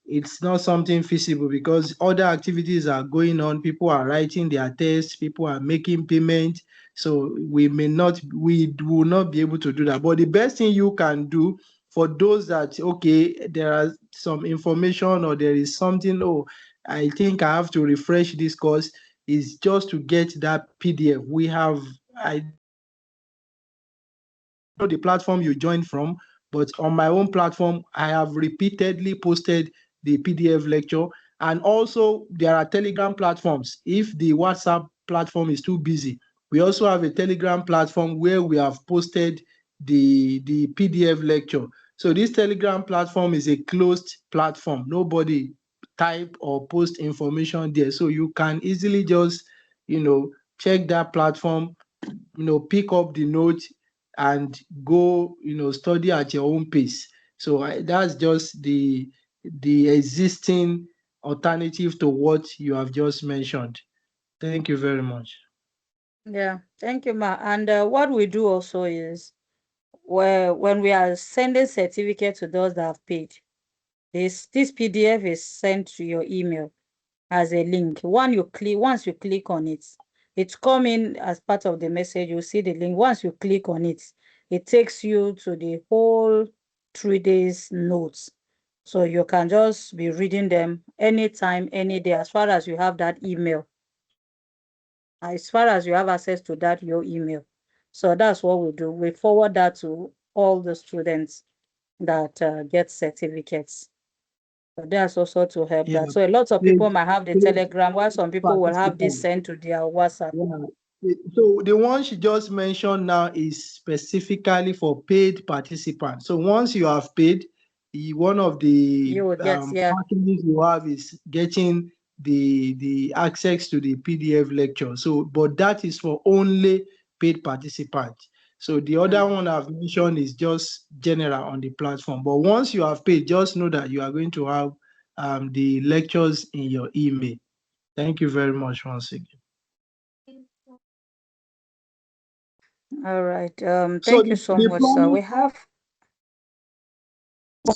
Speaker 17: it's not something feasible because other activities are going on. People are writing their tests, people are making payment. So we will not be able to do that. But the best thing you can do for those that, okay, there are some information or there is something, oh, I think I have to refresh this course, is just to get that PDF. I know the platform you joined from, but on my own platform, I have repeatedly posted the PDF lecture. And also, there are Telegram platforms. If the WhatsApp platform is too busy, we also have a Telegram platform where we have posted the PDF lecture. So this Telegram platform is a closed platform. Nobody type or post information there. So you can easily just, check that platform, pick up the note and go, study at your own pace. So that's just the existing alternative to what you have just mentioned. Thank you very much.
Speaker 1: Yeah, thank you, ma. And what we do also is when we are sending certificate to those that have paid, this PDF is sent to your email as a link. Once you click on it, it's coming as part of the message. You see the link. Once you click on it, it takes you to the whole 3 days notes. So you can just be reading them anytime, any day, as far as you have that email. As far as you have access to that, your email. So that's what we do. We forward that to all the students that get certificates. But that's also to help
Speaker 17: Yeah.
Speaker 1: that. So a lot of people might have the
Speaker 17: Paid
Speaker 1: Telegram, while some people will have this
Speaker 17: participants.
Speaker 1: sent to their WhatsApp.
Speaker 17: Yeah. So the one she just mentioned now is specifically for paid participants. So once you have paid, one of the
Speaker 1: You would get, yeah.
Speaker 17: packages you have is getting the access to the PDF lecture. So, but that is for only paid participants. So the other one I've mentioned is just general on the platform. But once you have paid, just know that you are going to have the lectures in your email. Thank you very much once again.
Speaker 1: All right.
Speaker 17: So
Speaker 1: Thank you so much, sir. We have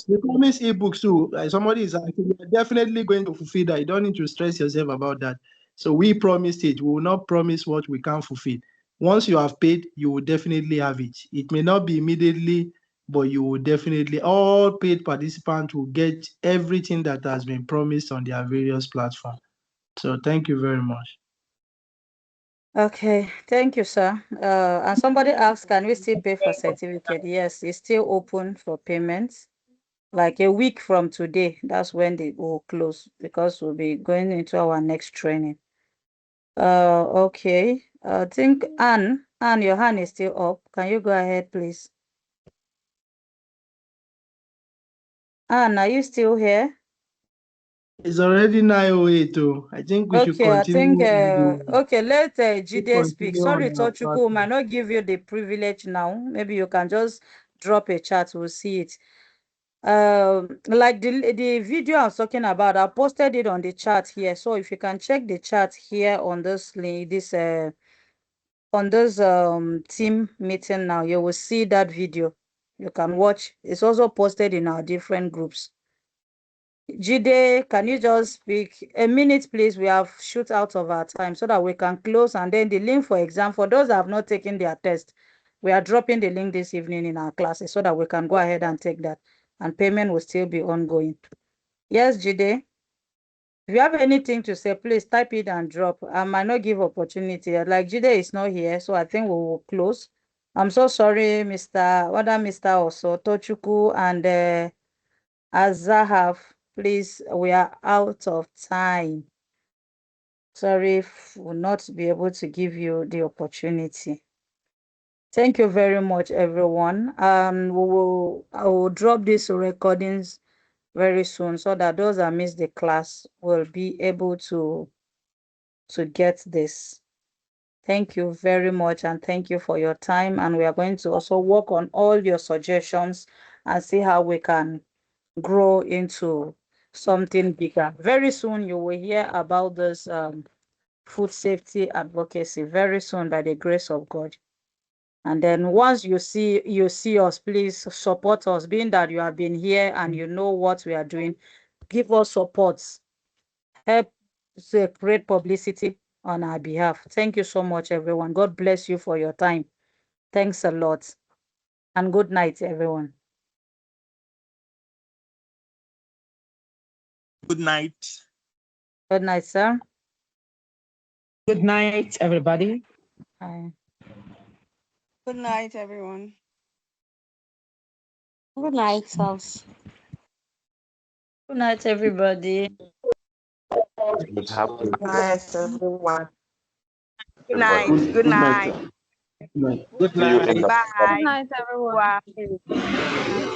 Speaker 17: the promise ebooks too. Somebody is asking, we are definitely going to fulfill that. You don't need to stress yourself about that. So we promised it. We will not promise what we can't fulfill. Once you have paid, you will definitely have it. It may not be immediately, but you will definitely, all paid participants will get everything that has been promised on their various platforms. So thank you very much.
Speaker 1: okay. Thank you, sir. And somebody asked, can we still pay for certificate? Yes, it's still open for payments. Like a week from today, that's when they will close because we'll be going into our next training. Okay. I think Anne, your hand is still up. Can you go ahead, please? Anne, are you still here?
Speaker 17: It's already 9:08. I think we should
Speaker 1: Okay, I
Speaker 17: continue.
Speaker 1: think okay, let Jide speak.
Speaker 17: Continue on
Speaker 1: Sorry,
Speaker 17: our
Speaker 1: Tochukwu,
Speaker 17: platform.
Speaker 1: might not give you the privilege now. Maybe you can just drop a chat, we'll see it. Like the video I was talking about, I posted it on the chat here. So if you can check the chat here on this link, this on this team meeting now, you will see that video. You can watch. It's also posted in our different groups. Jide, can you just speak a minute, please? We have shoot out of our time so that we can close. And then the link for exam, for those that have not taken their test, we are dropping the link this evening in our classes so that we can go ahead and take that. And payment will still be ongoing. Yes, Jide. If you have anything to say, please type it and drop. I might not give opportunity. Like Jide is not here, so I think we will close. I'm so sorry, Mr. Also, Tochukwu and Azahaf. Please, we are out of time. Sorry if we'll not be able to give you the opportunity. Thank you very much, everyone. I will drop these recordings very soon so that those that missed the class will be able to get this. Thank you very much, and thank you for your time. And we are going to also work on all your suggestions and see how we can grow into something bigger. Very soon you will hear about this food safety advocacy very soon by the grace of God. And then once you see us, please support us, being that you have been here and you know what we are doing. Give us support. Help to create publicity on our behalf. Thank you so much, everyone. God bless you for your time. Thanks a lot. And good night, everyone.
Speaker 12: Good night.
Speaker 1: Good night, sir.
Speaker 4: Good night, everybody.
Speaker 1: Bye.
Speaker 6: Good night, everyone.
Speaker 22: Good night, House.
Speaker 1: Good night, everybody.
Speaker 20: Good happen.
Speaker 19: Nice, everyone. Good
Speaker 20: Everybody.
Speaker 19: night. Good night.
Speaker 17: Good night.
Speaker 20: See you in the
Speaker 19: Bye.
Speaker 6: Good night, everyone.
Speaker 22: Bye.